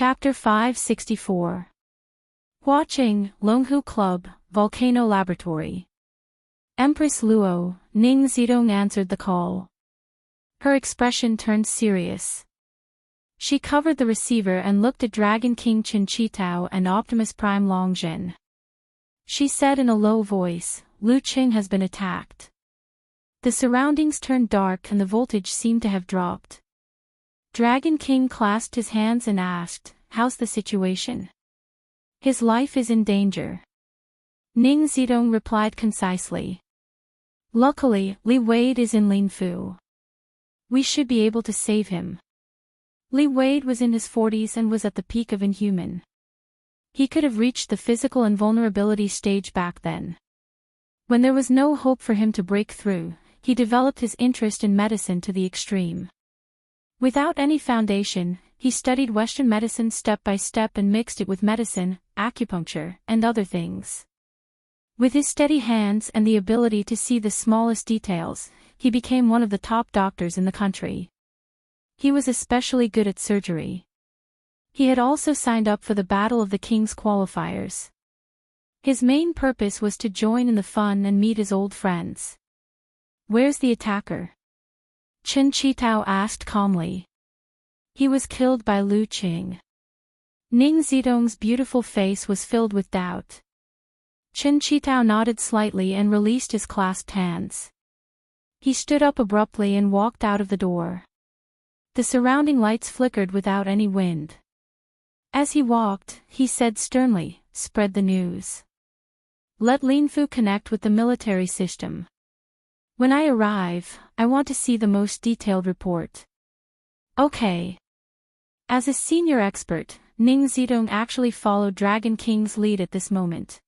Chapter 564. Huaqing, Longhu Club, Volcano Laboratory. Empress Luo, Ning Zidong answered the call. Her expression turned serious. She covered the receiver and looked at Dragon King Qin Chitao and Optimus Prime Longzhen. She said in a low voice, "Lu Qing has been attacked." The surroundings turned dark and the voltage seemed to have dropped. Dragon King clasped his hands and asked, "How's the situation?" "His life is in danger," Ning Zidong replied concisely. "Luckily, Li Wade is in Linfu. We should be able to save him." Li Wade was in his 40s and was at the peak of inhuman. He could have reached the physical invulnerability stage back then. When there was no hope for him to break through, he developed his interest in medicine to the extreme. Without any foundation, he studied Western medicine step by step and mixed it with medicine, acupuncture, and other things. With his steady hands and the ability to see the smallest details, he became one of the top doctors in the country. He was especially good at surgery. He had also signed up for the Battle of the Kings qualifiers. His main purpose was to join in the fun and meet his old friends. "Where's the attacker?" Qin Chitao asked calmly. "He was killed by Lu Qing." Ning Zidong's beautiful face was filled with doubt. Qin Chitao nodded slightly and released his clasped hands. He stood up abruptly and walked out of the door. The surrounding lights flickered without any wind. As he walked, he said sternly, "Spread the news. Let Linfu connect with the military system. When I arrive, I want to see the most detailed report." "Okay." As a senior expert, Ning Zidong actually followed Dragon King's lead at this moment.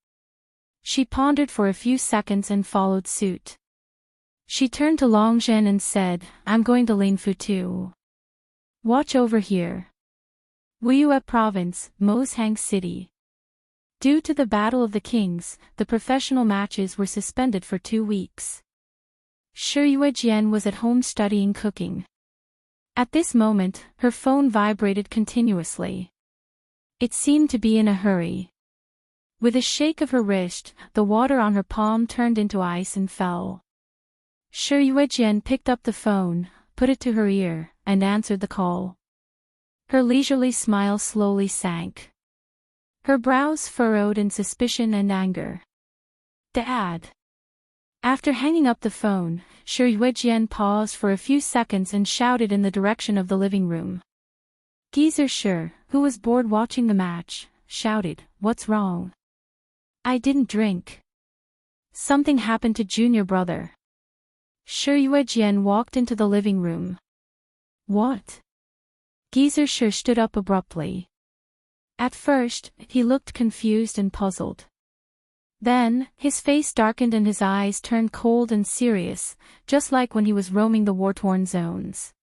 She pondered for a few seconds and followed suit. She turned to Longzhen and said, "I'm going to Linfu too. Watch over here." Wuyue Province, Moshang City. Due to the Battle of the Kings, the professional matches were suspended for 2 weeks. Shi Yuejian was at home studying cooking. At this moment, her phone vibrated continuously. It seemed to be in a hurry. With a shake of her wrist, the water on her palm turned into ice and fell. Shi Yuejian picked up the phone, put it to her ear, and answered the call. Her leisurely smile slowly sank. Her brows furrowed in suspicion and anger. "Dad." After hanging up the phone, Shi Yuejian paused for a few seconds and shouted in the direction of the living room. Geezer Shi, who was bored watching the match, shouted, "What's wrong?" "I didn't drink. Something happened to junior brother." Shi Yuejian walked into the living room. "What?" Geezer Shi stood up abruptly. At first, he looked confused and puzzled. Then, his face darkened and his eyes turned cold and serious, just like when he was roaming the war-torn zones.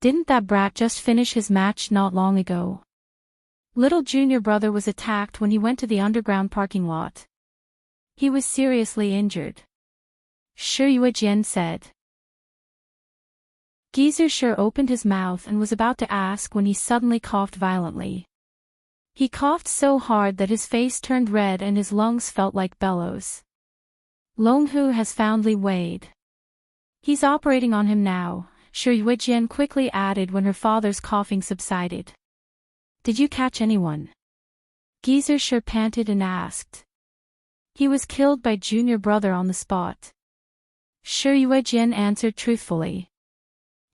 "Didn't that brat just finish his match not long ago?" Little junior brother was attacked when he went to the underground parking lot. He was seriously injured, Shi Yuejian said. Geezer Shi opened his mouth and was about to ask when he suddenly coughed violently. He coughed so hard that his face turned red and his lungs felt like bellows. "Longhu has found Li Wade. He's operating on him now," Shi Yuejian quickly added when her father's coughing subsided. "Did you catch anyone?" Geezer Shi panted and asked. "He was killed by junior brother on the spot," Shi Yuejian answered truthfully.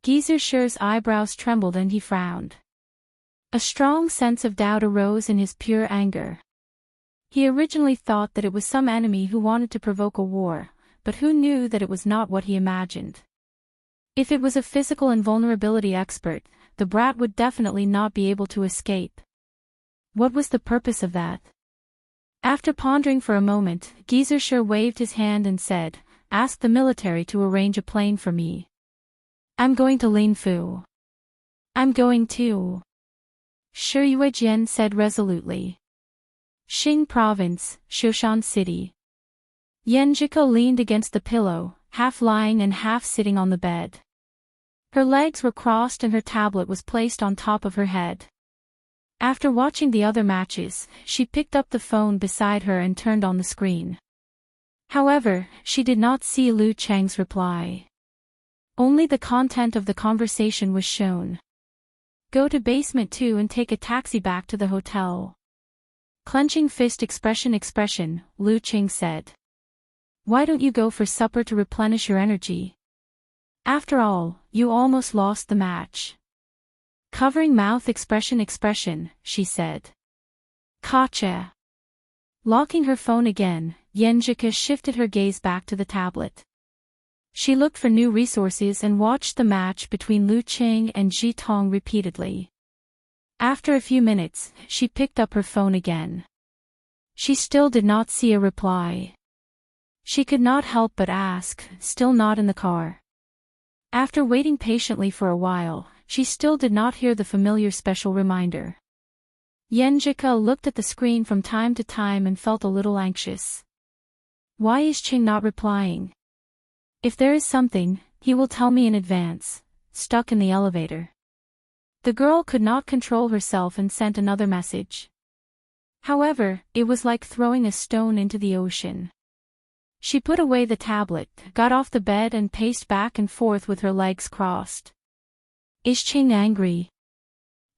Geezer Shi's eyebrows trembled and he frowned. A strong sense of doubt arose in his pure anger. He originally thought that it was some enemy who wanted to provoke a war, but who knew that it was not what he imagined. If it was a physical invulnerability expert, the brat would definitely not be able to escape. What was the purpose of that? After pondering for a moment, Geezer Shi waved his hand and said, "Ask the military to arrange a plane for me. I'm going to Linfu." "I'm going too," Shi Yuejian said resolutely. Xing Province, Shoshan City. Yanjiko leaned against the pillow, half lying and half sitting on the bed. Her legs were crossed and her tablet was placed on top of her head. After watching the other matches, she picked up the phone beside her and turned on the screen. However, she did not see Lu Cheng's reply. Only the content of the conversation was shown. Go to basement 2 and take a taxi back to the hotel. Clenching fist expression, Lu Cheng said. Why don't you go for supper to replenish your energy? After all, you almost lost the match. Covering mouth expression, she said. Gotcha. Locking her phone again, Yenjika shifted her gaze back to the tablet. She looked for new resources and watched the match between Lu Cheng and Ji Tong repeatedly. After a few minutes, she picked up her phone again. She still did not see a reply. She could not help but ask, still not in the car. After waiting patiently for a while, she still did not hear the familiar special reminder. Yenjika looked at the screen from time to time and felt a little anxious. Why is Cheng not replying? If there is something, he will tell me in advance. Stuck in the elevator. The girl could not control herself and sent another message. However, it was like throwing a stone into the ocean. She put away the tablet, got off the bed and paced back and forth with her legs crossed. Is Cheng angry?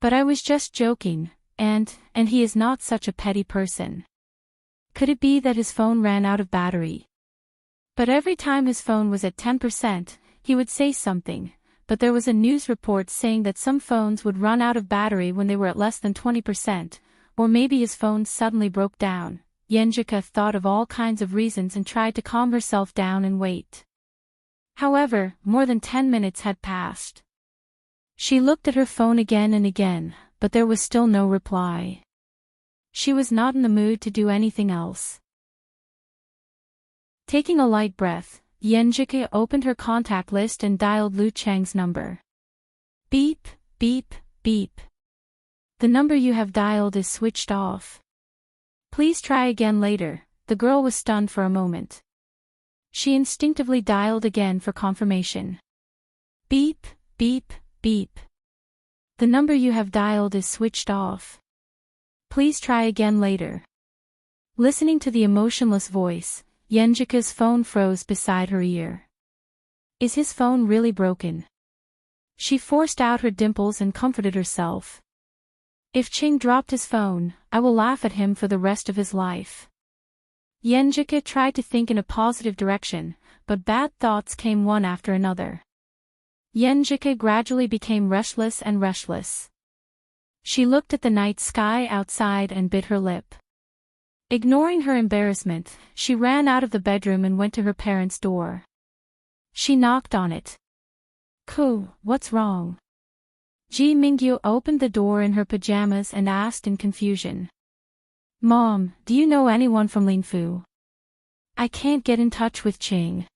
But I was just joking, and he is not such a petty person. Could it be that his phone ran out of battery? But every time his phone was at 10%, he would say something, but there was a news report saying that some phones would run out of battery when they were at less than 20%, or maybe his phone suddenly broke down. Yenjika thought of all kinds of reasons and tried to calm herself down and wait. However, more than 10 minutes had passed. She looked at her phone again and again, but there was still no reply. She was not in the mood to do anything else. Taking a light breath, Yenjika opened her contact list and dialed Lu Cheng's number. Beep, beep, beep. The number you have dialed is switched off. Please try again later. The girl was stunned for a moment. She instinctively dialed again for confirmation. Beep, beep, beep. The number you have dialed is switched off. Please try again later. Listening to the emotionless voice, Yenjika's phone froze beside her ear. Is his phone really broken? She forced out her dimples and comforted herself. If Cheng dropped his phone, I will laugh at him for the rest of his life. Yenjika tried to think in a positive direction, but bad thoughts came one after another. Yenjika gradually became restless and restless. She looked at the night sky outside and bit her lip. Ignoring her embarrassment, she ran out of the bedroom and went to her parents' door. She knocked on it. Ku, what's wrong? Ji Mingyu opened the door in her pajamas and asked in confusion. Mom, do you know anyone from Linfu? I can't get in touch with Cheng.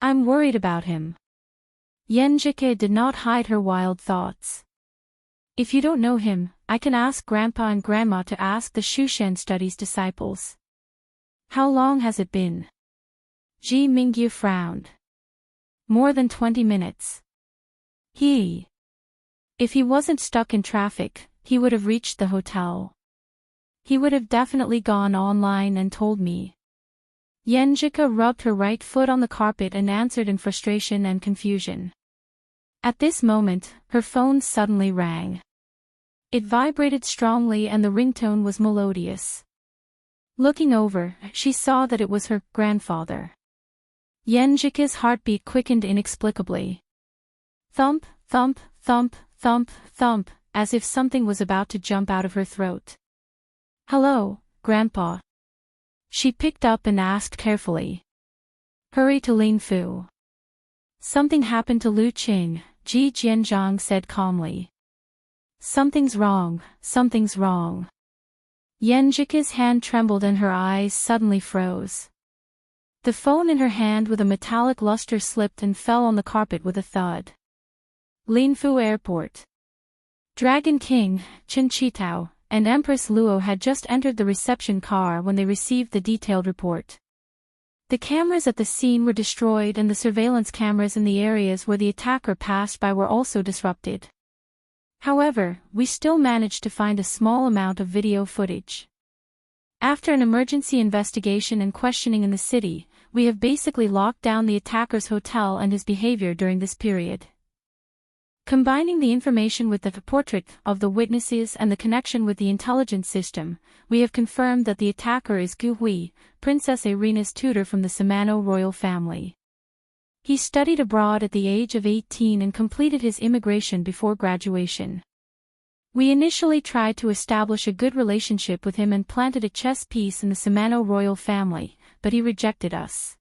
I'm worried about him. Yenjika did not hide her wild thoughts. If you don't know him, I can ask Grandpa and Grandma to ask the Shushan studies disciples. How long has it been? Ji Mingyu frowned. More than 20 minutes. If he wasn't stuck in traffic, he would have reached the hotel. He would have definitely gone online and told me. Yenjika rubbed her right foot on the carpet and answered in frustration and confusion. At this moment, her phone suddenly rang. It vibrated strongly and the ringtone was melodious. Looking over, she saw that it was her grandfather. Yenjika's heartbeat quickened inexplicably. Thump, thump, thump, thump, thump, as if something was about to jump out of her throat. Hello, Grandpa. She picked up and asked carefully. Hurry to Linfu. Something happened to Lu Cheng, Ji Jianzhang said calmly. Something's wrong, something's wrong. Yenjika's hand trembled and her eyes suddenly froze. The phone in her hand with a metallic luster slipped and fell on the carpet with a thud. Linfu Airport. Dragon King, Chen Chitao, and Empress Luo had just entered the reception car when they received the detailed report. The cameras at the scene were destroyed and the surveillance cameras in the areas where the attacker passed by were also disrupted. However, we still managed to find a small amount of video footage. After an emergency investigation and questioning in the city, we have basically locked down the attacker's hotel and his behavior during this period. Combining the information with the portrait of the witnesses and the connection with the intelligence system, we have confirmed that the attacker is Gu Hui, Princess Irina's tutor from the Samano royal family. He studied abroad at the age of 18 and completed his immigration before graduation. We initially tried to establish a good relationship with him and planted a chess piece in the Samano royal family, but he rejected us.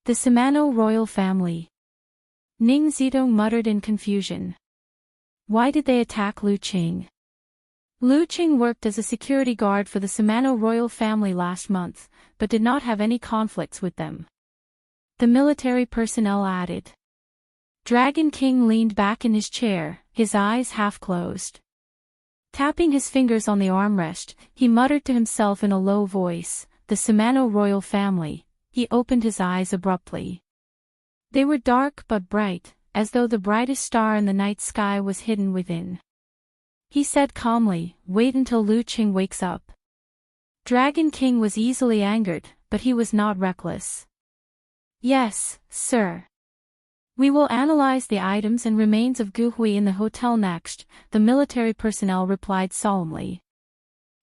The Samano royal family. Ning Zidong muttered in confusion. Why did they attack Lu Qing? Lu Qing worked as a security guard for the Samano royal family last month, but did not have any conflicts with them. The military personnel added. Dragon King leaned back in his chair, his eyes half closed. Tapping his fingers on the armrest, he muttered to himself in a low voice, the Samano royal family. He opened his eyes abruptly. They were dark but bright, as though the brightest star in the night sky was hidden within. He said calmly, wait until Lu Qing wakes up. Dragon King was easily angered, but he was not reckless. Yes, sir. We will analyze the items and remains of Gu Hui in the hotel next, the military personnel replied solemnly.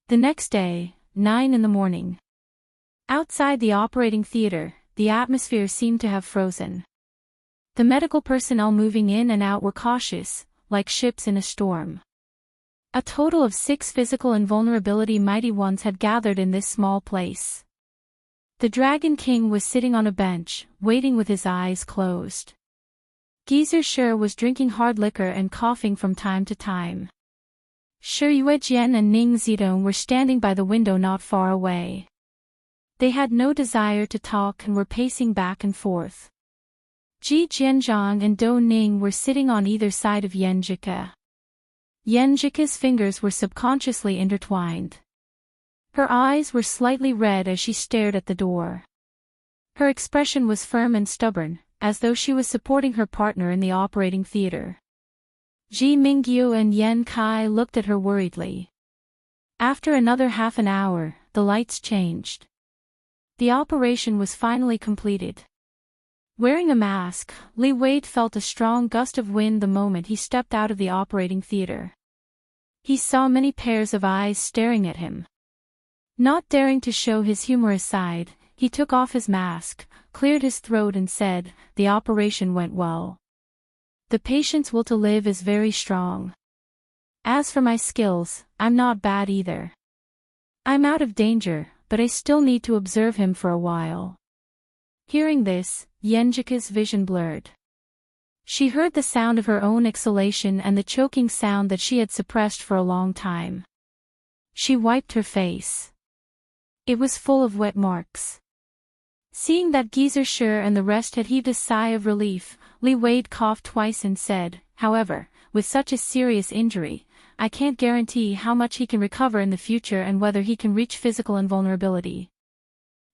The next day, 9 in the morning. Outside the operating theater, the atmosphere seemed to have frozen. The medical personnel moving in and out were cautious, like ships in a storm. A total of 6 physical invulnerability mighty ones had gathered in this small place. The Dragon King was sitting on a bench, waiting with his eyes closed. Geezer Shi was drinking hard liquor and coughing from time to time. Shi Yuejian and Ning Zidong were standing by the window not far away. They had no desire to talk and were pacing back and forth. Ji Jianzhang and Dou Ning were sitting on either side of Yan Jike. Yan Jike's fingers were subconsciously intertwined. Her eyes were slightly red as she stared at the door. Her expression was firm and stubborn, as though she was supporting her partner in the operating theater. Ji Mingyu and Yan Kai looked at her worriedly. After another half an hour, the lights changed. The operation was finally completed. Wearing a mask, Li Wade felt a strong gust of wind the moment he stepped out of the operating theater. He saw many pairs of eyes staring at him. Not daring to show his humorous side, he took off his mask, cleared his throat and said, the operation went well. The patient's will to live is very strong. As for my skills, I'm not bad either. I'm out of danger, but I still need to observe him for a while. Hearing this, Yenjika's vision blurred. She heard the sound of her own exhalation and the choking sound that she had suppressed for a long time. She wiped her face. It was full of wet marks. Seeing that Geezer Shi and the rest had heaved a sigh of relief, Li Wade coughed twice and said, however, with such a serious injury, I can't guarantee how much he can recover in the future and whether he can reach physical invulnerability.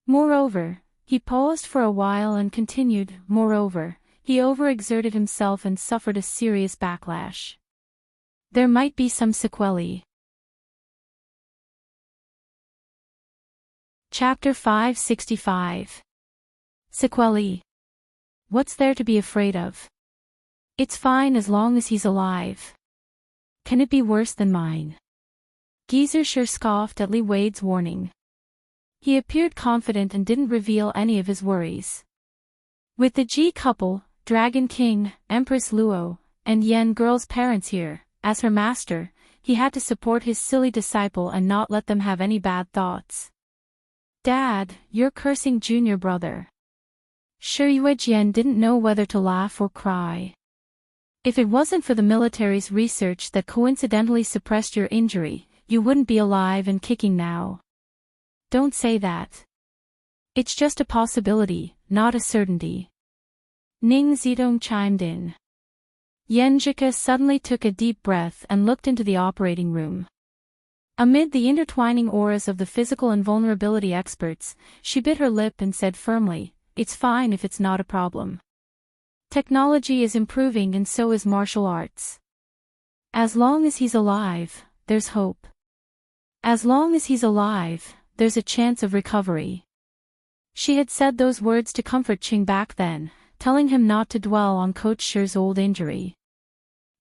Moreover, he paused for a while and continued, moreover, he overexerted himself and suffered a serious backlash. There might be some sequelae. Chapter 565. Sequelae. What's there to be afraid of? It's fine as long as he's alive. Can it be worse than mine? Geezer Shi scoffed at Li Wade's warning. He appeared confident and didn't reveal any of his worries. With the Ji couple, Dragon King, Empress Luo, and Yen girl's parents here, as her master, he had to support his silly disciple and not let them have any bad thoughts. Dad, you're cursing junior brother. Shi Yuejian didn't know whether to laugh or cry. If it wasn't for the military's research that coincidentally suppressed your injury, you wouldn't be alive and kicking now. Don't say that. It's just a possibility, not a certainty. Ning Zidong chimed in. Yenjika suddenly took a deep breath and looked into the operating room. Amid the intertwining auras of the physical invulnerability experts, she bit her lip and said firmly, it's fine if it's not a problem. Technology is improving and so is martial arts. As long as he's alive, there's hope. As long as he's alive, there's a chance of recovery. She had said those words to comfort Qing back then, telling him not to dwell on Coach Shi's old injury.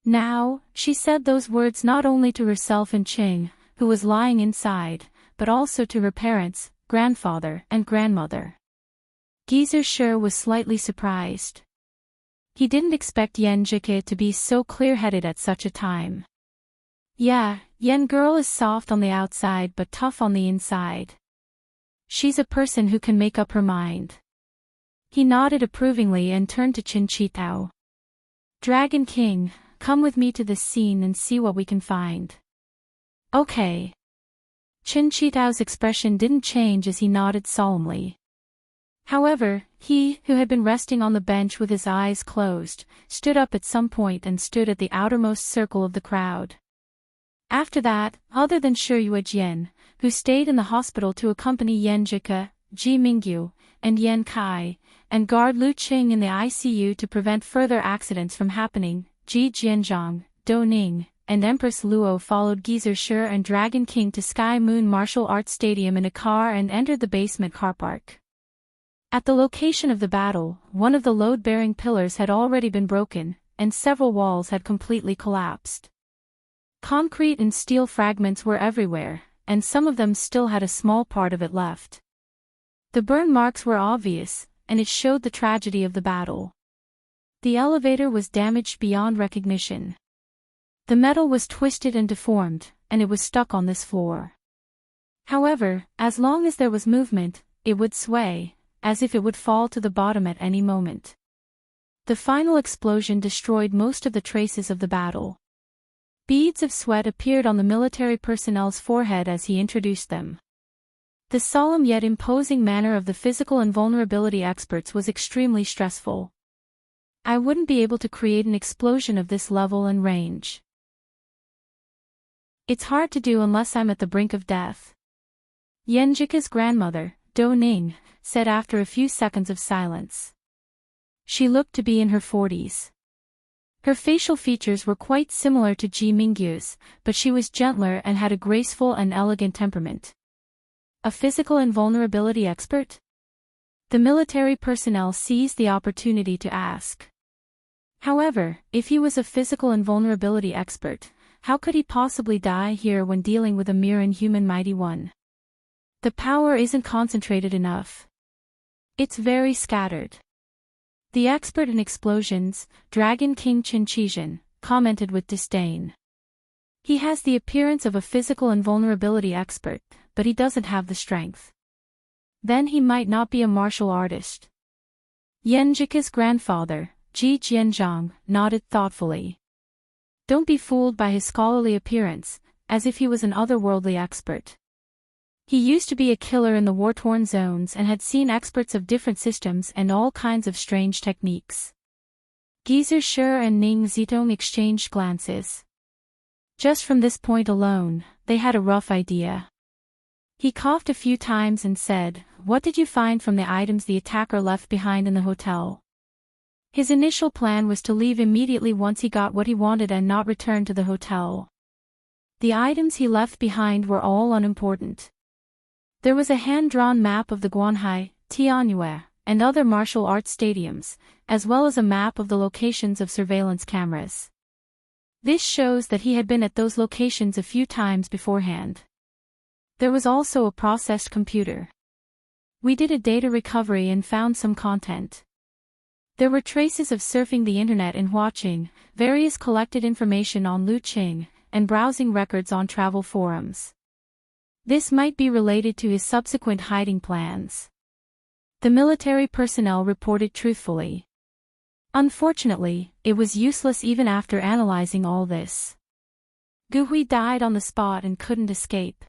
Now, she said those words not only to herself and Qing, who was lying inside, but also to her parents, grandfather and grandmother. Geezer Shi was slightly surprised. He didn't expect Yen Jike to be so clear-headed at such a time. Yeah, Yen girl is soft on the outside but tough on the inside. She's a person who can make up her mind. He nodded approvingly and turned to Qin Chitao. Dragon King, come with me to this scene and see what we can find. Okay. Qin Chitao's expression didn't change as he nodded solemnly. However, he, who had been resting on the bench with his eyes closed, stood up at some point and stood at the outermost circle of the crowd. After that, other than Shi Yuejian, who stayed in the hospital to accompany Yen Jike, Ji Mingyu, and Yen Kai, and guard Lu Qing in the ICU to prevent further accidents from happening, Ji Jianzhang, Do Ning, and Empress Luo followed Geezer Shi and Dragon King to Sky Moon Martial Arts Stadium in a car and entered the basement car park. At the location of the battle, one of the load-bearing pillars had already been broken, and several walls had completely collapsed. Concrete and steel fragments were everywhere, and some of them still had a small part of it left. The burn marks were obvious, and it showed the tragedy of the battle. The elevator was damaged beyond recognition. The metal was twisted and deformed, and it was stuck on this floor. However, as long as there was movement, it would sway, as if it would fall to the bottom at any moment. The final explosion destroyed most of the traces of the battle. Beads of sweat appeared on the military personnel's forehead as he introduced them. The solemn yet imposing manner of the physical invulnerability experts was extremely stressful. I wouldn't be able to create an explosion of this level and range. It's hard to do unless I'm at the brink of death. Yen Jike's grandmother, Do Ning, said after a few seconds of silence. She looked to be in her 40s. Her facial features were quite similar to Ji Mingyu's, but she was gentler and had a graceful and elegant temperament. A physical invulnerability expert? The military personnel seized the opportunity to ask. However, if he was a physical invulnerability expert, how could he possibly die here when dealing with a mere inhuman mighty one? The power isn't concentrated enough. It's very scattered. The expert in explosions, Dragon King Qin Chizhen, commented with disdain. He has the appearance of a physical invulnerability expert, but he doesn't have the strength. Then he might not be a martial artist. Yen Jike's grandfather, Ji Jianzhang, nodded thoughtfully. Don't be fooled by his scholarly appearance, as if he was an otherworldly expert. He used to be a killer in the war-torn zones and had seen experts of different systems and all kinds of strange techniques. Geezer Shi and Ning Zitong exchanged glances. Just from this point alone, they had a rough idea. He coughed a few times and said, "What did you find from the items the attacker left behind in the hotel?" His initial plan was to leave immediately once he got what he wanted and not return to the hotel. The items he left behind were all unimportant. There was a hand-drawn map of the Guanhai, Tianyue, and other martial arts stadiums, as well as a map of the locations of surveillance cameras. This shows that he had been at those locations a few times beforehand. There was also a processed computer. We did a data recovery and found some content. There were traces of surfing the internet and watching, various collected information on Lu Qing, and browsing records on travel forums. This might be related to his subsequent hiding plans. The military personnel reported truthfully. Unfortunately, it was useless even after analyzing all this. Gu Hui died on the spot and couldn't escape.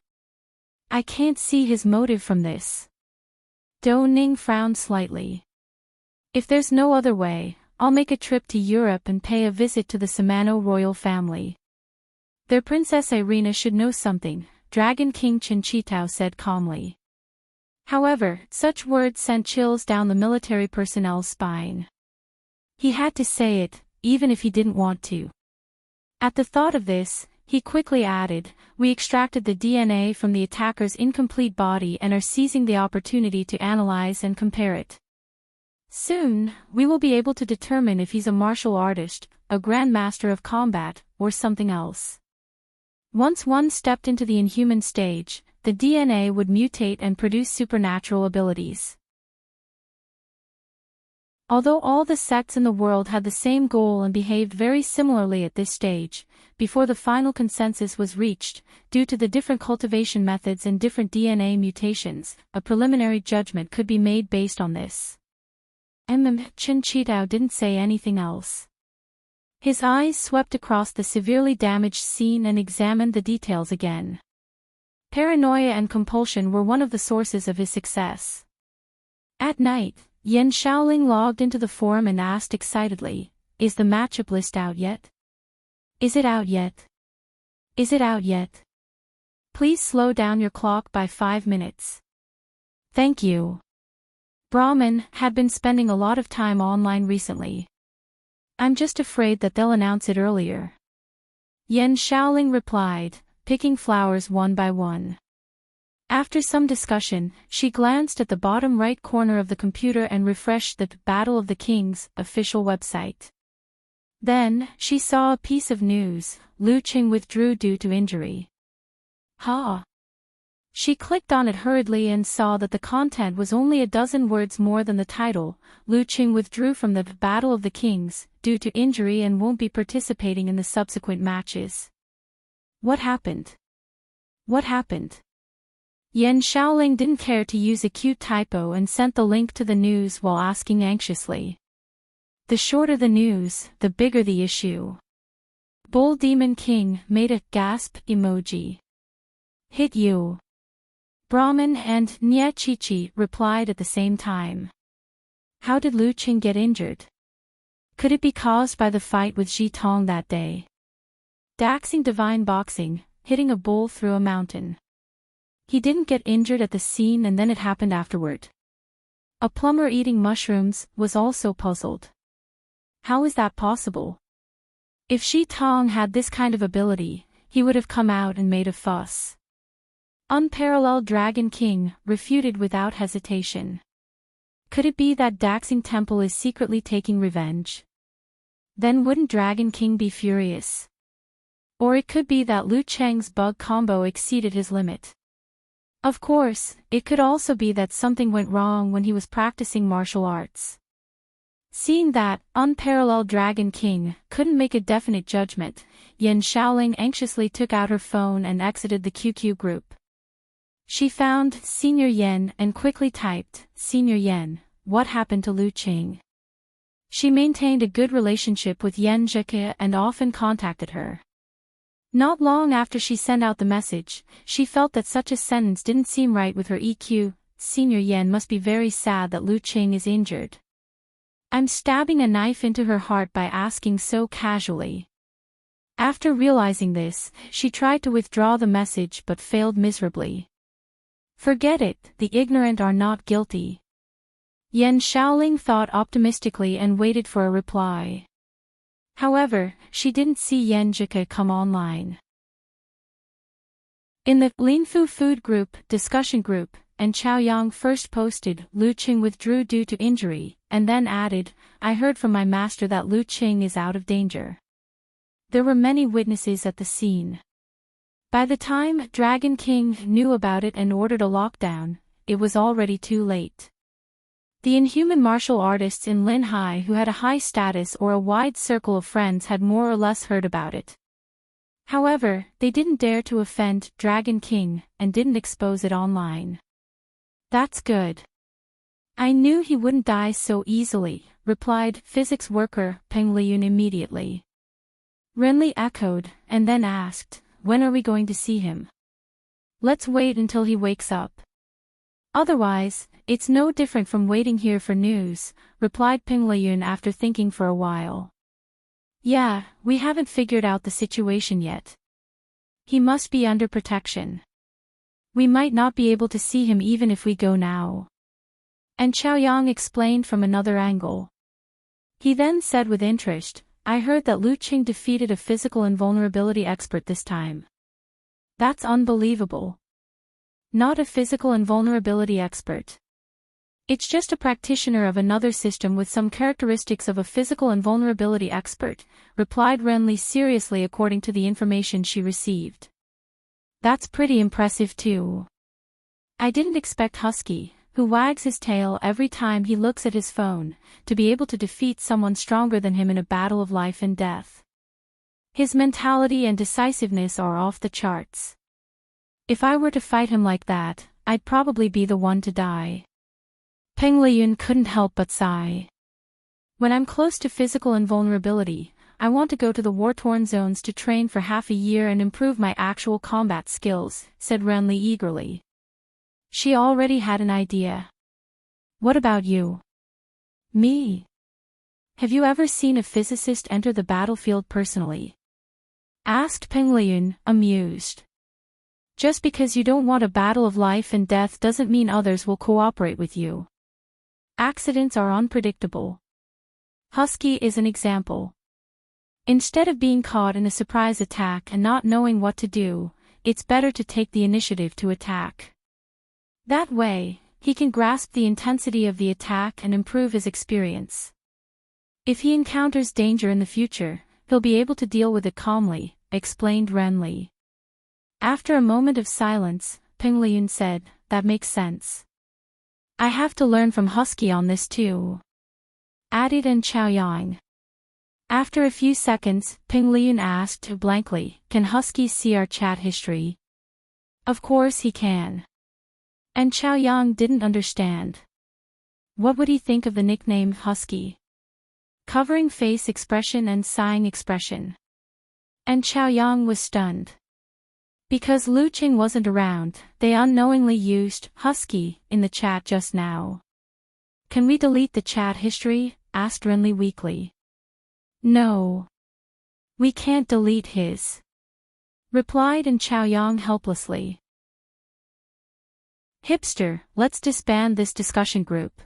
I can't see his motive from this. Do Ning frowned slightly. If there's no other way, I'll make a trip to Europe and pay a visit to the Samano royal family. Their Princess Irina should know something, Dragon King Qin Chitao said calmly. However, such words sent chills down the military personnel's spine. He had to say it, even if he didn't want to. At the thought of this, he quickly added, "We extracted the DNA from the attacker's incomplete body and are seizing the opportunity to analyze and compare it. Soon, we will be able to determine if he's a martial artist, a grandmaster of combat, or something else." Once one stepped into the inhuman stage, the DNA would mutate and produce supernatural abilities. Although all the sects in the world had the same goal and behaved very similarly at this stage, before the final consensus was reached, due to the different cultivation methods and different DNA mutations, a preliminary judgment could be made based on this. Chen Chitao didn't say anything else. His eyes swept across the severely damaged scene and examined the details again. Paranoia and compulsion were one of the sources of his success. At night, Yan Shaoling logged into the forum and asked excitedly, "Is the matchup list out yet? Is it out yet? Is it out yet? Please slow down your clock by 5 minutes. Thank you." Brahman had been spending a lot of time online recently. "I'm just afraid that they'll announce it earlier," Yan Shaoling replied, picking flowers one by one. After some discussion, she glanced at the bottom right corner of the computer and refreshed the Battle of the Kings official website. Then, she saw a piece of news: Lu Qing withdrew due to injury. She clicked on it hurriedly and saw that the content was only a dozen words more than the title. Lu Qing withdrew from the Battle of the Kings due to injury and won't be participating in the subsequent matches. What happened? What happened? Yan Shaoling didn't care to use a cute typo and sent the link to the news while asking anxiously. The shorter the news, the bigger the issue. Bull Demon King made a gasp emoji. Hit you. Brahman and Nye Chichi replied at the same time. How did Lu Qing get injured? Could it be caused by the fight with Ji Tong that day? Daxing divine boxing, hitting a bull through a mountain. He didn't get injured at the scene and then it happened afterward. A plumber eating mushrooms was also puzzled. How is that possible? If Ji Tong had this kind of ability, he would have come out and made a fuss. Unparalleled Dragon King refuted without hesitation. Could it be that Daxing Temple is secretly taking revenge? Then wouldn't Dragon King be furious? Or it could be that Lu Cheng's bug combo exceeded his limit. Of course, it could also be that something went wrong when he was practicing martial arts. Seeing that unparalleled Dragon King couldn't make a definite judgment, Yan Shaoling anxiously took out her phone and exited the QQ group. She found Senior Yan and quickly typed, "Senior Yan, what happened to Lu Qing?" She maintained a good relationship with Yan Zheke and often contacted her. Not long after she sent out the message, she felt that such a sentence didn't seem right with her EQ. Senior Yan must be very sad that Lu Qing is injured. I'm stabbing a knife into her heart by asking so casually. After realizing this, she tried to withdraw the message but failed miserably. Forget it, the ignorant are not guilty. Yan Shaoling thought optimistically and waited for a reply. However, she didn't see Yan Zheke come online. In the Linfu Food Group discussion group, and Chaoyang first posted, "Lu Qing withdrew due to injury," and then added, "I heard from my master that Lu Qing is out of danger." There were many witnesses at the scene. By the time Dragon King knew about it and ordered a lockdown, it was already too late. The inhuman martial artists in Linhai who had a high status or a wide circle of friends had more or less heard about it. However, they didn't dare to offend Dragon King and didn't expose it online. That's good. I knew he wouldn't die so easily, replied physics worker Peng Liyun immediately. Renli echoed, and then asked, when are we going to see him? Let's wait until he wakes up. Otherwise, it's no different from waiting here for news, replied Peng Liyun after thinking for a while. Yeah, we haven't figured out the situation yet. He must be under protection. We might not be able to see him even if we go now. And Chaoyang explained from another angle. He then said with interest, I heard that Lu Qing defeated a physical invulnerability expert this time. That's unbelievable. Not a physical invulnerability expert. It's just a practitioner of another system with some characteristics of a physical invulnerability expert, replied Renly seriously according to the information she received. That's pretty impressive too. I didn't expect Husky, who wags his tail every time he looks at his phone, to be able to defeat someone stronger than him in a battle of life and death. His mentality and decisiveness are off the charts. If I were to fight him like that, I'd probably be the one to die. Peng Liyun couldn't help but sigh. When I'm close to physical invulnerability, I want to go to the war-torn zones to train for half a year and improve my actual combat skills, said Renly eagerly. She already had an idea. What about you? Me? Have you ever seen a physicist enter the battlefield personally? Asked Peng Liyun, amused. Just because you don't want a battle of life and death doesn't mean others will cooperate with you. Accidents are unpredictable. Husky is an example. Instead of being caught in a surprise attack and not knowing what to do, it's better to take the initiative to attack. That way, he can grasp the intensity of the attack and improve his experience. If he encounters danger in the future, he'll be able to deal with it calmly, explained Renly. After a moment of silence, Peng Liyun said, that makes sense. I have to learn from Husky on this too. Added and Chaoyang. After a few seconds, Peng Liyun asked blankly, can Husky see our chat history? Of course he can. And Chaoyang didn't understand. What would he think of the nickname Husky? Covering face expression and sighing expression. And Chaoyang was stunned. Because Lu Qing wasn't around, they unknowingly used Husky in the chat just now. Can we delete the chat history? Asked Renly weakly. No. We can't delete his. Replied and Chaoyang helplessly. Hipster, let's disband this discussion group.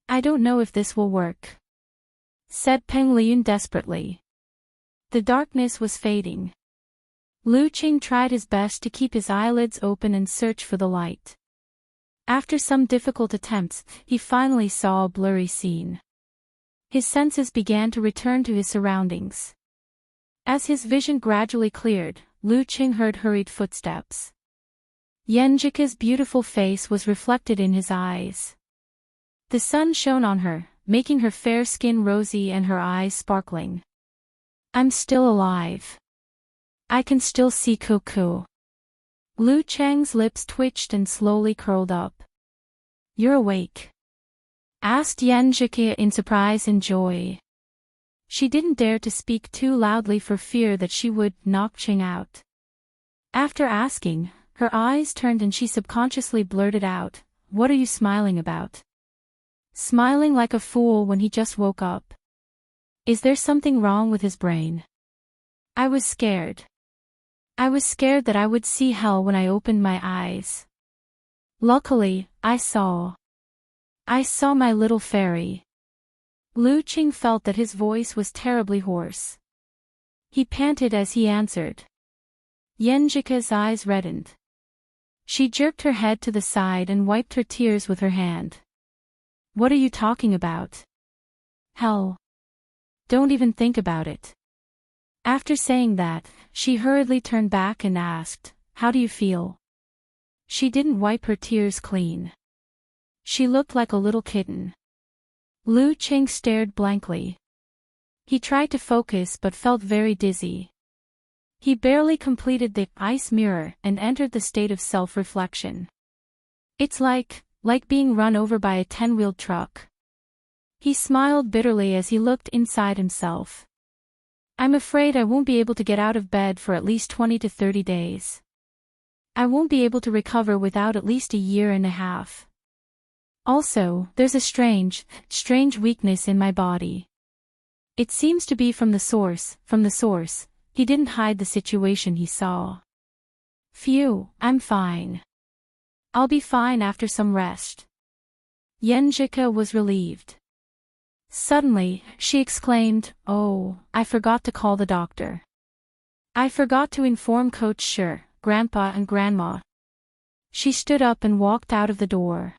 I don't know if this will work. Said Peng Liyun desperately. The darkness was fading. Lu Qing tried his best to keep his eyelids open and search for the light. After some difficult attempts, he finally saw a blurry scene. His senses began to return to his surroundings. As his vision gradually cleared, Lu Qing heard hurried footsteps. Yenjika's beautiful face was reflected in his eyes. The sun shone on her, making her fair skin rosy and her eyes sparkling. I'm still alive. I can still see Cuckoo. Lu Chang's lips twitched and slowly curled up. You're awake? Asked Yenjika in surprise and joy. She didn't dare to speak too loudly for fear that she would knock Qing out. After asking, her eyes turned and she subconsciously blurted out, what are you smiling about? Smiling like a fool when he just woke up. Is there something wrong with his brain? I was scared. I was scared that I would see hell when I opened my eyes. Luckily, I saw my little fairy. Lu Qing felt that his voice was terribly hoarse. He panted as he answered. Yenjika's eyes reddened. She jerked her head to the side and wiped her tears with her hand. What are you talking about? Hell. Don't even think about it. After saying that, she hurriedly turned back and asked, how do you feel? She didn't wipe her tears clean. She looked like a little kitten. Lu Qing stared blankly. He tried to focus but felt very dizzy. He barely completed the ice mirror and entered the state of self-reflection. It's like being run over by a 10-wheeled truck. He smiled bitterly as he looked inside himself. I'm afraid I won't be able to get out of bed for at least 20 to 30 days. I won't be able to recover without at least a year and a half. Also, there's a strange weakness in my body. It seems to be from the source. He didn't hide the situation he saw. Phew, I'm fine. I'll be fine after some rest. Yenjika was relieved. Suddenly, she exclaimed, "Oh, I forgot to call the doctor. I forgot to inform Coach Sher, Grandpa and Grandma." She stood up and walked out of the door.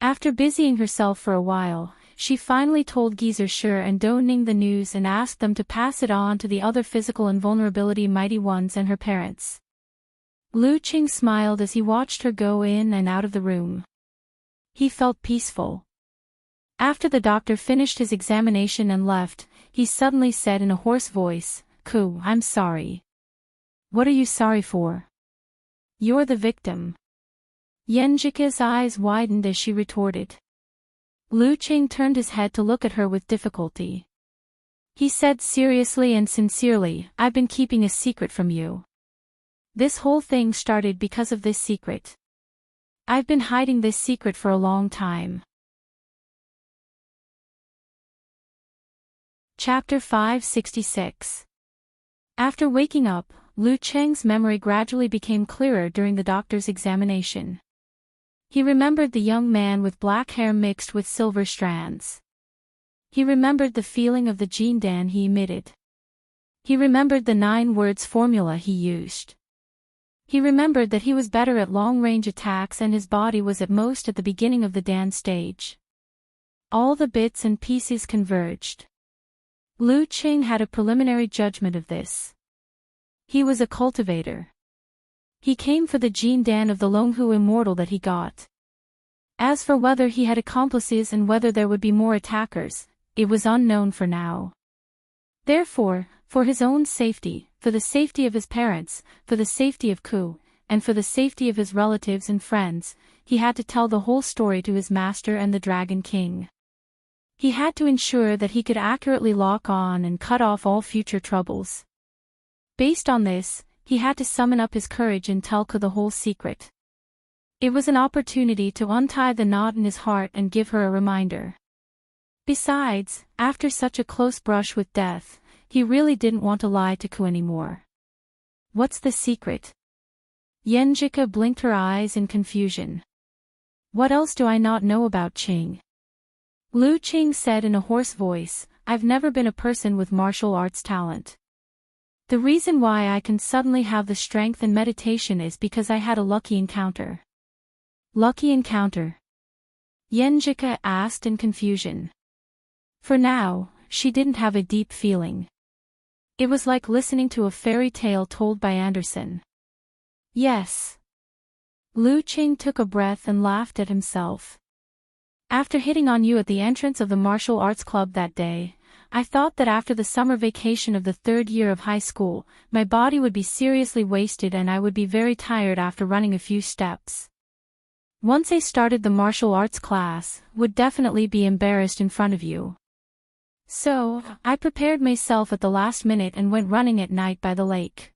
After busying herself for a while, she finally told Geezer Sher and Do Ning the news and asked them to pass it on to the other physical and vulnerability mighty ones and her parents. Lu Qing smiled as he watched her go in and out of the room. He felt peaceful. After the doctor finished his examination and left, he suddenly said in a hoarse voice, "Ku, I'm sorry." "What are you sorry for?" "You're the victim." Yenjika's eyes widened as she retorted. Lu Qing turned his head to look at her with difficulty. He said seriously and sincerely, "I've been keeping a secret from you. This whole thing started because of this secret. I've been hiding this secret for a long time." Chapter 566. After waking up, Lu Cheng's memory gradually became clearer during the doctor's examination. He remembered the young man with black hair mixed with silver strands. He remembered the feeling of the Jin Dan he emitted. He remembered the 9 words formula he used. He remembered that he was better at long-range attacks and his body was at most at the beginning of the Dan stage. All the bits and pieces converged. Lu Qing had a preliminary judgment of this. He was a cultivator. He came for the Jin Dan of the Longhu immortal that he got. As for whether he had accomplices and whether there would be more attackers, it was unknown for now. Therefore, for his own safety, for the safety of his parents, for the safety of Ku, and for the safety of his relatives and friends, he had to tell the whole story to his master and the Dragon King. He had to ensure that he could accurately lock on and cut off all future troubles. Based on this, he had to summon up his courage and tell Ku the whole secret. It was an opportunity to untie the knot in his heart and give her a reminder. Besides, after such a close brush with death, he really didn't want to lie to Ku anymore. "What's the secret?" Yenjika blinked her eyes in confusion. "What else do I not know about Qing?" Lu Qing said in a hoarse voice, "I've never been a person with martial arts talent. The reason why I can suddenly have the strength and meditation is because I had a lucky encounter." "Lucky encounter?" Yenjika asked in confusion. For now, she didn't have a deep feeling. It was like listening to a fairy tale told by Andersen. "Yes." Lu Qing took a breath and laughed at himself. "After hitting on you at the entrance of the martial arts club that day, I thought that after the summer vacation of the 3rd year of high school, my body would be seriously wasted and I would be very tired after running a few steps. Once I started the martial arts class, would definitely be embarrassed in front of you. So, I prepared myself at the last minute and went running at night by the lake.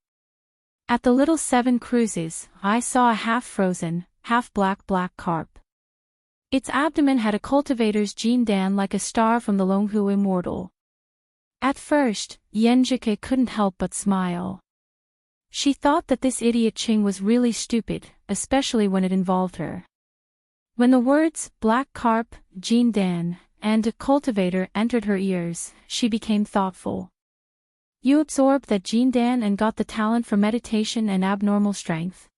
At the Little 7 Cruises, I saw a half-frozen, half-black carp. Its abdomen had a cultivator's Jin Dan like a star from the Longhu immortal." At first, Yenjika couldn't help but smile. She thought that this idiot Qing was really stupid, especially when it involved her. When the words, black carp, Jin Dan, and cultivator entered her ears, she became thoughtful. "You absorbed that Jin Dan and got the talent for meditation and abnormal strength?"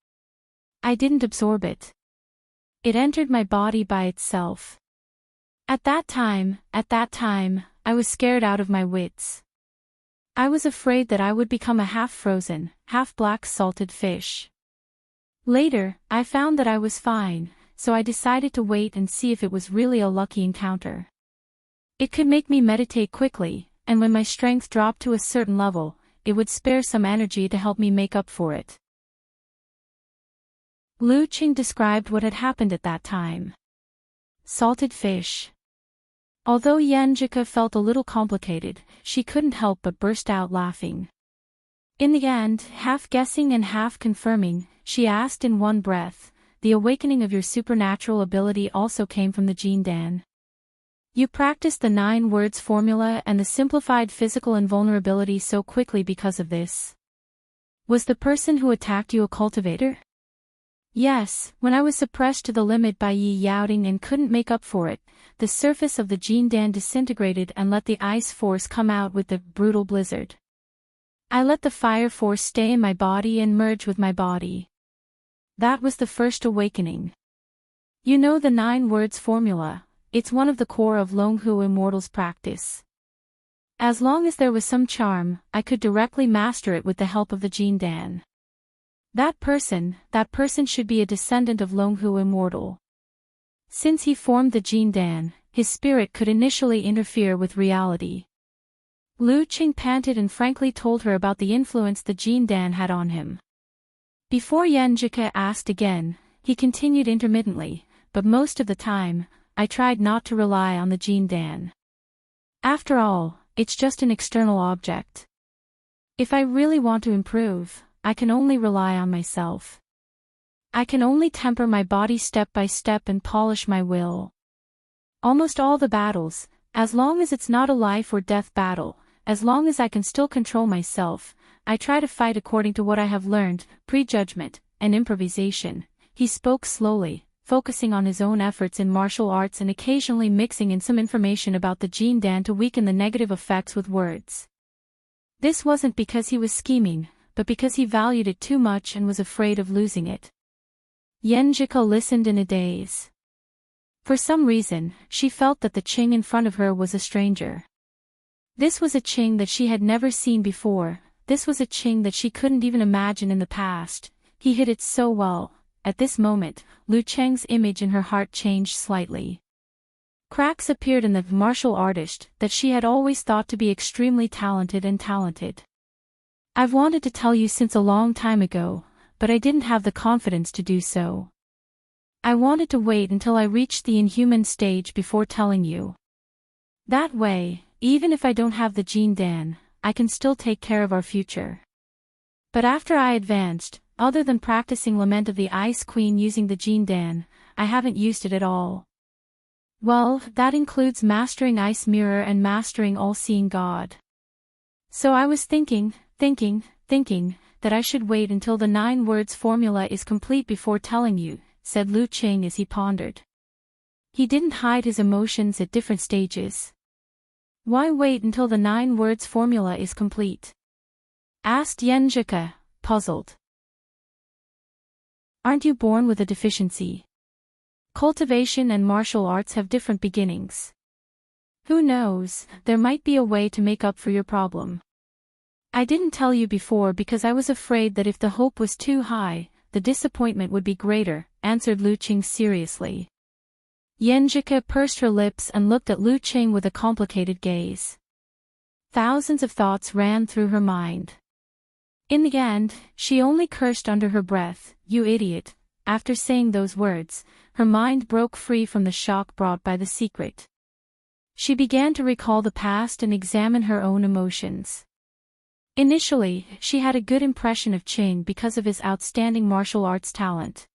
"I didn't absorb it. It entered my body by itself. At that time, I was scared out of my wits. I was afraid that I would become a half-frozen, half-black salted fish. Later, I found that I was fine, so I decided to wait and see if it was really a lucky encounter. It could make me meditate quickly, and when my strength dropped to a certain level, it would spare some energy to help me make up for it." Lu Qing described what had happened at that time. Salted fish. Although Yenjika felt a little complicated, she couldn't help but burst out laughing. In the end, half guessing and half confirming, she asked in one breath, "The awakening of your supernatural ability also came from the Jin Dan? You practiced the 9 words formula and the simplified physical invulnerability so quickly because of this? Was the person who attacked you a cultivator?" Yes, when I was suppressed to the limit by Yi Yaoting and couldn't make up for it, the surface of the Jindan disintegrated and let the ice force come out with the brutal blizzard. I let the fire force stay in my body and merge with my body. That was the first awakening. You know the 9 words formula, it's one of the core of Longhu Immortal's practice. As long as there was some charm, I could directly master it with the help of the Jindan. That person should be a descendant of Longhu Immortal. Since he formed the Jindan, his spirit could initially interfere with reality. Lu Qing panted and frankly told her about the influence the Jindan had on him. Before Yanjika asked again, he continued intermittently, but most of the time, I tried not to rely on the Jindan. After all, it's just an external object. If I really want to improve, I can only rely on myself. I can only temper my body step by step and polish my will. Almost all the battles, as long as it's not a life or death battle, as long as I can still control myself, I try to fight according to what I have learned, prejudgment, and improvisation. He spoke slowly, focusing on his own efforts in martial arts and occasionally mixing in some information about the Jindan to weaken the negative effects with words. This wasn't because he was scheming, but because he valued it too much and was afraid of losing it. Yanjika listened in a daze. For some reason, she felt that the Qing in front of her was a stranger. This was a Qing that she had never seen before, this was a Qing that she couldn't even imagine in the past. He hid it so well. At this moment, Lu Cheng's image in her heart changed slightly. Cracks appeared in the martial artist that she had always thought to be extremely talented. I've wanted to tell you since a long time ago, but I didn't have the confidence to do so. I wanted to wait until I reached the inhuman stage before telling you. That way, even if I don't have the Jindan, I can still take care of our future. But after I advanced, other than practicing Lament of the Ice Queen using the Jindan, I haven't used it at all. Well, that includes mastering Ice Mirror and mastering All-Seeing God. So I was thinking, that I should wait until the 9 words formula is complete before telling you, said Lu Qing as he pondered. He didn't hide his emotions at different stages. Why wait until the 9 words formula is complete? Asked Yanjika, puzzled. Aren't you born with a deficiency? Cultivation and martial arts have different beginnings. Who knows, there might be a way to make up for your problem. I didn't tell you before because I was afraid that if the hope was too high, the disappointment would be greater, answered Lu Qing seriously. Yanjika pursed her lips and looked at Lu Qing with a complicated gaze. Thousands of thoughts ran through her mind. In the end, she only cursed under her breath, "You idiot." After saying those words, her mind broke free from the shock brought by the secret. She began to recall the past and examine her own emotions. Initially, she had a good impression of Qing because of his outstanding martial arts talent.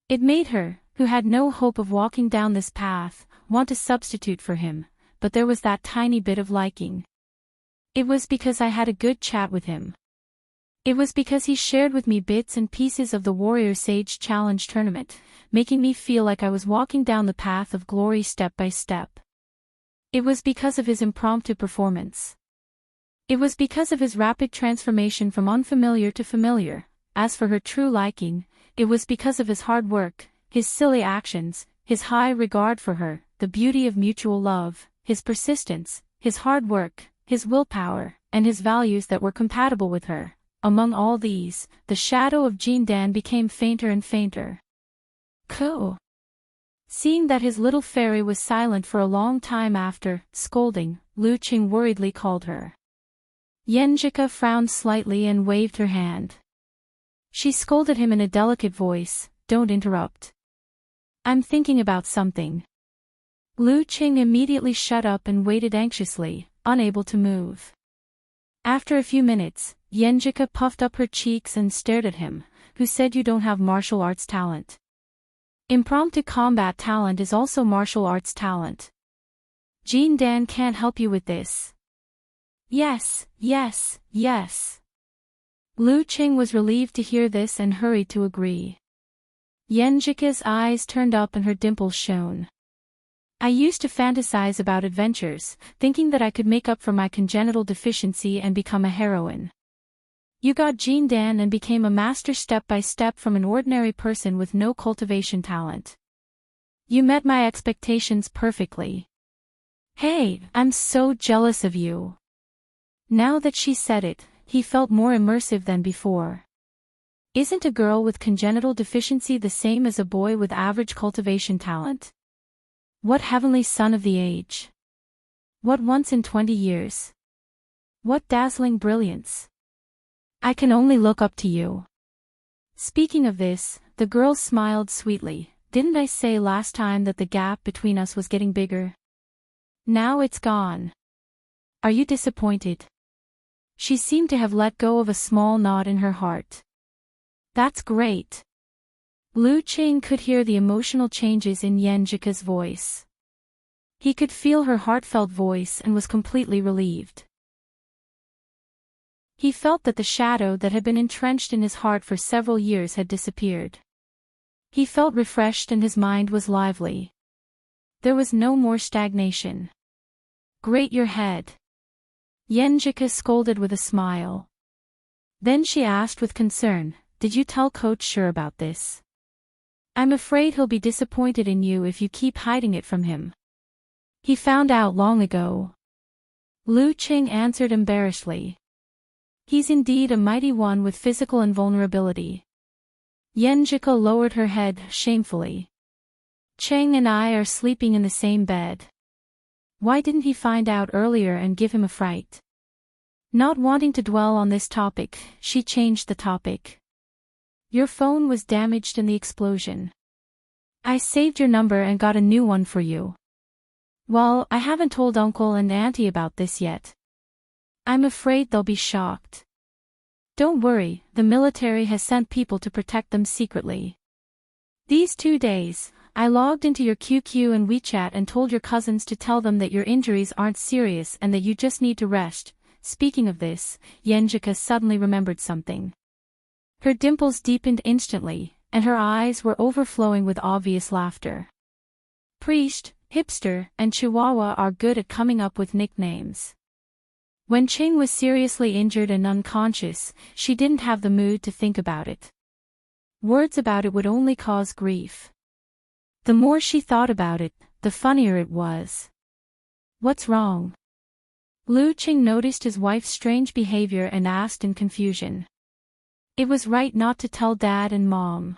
It made her, who had no hope of walking down this path, want to substitute for him, but there was that tiny bit of liking. It was because I had a good chat with him. It was because he shared with me bits and pieces of the Warrior Sage Challenge tournament, making me feel like I was walking down the path of glory step by step. It was because of his impromptu performance. It was because of his rapid transformation from unfamiliar to familiar. As for her true liking, it was because of his hard work, his silly actions, his high regard for her, the beauty of mutual love, his persistence, his hard work, his willpower, and his values that were compatible with her. Among all these, the shadow of Jindan became fainter and fainter. Ko. Seeing that his little fairy was silent for a long time after, scolding, Lu Qing worriedly called her. Yanjika frowned slightly and waved her hand. She scolded him in a delicate voice, "Don't interrupt. I'm thinking about something." Lu Qing immediately shut up and waited anxiously, unable to move. After a few minutes, Yanjika puffed up her cheeks and stared at him. "Who said you don't have martial arts talent? Impromptu combat talent is also martial arts talent. Jindan can't help you with this." Yes. Lu Qing was relieved to hear this and hurried to agree. Yenjika's eyes turned up and her dimples shone. I used to fantasize about adventures, thinking that I could make up for my congenital deficiency and become a heroine. You got Jean Dan and became a master step by step from an ordinary person with no cultivation talent. You met my expectations perfectly. Hey, I'm so jealous of you. Now that she said it, he felt more immersive than before. Isn't a girl with congenital deficiency the same as a boy with average cultivation talent? What heavenly son of the age? What once in 20 years? What dazzling brilliance? I can only look up to you. Speaking of this, the girl smiled sweetly. Didn't I say last time that the gap between us was getting bigger? Now it's gone. Are you disappointed? She seemed to have let go of a small knot in her heart. That's great. Lu Qing could hear the emotional changes in Yenjika's voice. He could feel her heartfelt voice and was completely relieved. He felt that the shadow that had been entrenched in his heart for several years had disappeared. He felt refreshed and his mind was lively. There was no more stagnation. Great your head. Yenjika scolded with a smile. Then she asked with concern, did you tell Coach Sure about this? I'm afraid he'll be disappointed in you if you keep hiding it from him. He found out long ago. Lu Qing answered embarrassedly. He's indeed a mighty one with physical invulnerability. Yenjika lowered her head shamefully. Cheng and I are sleeping in the same bed. Why didn't he find out earlier and give him a fright? Not wanting to dwell on this topic, she changed the topic. Your phone was damaged in the explosion. I saved your number and got a new one for you. Well, I haven't told Uncle and Auntie about this yet. I'm afraid they'll be shocked. Don't worry, the military has sent people to protect them secretly. These 2 days, I logged into your QQ and WeChat and told your cousins to tell them that your injuries aren't serious and that you just need to rest. Speaking of this, Yenjika suddenly remembered something. Her dimples deepened instantly, and her eyes were overflowing with obvious laughter. Priest, hipster, and Chihuahua are good at coming up with nicknames. When Ching was seriously injured and unconscious, she didn't have the mood to think about it. Words about it would only cause grief. The more she thought about it, the funnier it was. What's wrong? Lu Qing noticed his wife's strange behavior and asked in confusion. It was right not to tell Dad and Mom.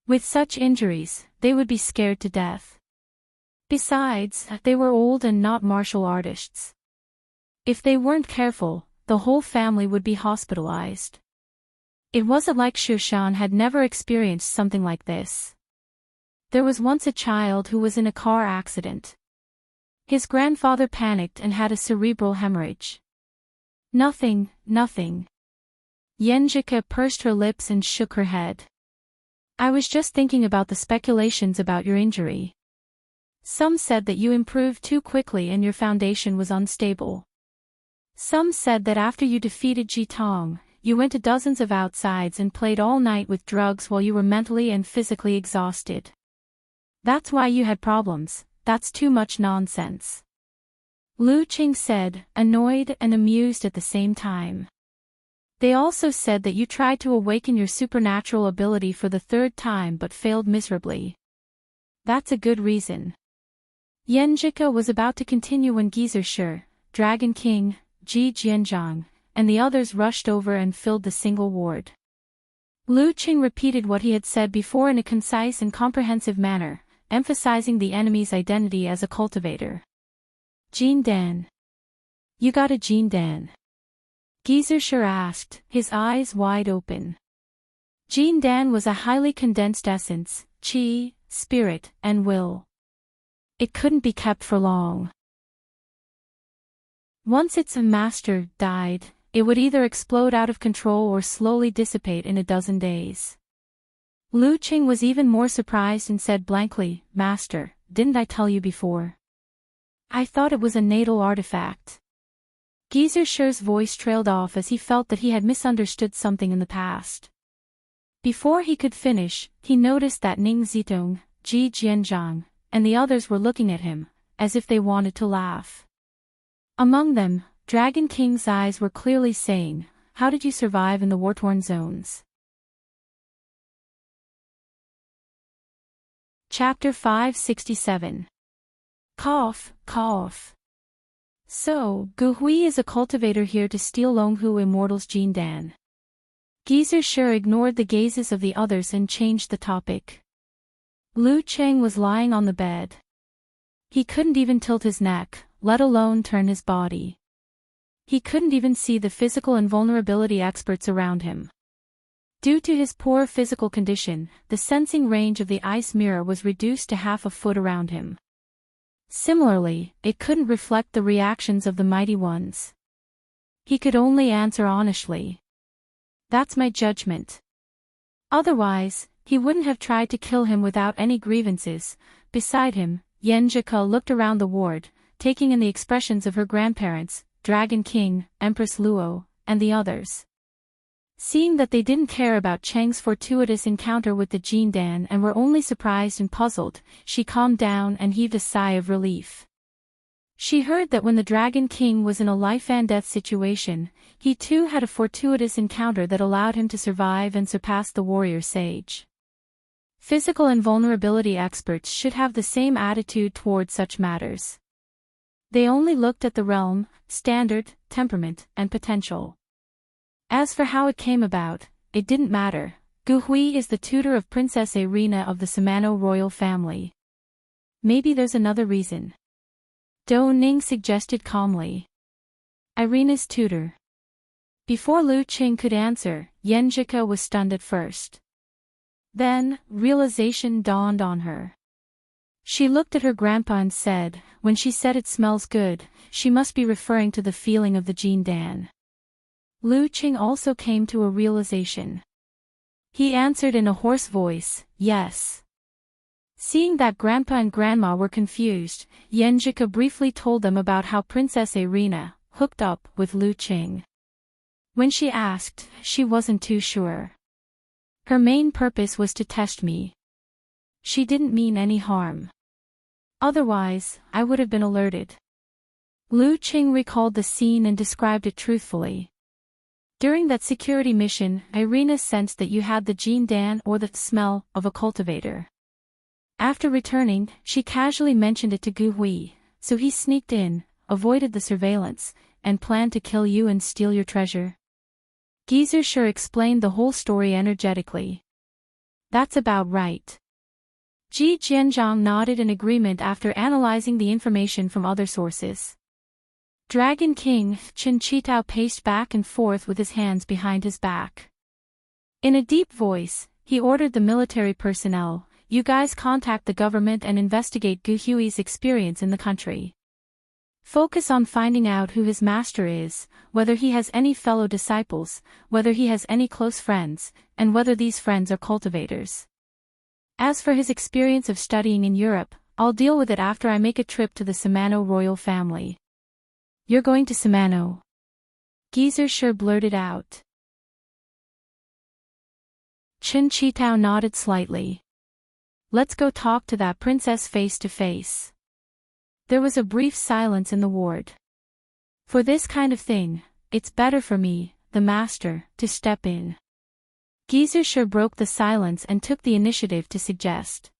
With such injuries, they would be scared to death. Besides, they were old and not martial artists. If they weren't careful, the whole family would be hospitalized. It wasn't like Shushan had never experienced something like this. There was once a child who was in a car accident. His grandfather panicked and had a cerebral hemorrhage. Nothing. Yenjika pursed her lips and shook her head. I was just thinking about the speculations about your injury. Some said that you improved too quickly and your foundation was unstable. Some said that after you defeated Jitong, you went to dozens of outsides and played all night with drugs while you were mentally and physically exhausted. That's why you had problems. That's too much nonsense. Lu Qing said, annoyed and amused at the same time. They also said that you tried to awaken your supernatural ability for the 3rd time but failed miserably. That's a good reason. Yenjika was about to continue when Geyser, Dragon King, Ji Jianzhang, and the others rushed over and filled the single ward. Lu Qing repeated what he had said before in a concise and comprehensive manner, emphasizing the enemy's identity as a cultivator. Jean Dan. You got a Jean Dan? Geyser asked, his eyes wide open. Jean Dan was a highly condensed essence, qi, spirit, and will. It couldn't be kept for long. Once its master died, it would either explode out of control or slowly dissipate in a dozen days. Lu Qing was even more surprised and said blankly, Master, didn't I tell you before? I thought it was a natal artifact. Geyser's voice trailed off as he felt that he had misunderstood something in the past. Before he could finish, he noticed that Ning Zitong, Ji Jianzhang, and the others were looking at him, as if they wanted to laugh. Among them, Dragon King's eyes were clearly saying, "How did you survive in the war-torn zones?" Chapter 567. Cough. So, Gu Hui is a cultivator here to steal Longhu Immortal's Jin Dan. Geezer sure ignored the gazes of the others and changed the topic. Lu Cheng was lying on the bed. He couldn't even tilt his neck, let alone turn his body. He couldn't even see the physical invulnerability experts around him. Due to his poor physical condition, the sensing range of the ice mirror was reduced to half a foot around him. Similarly, it couldn't reflect the reactions of the mighty ones. He could only answer honestly. "That's my judgment." Otherwise, he wouldn't have tried to kill him without any grievances. Beside him, Yanjika looked around the ward, taking in the expressions of her grandparents, Dragon King, Empress Luo, and the others. Seeing that they didn't care about Cheng's fortuitous encounter with the Jin Dan and were only surprised and puzzled, she calmed down and heaved a sigh of relief. She heard that when the Dragon King was in a life-and-death situation, he too had a fortuitous encounter that allowed him to survive and surpass the warrior sage. Physical invulnerability experts should have the same attitude toward such matters. They only looked at the realm, standard, temperament, and potential. As for how it came about, it didn't matter. Gu Hui is the tutor of Princess Irina of the Samano royal family. Maybe there's another reason. Do Ning suggested calmly. Irina's tutor. Before Lu Qing could answer, Yanjika was stunned at first. Then, realization dawned on her. She looked at her grandpa and said, when she said it smells good, she must be referring to the feeling of the Jin Dan. Lu Qing also came to a realization. He answered in a hoarse voice, "Yes." Seeing that Grandpa and Grandma were confused, Yanjika briefly told them about how Princess Irina hooked up with Lu Qing. When she asked, she wasn't too sure. Her main purpose was to test me. She didn't mean any harm. Otherwise, I would have been alerted. Lu Qing recalled the scene and described it truthfully. During that security mission, Irina sensed that you had the Jin Dan or the smell of a cultivator. After returning, she casually mentioned it to Gu Hui, so he sneaked in, avoided the surveillance, and planned to kill you and steal your treasure. Geezer sure explained the whole story energetically. That's about right. Ji Jianzhang nodded in agreement after analyzing the information from other sources. Dragon King Qin Chitao paced back and forth with his hands behind his back. In a deep voice, he ordered the military personnel, "You guys contact the government and investigate Gu Hui's experience in the country. Focus on finding out who his master is, whether he has any fellow disciples, whether he has any close friends, and whether these friends are cultivators. As for his experience of studying in Europe, I'll deal with it after I make a trip to the Samano royal family." "You're going to Samano?" Geezer sure blurted out. Qin Chitao nodded slightly. "Let's go talk to that princess face to face." There was a brief silence in the ward. "For this kind of thing, it's better for me, the master, to step in." Geezer sure broke the silence and took the initiative to suggest.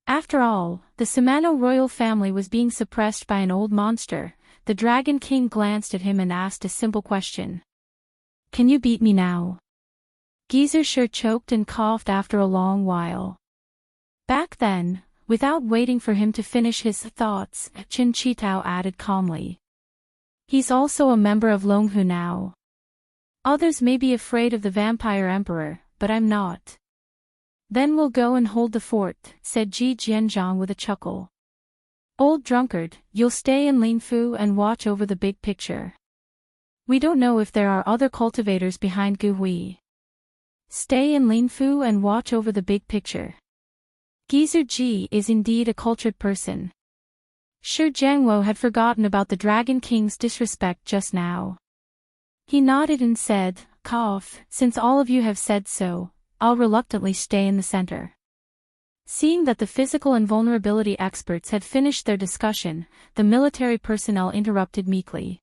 After all, the Samano royal family was being suppressed by an old monster. The Dragon King glanced at him and asked a simple question. "Can you beat me now?" Geezer sure choked and coughed after a long while. Back then, without waiting for him to finish his thoughts, Qin Chitao added calmly. "He's also a member of Longhu now. Others may be afraid of the vampire emperor, but I'm not." "Then we'll go and hold the fort," said Ji Jianzhang with a chuckle. "Old drunkard, you'll stay in Linfu and watch over the big picture. We don't know if there are other cultivators behind Gu Hui." "Stay in Linfu and watch over the big picture." Geezer Ji is indeed a cultured person. Sure Jiangwo had forgotten about the Dragon King's disrespect just now. He nodded and said, "Cough, since all of you have said so, I'll reluctantly stay in the center. Seeing that the physical and vulnerability experts had finished their discussion, the military personnel interrupted meekly.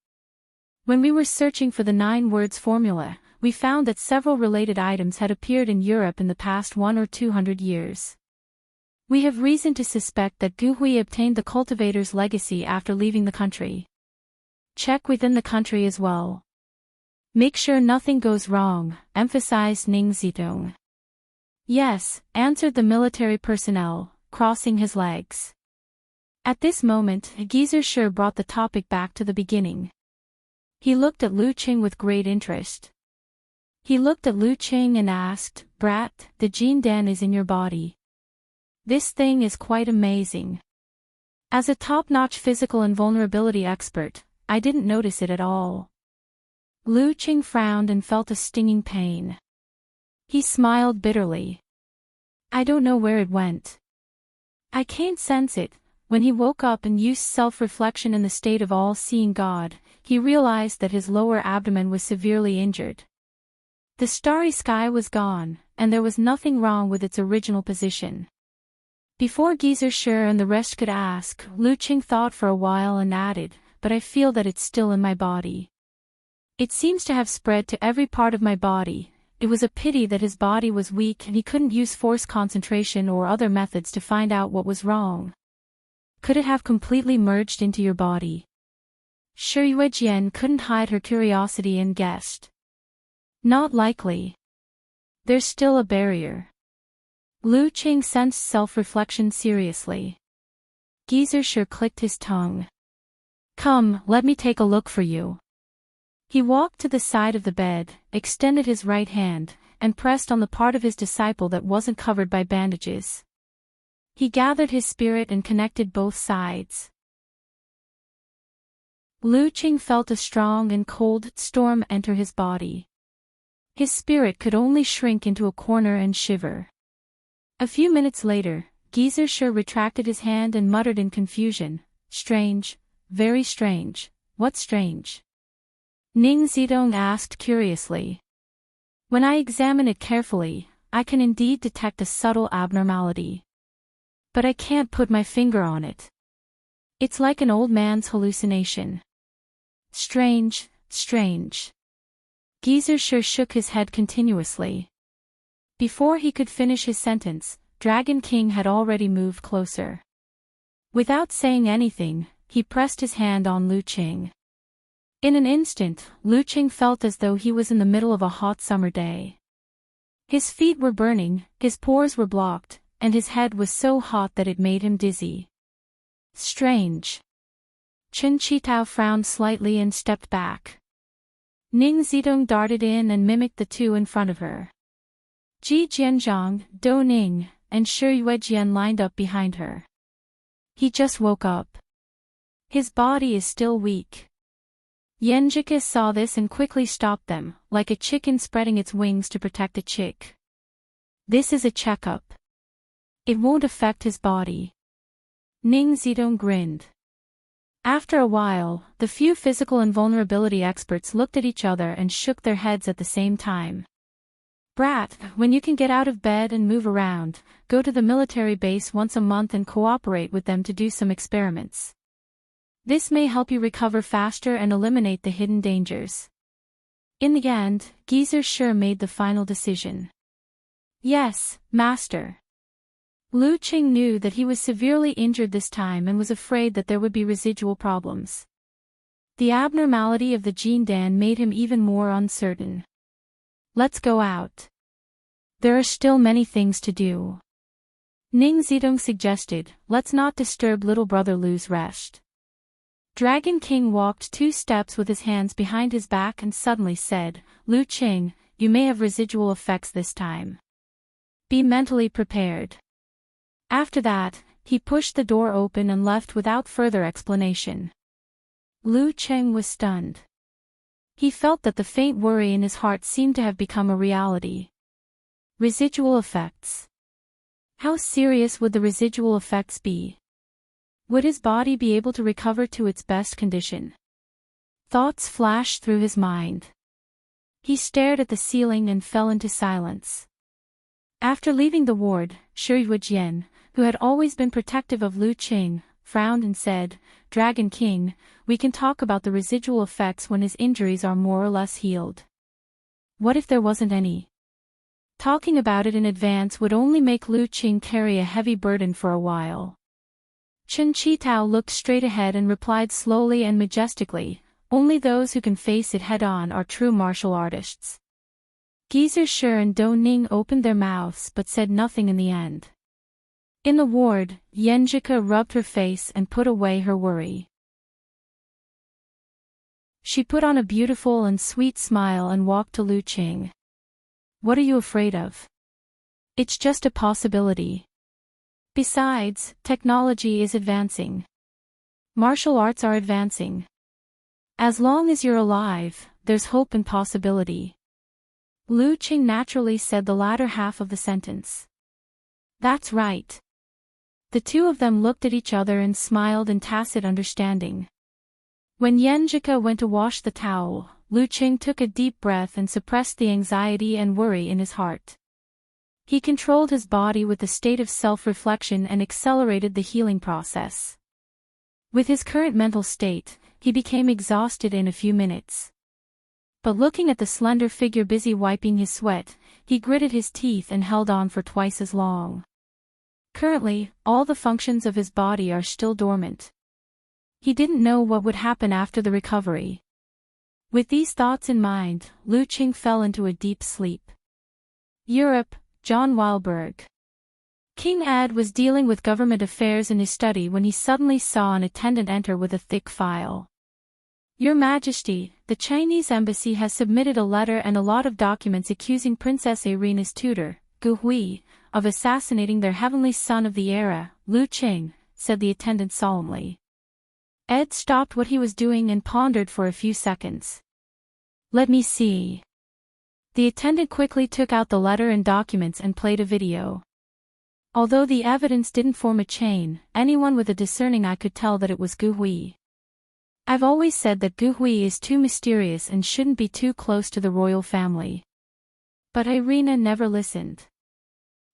When we were searching for the 9 words formula, we found that several related items had appeared in Europe in the past 100 or 200 years. We have reason to suspect that Gu Hui obtained the cultivator's legacy after leaving the country. Check within the country as well. Make sure nothing goes wrong, emphasized Ning Zitong. Yes, answered the military personnel, crossing his legs. At this moment, Geezer Shi brought the topic back to the beginning. He looked at Lu Qing with great interest. He looked at Lu Qing and asked, "Brat, the Jin Dan is in your body. This thing is quite amazing. As a top-notch physical and vulnerability expert, I didn't notice it at all." Lu Qing frowned and felt a stinging pain. He smiled bitterly. "I don't know where it went. I can't sense it." When he woke up and used self-reflection in the state of all-seeing God, he realized that his lower abdomen was severely injured. The starry sky was gone, and there was nothing wrong with its original position. Before Geezer Shi and the rest could ask, Lu Qing thought for a while and added, "But I feel that it's still in my body. It seems to have spread to every part of my body." It was a pity that his body was weak and he couldn't use force concentration or other methods to find out what was wrong. Could it have completely merged into your body? Shi Yuejian couldn't hide her curiosity and guessed. Not likely. There's still a barrier. Lu Qing sensed self-reflection seriously. Geezer Shi clicked his tongue. "Come, let me take a look for you." He walked to the side of the bed, extended his right hand, and pressed on the part of his disciple that wasn't covered by bandages. He gathered his spirit and connected both sides. Lu Qing felt a strong and cold storm enter his body. His spirit could only shrink into a corner and shiver. A few minutes later, Geezer Shi retracted his hand and muttered in confusion, "Strange, very strange. What's strange?" Ning Zidong asked curiously. "When I examine it carefully, I can indeed detect a subtle abnormality. But I can't put my finger on it. It's like an old man's hallucination. Strange, strange." Geezer Shi shook his head continuously. Before he could finish his sentence, Dragon King had already moved closer. Without saying anything, he pressed his hand on Lu Qing. In an instant, Lu Qing felt as though he was in the middle of a hot summer day. His feet were burning, his pores were blocked, and his head was so hot that it made him dizzy. Strange. Chen Qitao frowned slightly and stepped back. Ning Zidong darted in and mimicked the two in front of her. Ji Jianzhang, Do Ning, and Shi Yuejian lined up behind her. "He just woke up. His body is still weak." Yanjika saw this and quickly stopped them, like a chicken spreading its wings to protect a chick. "This is a checkup. It won't affect his body." Ning Zidong grinned. After a while, the few physical and vulnerability experts looked at each other and shook their heads at the same time. "Brat, when you can get out of bed and move around, go to the military base once a month and cooperate with them to do some experiments. This may help you recover faster and eliminate the hidden dangers." In the end, Geezer Shi made the final decision. "Yes, Master." Lu Qing knew that he was severely injured this time and was afraid that there would be residual problems. The abnormality of the Jin Dan made him even more uncertain. "Let's go out. There are still many things to do." Ning Zidong suggested, "Let's not disturb little brother Lu's rest." Dragon King walked 2 steps with his hands behind his back and suddenly said, "Lu Qing, you may have residual effects this time. Be mentally prepared." After that, he pushed the door open and left without further explanation. Lu Qing was stunned. He felt that the faint worry in his heart seemed to have become a reality. Residual effects. How serious would the residual effects be? Would his body be able to recover to its best condition? Thoughts flashed through his mind. He stared at the ceiling and fell into silence. After leaving the ward, Shi Wujian, who had always been protective of Lu Qing, frowned and said, "Dragon King, we can talk about the residual effects when his injuries are more or less healed. What if there wasn't any? Talking about it in advance would only make Lu Qing carry a heavy burden for a while." Chen Qitao looked straight ahead and replied slowly and majestically, "Only those who can face it head-on are true martial artists." Geezer Shi and Do Ning opened their mouths but said nothing in the end. In the ward, Yenjika rubbed her face and put away her worry. She put on a beautiful and sweet smile and walked to Lu Qing. "What are you afraid of? It's just a possibility. Besides, technology is advancing. Martial arts are advancing. As long as you're alive, there's hope and possibility." Lu Qing naturally said the latter half of the sentence. "That's right." The two of them looked at each other and smiled in tacit understanding. When Yenjika went to wash the towel, Lu Qing took a deep breath and suppressed the anxiety and worry in his heart. He controlled his body with a state of self-reflection and accelerated the healing process. With his current mental state, he became exhausted in a few minutes. But looking at the slender figure busy wiping his sweat, he gritted his teeth and held on for twice as long. Currently, all the functions of his body are still dormant. He didn't know what would happen after the recovery. With these thoughts in mind, Lu Qing fell into a deep sleep. Europe, John Weilberg. King Ed was dealing with government affairs in his study when he suddenly saw an attendant enter with a thick file. "Your Majesty, the Chinese embassy has submitted a letter and a lot of documents accusing Princess Irina's tutor, Gu Hui, of assassinating their heavenly son of the era, Lu Qing," said the attendant solemnly. Ed stopped what he was doing and pondered for a few seconds. "Let me see." The attendant quickly took out the letter and documents and played a video. Although the evidence didn't form a chain, anyone with a discerning eye could tell that it was Gu Hui. "I've always said that Gu Hui is too mysterious and shouldn't be too close to the royal family." But Irina never listened.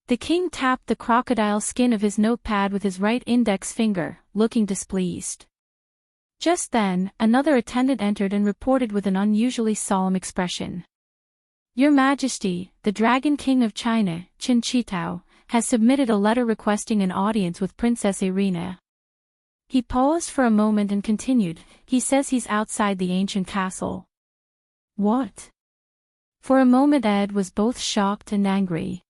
The king tapped the crocodile skin of his notepad with his right index finger, looking displeased. Just then, another attendant entered and reported with an unusually solemn expression. "Your Majesty, the Dragon King of China, Chen Qitao, has submitted a letter requesting an audience with Princess Irina." He paused for a moment and continued, "He says he's outside the ancient castle." "What?" For a moment Ed was both shocked and angry.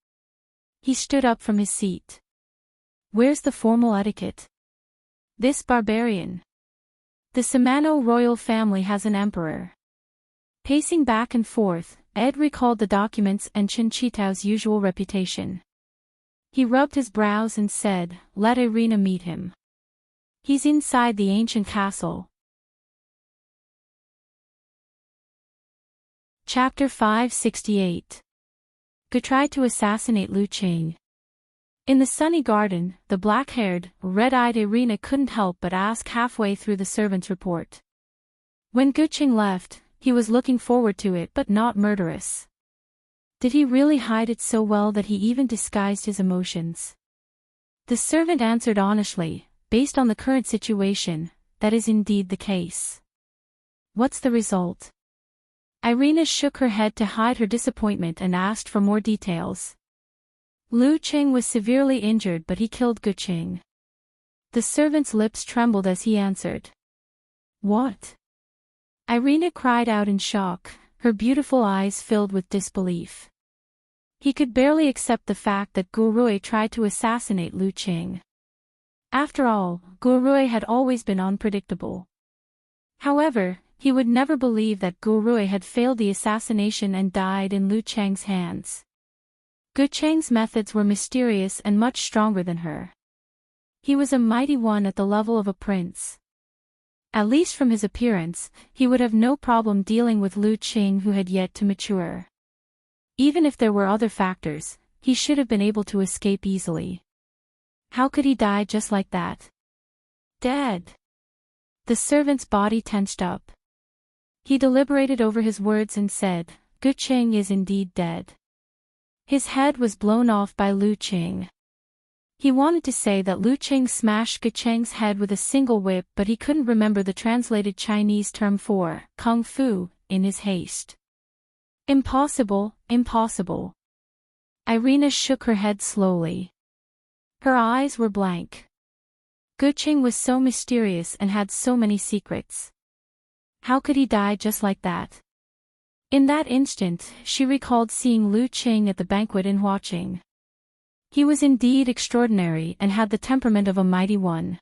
He stood up from his seat. "Where's the formal etiquette? This barbarian. The Samano royal family has an emperor." Pacing back and forth, Ed recalled the documents and Chen Qitao's usual reputation. He rubbed his brows and said, "Let Irina meet him. He's inside the ancient castle." Chapter 568. Gu tried to assassinate Lu Qing. In the sunny garden, the black-haired, red-eyed Irina couldn't help but ask halfway through the servant's report. When Gu Qing left, he was looking forward to it but not murderous. Did he really hide it so well that he even disguised his emotions? The servant answered honestly, "Based on the current situation, that is indeed the case." "What's the result?" Irina shook her head to hide her disappointment and asked for more details. "Lu Qing was severely injured but he killed Gu Qing." The servant's lips trembled as he answered. "What?" Irina cried out in shock, her beautiful eyes filled with disbelief. He could barely accept the fact that Gu Rui tried to assassinate Lu Qing. After all, Gu Rui had always been unpredictable. However, he would never believe that Gu Rui had failed the assassination and died in Lu Cheng's hands. Gu Cheng's methods were mysterious and much stronger than her. He was a mighty one at the level of a prince. At least from his appearance, he would have no problem dealing with Lu Qing who had yet to mature. Even if there were other factors, he should have been able to escape easily. How could he die just like that? Dead. The servant's body tensed up. He deliberated over his words and said, "Gu Qing is indeed dead." His head was blown off by Lu Qing. He wanted to say that Lu Qing smashed Ge Cheng's head with a single whip, but he couldn't remember the translated Chinese term for kung fu in his haste. Impossible, impossible. Irina shook her head slowly. Her eyes were blank. Ge Cheng was so mysterious and had so many secrets. How could he die just like that? In that instant, she recalled seeing Lu Qing at the banquet in Huaqing. He was indeed extraordinary and had the temperament of a mighty one.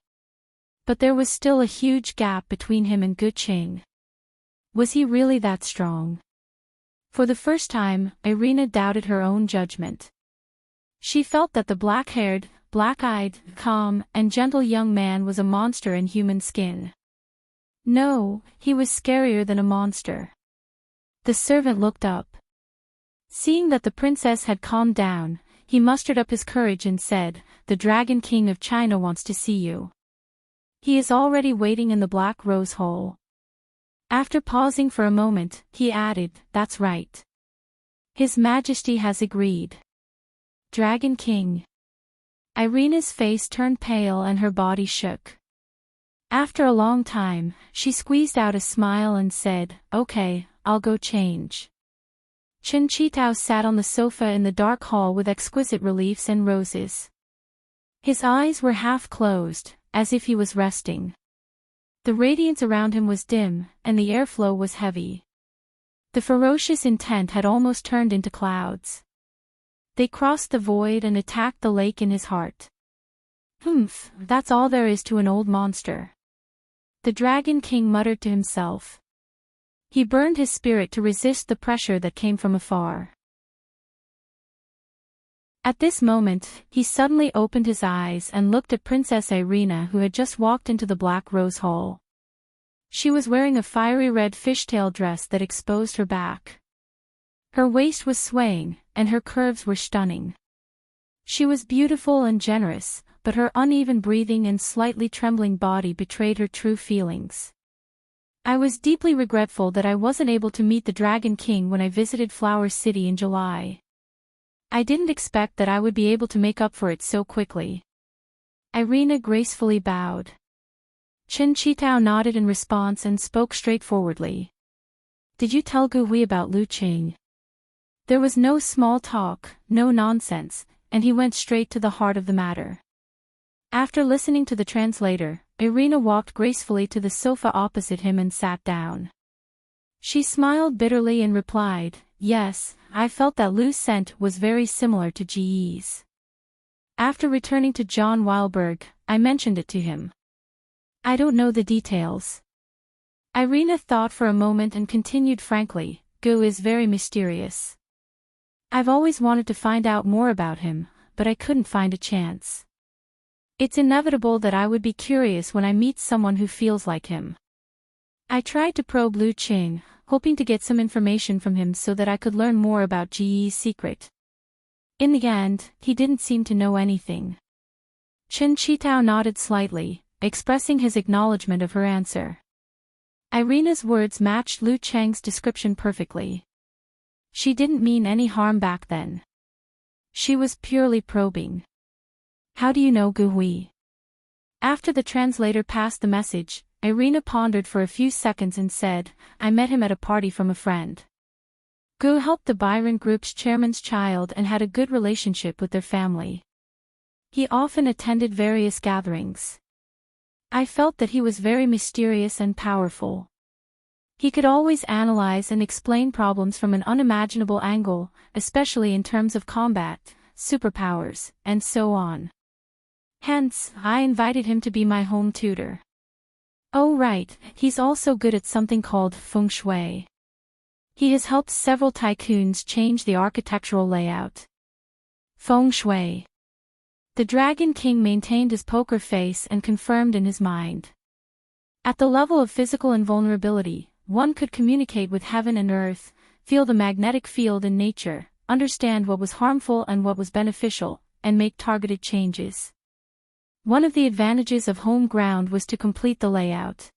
But there was still a huge gap between him and Ge Cheng. Was he really that strong? For the first time, Irina doubted her own judgment. She felt that the black-haired, black-eyed, calm, and gentle young man was a monster in human skin. No, he was scarier than a monster. The servant looked up. Seeing that the princess had calmed down, he mustered up his courage and said, "The Dragon King of China wants to see you. He is already waiting in the Black Rose Hole." After pausing for a moment, he added, "That's right. His Majesty has agreed." Dragon King. Irina's face turned pale and her body shook. After a long time, she squeezed out a smile and said, "Okay, I'll go change." Chen Qitao sat on the sofa in the dark hall with exquisite reliefs and roses. His eyes were half closed, as if he was resting. The radiance around him was dim, and the airflow was heavy. The ferocious intent had almost turned into clouds. They crossed the void and attacked the lake in his heart. "Humph, that's all there is to an old monster," the Dragon King muttered to himself. He burned his spirit to resist the pressure that came from afar. At this moment, he suddenly opened his eyes and looked at Princess Irina, who had just walked into the Black Rose Hall. She was wearing a fiery red fishtail dress that exposed her back. Her waist was swaying, and her curves were stunning. She was beautiful and generous, but her uneven breathing and slightly trembling body betrayed her true feelings. "I was deeply regretful that I wasn't able to meet the Dragon King when I visited Flower City in July. I didn't expect that I would be able to make up for it so quickly." Irina gracefully bowed. Chen Qitao nodded in response and spoke straightforwardly. "Did you tell Gu Hui about Lu Qing?" There was no small talk, no nonsense, and he went straight to the heart of the matter. After listening to the translator, Irina walked gracefully to the sofa opposite him and sat down. She smiled bitterly and replied, "Yes, I felt that Lu's scent was very similar to Ji's. After returning to John Weilberg, I mentioned it to him. I don't know the details." Irina thought for a moment and continued frankly, "Gu is very mysterious. I've always wanted to find out more about him, but I couldn't find a chance. It's inevitable that I would be curious when I meet someone who feels like him. I tried to probe Lu Qing, hoping to get some information from him so that I could learn more about Ji's secret. In the end, he didn't seem to know anything." Chen Qitao nodded slightly, expressing his acknowledgement of her answer. Irina's words matched Lu Cheng's description perfectly. She didn't mean any harm back then. She was purely probing. "How do you know Gu Hui?" After the translator passed the message, Irina pondered for a few seconds and said, "I met him at a party from a friend. Gu helped the Byron Group's chairman's child and had a good relationship with their family. He often attended various gatherings. I felt that he was very mysterious and powerful. He could always analyze and explain problems from an unimaginable angle, especially in terms of combat, superpowers, and so on. Hence, I invited him to be my home tutor. Oh right, he's also good at something called feng shui. He has helped several tycoons change the architectural layout." Feng shui. The Dragon King maintained his poker face and confirmed in his mind. At the level of physical invulnerability, one could communicate with heaven and earth, feel the magnetic field in nature, understand what was harmful and what was beneficial, and make targeted changes. One of the advantages of home ground was to complete the layout.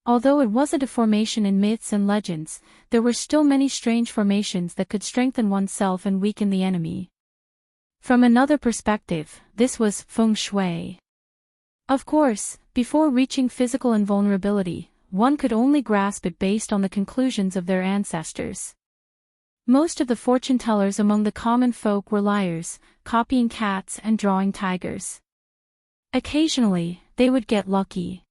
Although it wasn't a formation in myths and legends, there were still many strange formations that could strengthen oneself and weaken the enemy. From another perspective, this was feng shui. Of course, before reaching physical invulnerability, one could only grasp it based on the conclusions of their ancestors. Most of the fortune tellers among the common folk were liars, copying cats and drawing tigers. Occasionally, they would get lucky.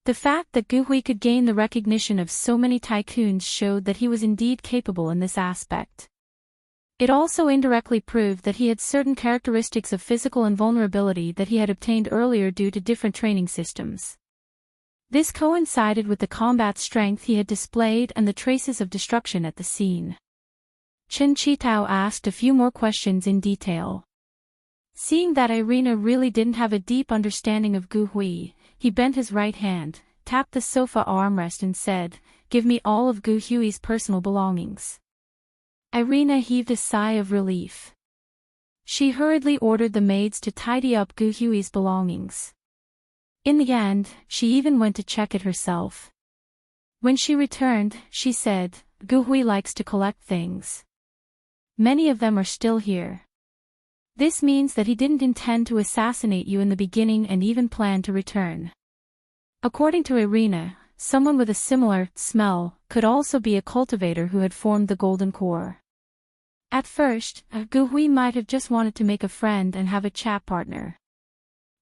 The fact that Gu Hui could gain the recognition of so many tycoons showed that he was indeed capable in this aspect. It also indirectly proved that he had certain characteristics of physical invulnerability that he had obtained earlier due to different training systems. This coincided with the combat strength he had displayed and the traces of destruction at the scene. Chen Qitao asked a few more questions in detail. Seeing that Irina really didn't have a deep understanding of Gu Hui, he bent his right hand, tapped the sofa armrest and said, "Give me all of Gu Hui's personal belongings." Irina heaved a sigh of relief. She hurriedly ordered the maids to tidy up Gu Hui's belongings. In the end, she even went to check it herself. When she returned, she said, "Gu Hui likes to collect things. Many of them are still here. This means that he didn't intend to assassinate you in the beginning and even planned to return." According to Irina, someone with a similar smell could also be a cultivator who had formed the golden core. At first, Gu Hui might have just wanted to make a friend and have a chat partner.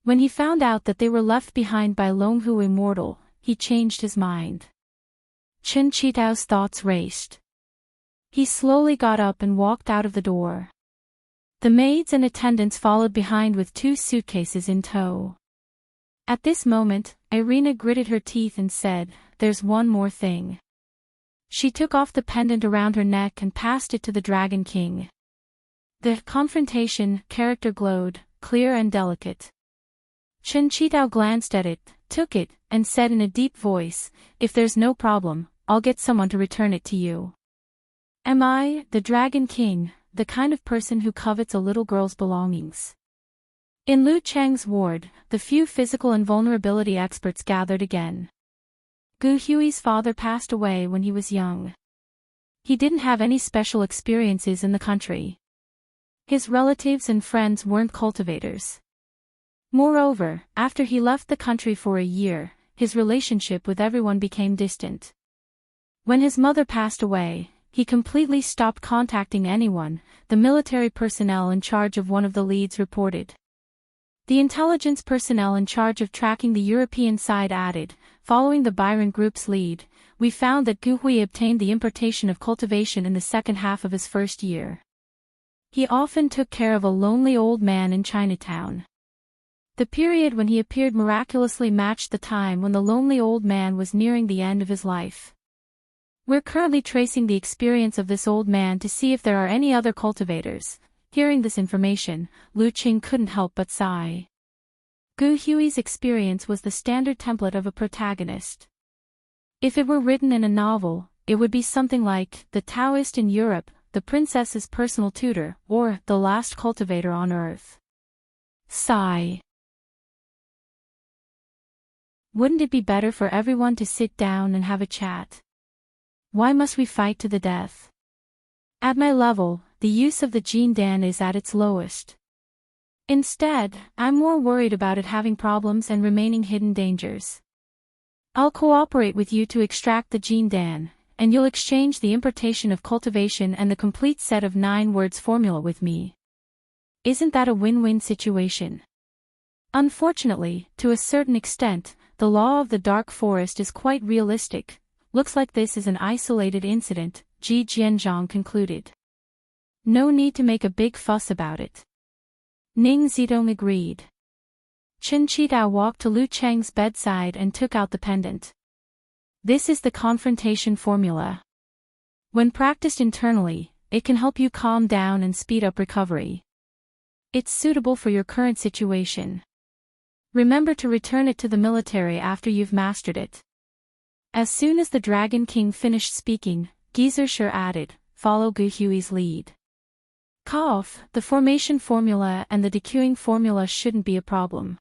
When he found out that they were left behind by Long Hu Immortal, he changed his mind. Chen Qitao's thoughts raced. He slowly got up and walked out of the door. The maids and attendants followed behind with 2 suitcases in tow. At this moment, Irina gritted her teeth and said, "There's one more thing." She took off the pendant around her neck and passed it to the Dragon King. The confrontation character glowed, clear and delicate. Chen Qitao glanced at it, took it, and said in a deep voice, "If there's no problem, I'll get someone to return it to you." Am I, the Dragon King, the kind of person who covets a little girl's belongings? In Lu Cheng's ward, the few physical invulnerability experts gathered again. Gu Hui's father passed away when he was young. He didn't have any special experiences in the country. His relatives and friends weren't cultivators. Moreover, after he left the country for a year, his relationship with everyone became distant. When his mother passed away, he completely stopped contacting anyone, the military personnel in charge of one of the leads reported. The intelligence personnel in charge of tracking the European side added, following the Byron Group's lead, "We found that Gu Hui obtained the importation of cultivation in the second half of his first year. He often took care of a lonely old man in Chinatown. The period when he appeared miraculously matched the time when the lonely old man was nearing the end of his life. We're currently tracing the experience of this old man to see if there are any other cultivators." Hearing this information, Lu Qing couldn't help but sigh. Gu Hui's experience was the standard template of a protagonist. If it were written in a novel, it would be something like The Taoist in Europe, The Princess's Personal Tutor, or The Last Cultivator on Earth. Sigh. Wouldn't it be better for everyone to sit down and have a chat? Why must we fight to the death? At my level, the use of the Jin Dan is at its lowest. Instead, I'm more worried about it having problems and remaining hidden dangers. I'll cooperate with you to extract the Jin Dan, and you'll exchange the importation of cultivation and the complete set of 9 words formula with me. Isn't that a win-win situation? Unfortunately, to a certain extent, the law of the dark forest is quite realistic. Looks like this is an isolated incident, Ji Jianzhang concluded. No need to make a big fuss about it. Ning Zidong agreed. Chen Qitao walked to Lu Cheng's bedside and took out the pendant. This is the confrontation formula. When practiced internally, it can help you calm down and speed up recovery. It's suitable for your current situation. Remember to return it to the military after you've mastered it. As soon as the Dragon King finished speaking, Gizershur added, "Follow Gu Hui's lead. Cough, the formation formula and the decueing formula shouldn't be a problem."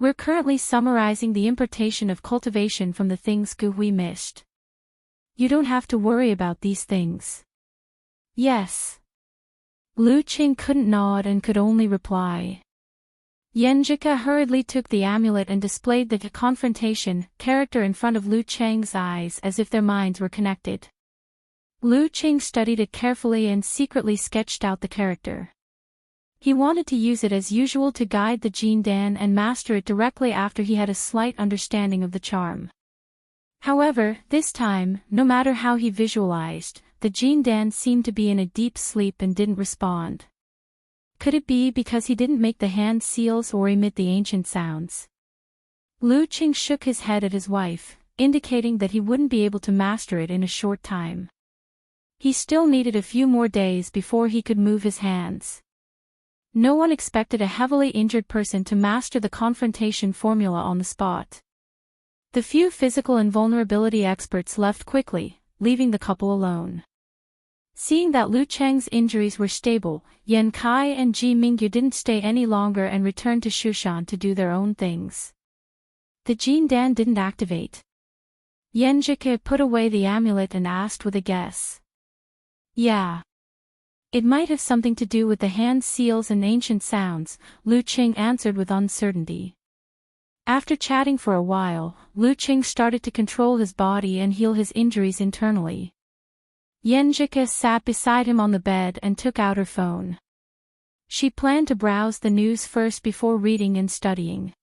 We're currently summarizing the importation of cultivation from the things we missed. You don't have to worry about these things. Yes. Lu Qing couldn't nod and could only reply. Yenjika hurriedly took the amulet and displayed the confrontation character in front of Lu Cheng's eyes as if their minds were connected. Lu Qing studied it carefully and secretly sketched out the character. He wanted to use it as usual to guide the Jin Dan and master it directly after he had a slight understanding of the charm. However, this time, no matter how he visualized, the Jin Dan seemed to be in a deep sleep and didn't respond. Could it be because he didn't make the hand seals or emit the ancient sounds? Lu Qing shook his head at his wife, indicating that he wouldn't be able to master it in a short time. He still needed a few more days before he could move his hands. No one expected a heavily injured person to master the confrontation formula on the spot. The few physical invulnerability experts left quickly, leaving the couple alone. Seeing that Lu Cheng's injuries were stable, Yan Kai and Ji Mingyu didn't stay any longer and returned to Shushan to do their own things. The Jin Dan didn't activate. Yenjike put away the amulet and asked with a guess. Yeah. It might have something to do with the hand seals and ancient sounds, Lu Qing answered with uncertainty. After chatting for a while, Lu Qing started to control his body and heal his injuries internally. Yenjika sat beside him on the bed and took out her phone. She planned to browse the news first before reading and studying.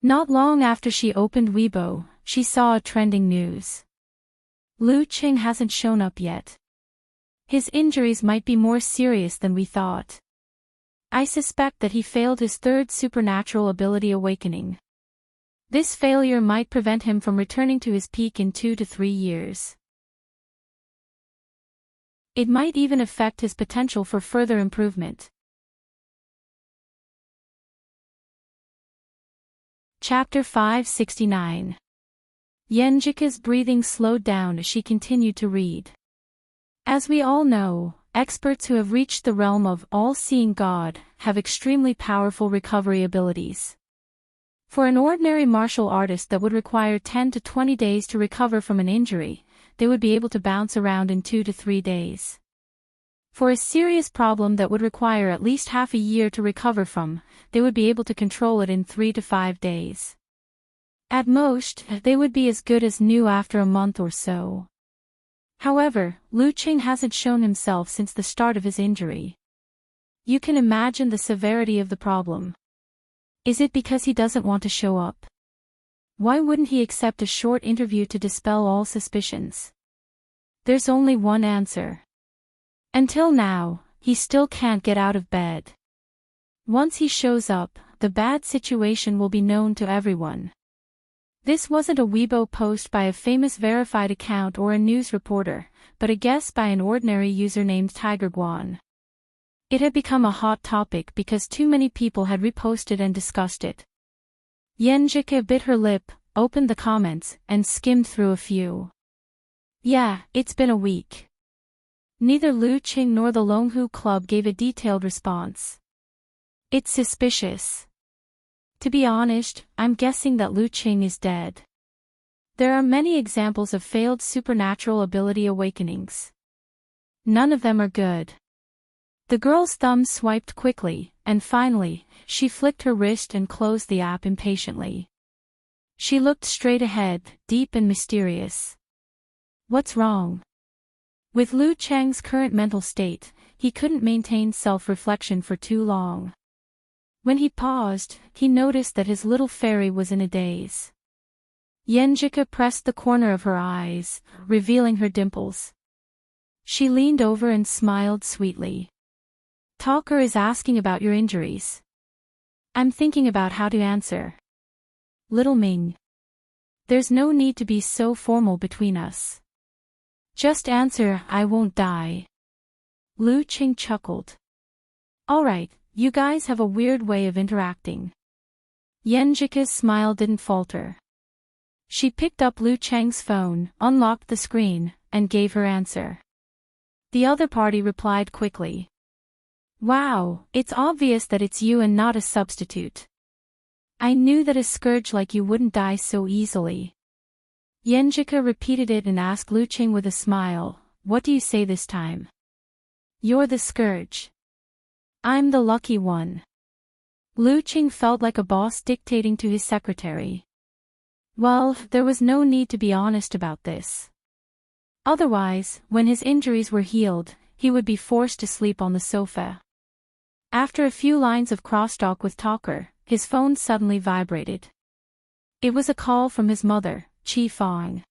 Not long after she opened Weibo, she saw a trending news. Lu Qing hasn't shown up yet. His injuries might be more serious than we thought. I suspect that he failed his third supernatural ability awakening. This failure might prevent him from returning to his peak in 2 to 3 years. It might even affect his potential for further improvement. Chapter 569. Yenjika's breathing slowed down as she continued to read. As we all know, experts who have reached the realm of all-seeing God have extremely powerful recovery abilities. For an ordinary martial artist that would require 10 to 20 days to recover from an injury, they would be able to bounce around in 2 to 3 days. For a serious problem that would require at least half a year to recover from, they would be able to control it in 3 to 5 days. At most, they would be as good as new after a month or so. However, Lu Qing hasn't shown himself since the start of his injury. You can imagine the severity of the problem. Is it because he doesn't want to show up? Why wouldn't he accept a short interview to dispel all suspicions? There's only one answer. Until now, he still can't get out of bed. Once he shows up, the bad situation will be known to everyone. This wasn't a Weibo post by a famous verified account or a news reporter, but a guess by an ordinary user named Tiger Guan. It had become a hot topic because too many people had reposted and discussed it. Yenjika bit her lip, opened the comments, and skimmed through a few. Yeah, it's been a week. Neither Lu Qing nor the Longhu Club gave a detailed response. It's suspicious. To be honest, I'm guessing that Lu Qing is dead. There are many examples of failed supernatural ability awakenings. None of them are good. The girl's thumb swiped quickly, and finally, she flicked her wrist and closed the app impatiently. She looked straight ahead, deep and mysterious. What's wrong? With Lu Cheng's current mental state, he couldn't maintain self-reflection for too long. When he paused, he noticed that his little fairy was in a daze. Yenjika pressed the corner of her eyes, revealing her dimples. She leaned over and smiled sweetly. Talker is asking about your injuries. I'm thinking about how to answer. Little Ming. There's no need to be so formal between us. Just answer, I won't die. Lu Qing chuckled. Alright, you guys have a weird way of interacting. Yenjika's smile didn't falter. She picked up Lu Cheng's phone, unlocked the screen, and gave her answer. The other party replied quickly. Wow, it's obvious that it's you and not a substitute. I knew that a scourge like you wouldn't die so easily. Yenjika repeated it and asked Lu Qing with a smile, what do you say this time? You're the scourge. I'm the lucky one. Lu Qing felt like a boss dictating to his secretary. Well, there was no need to be honest about this. Otherwise, when his injuries were healed, he would be forced to sleep on the sofa. After a few lines of crosstalk with Talker, his phone suddenly vibrated. It was a call from his mother, Chi Fong.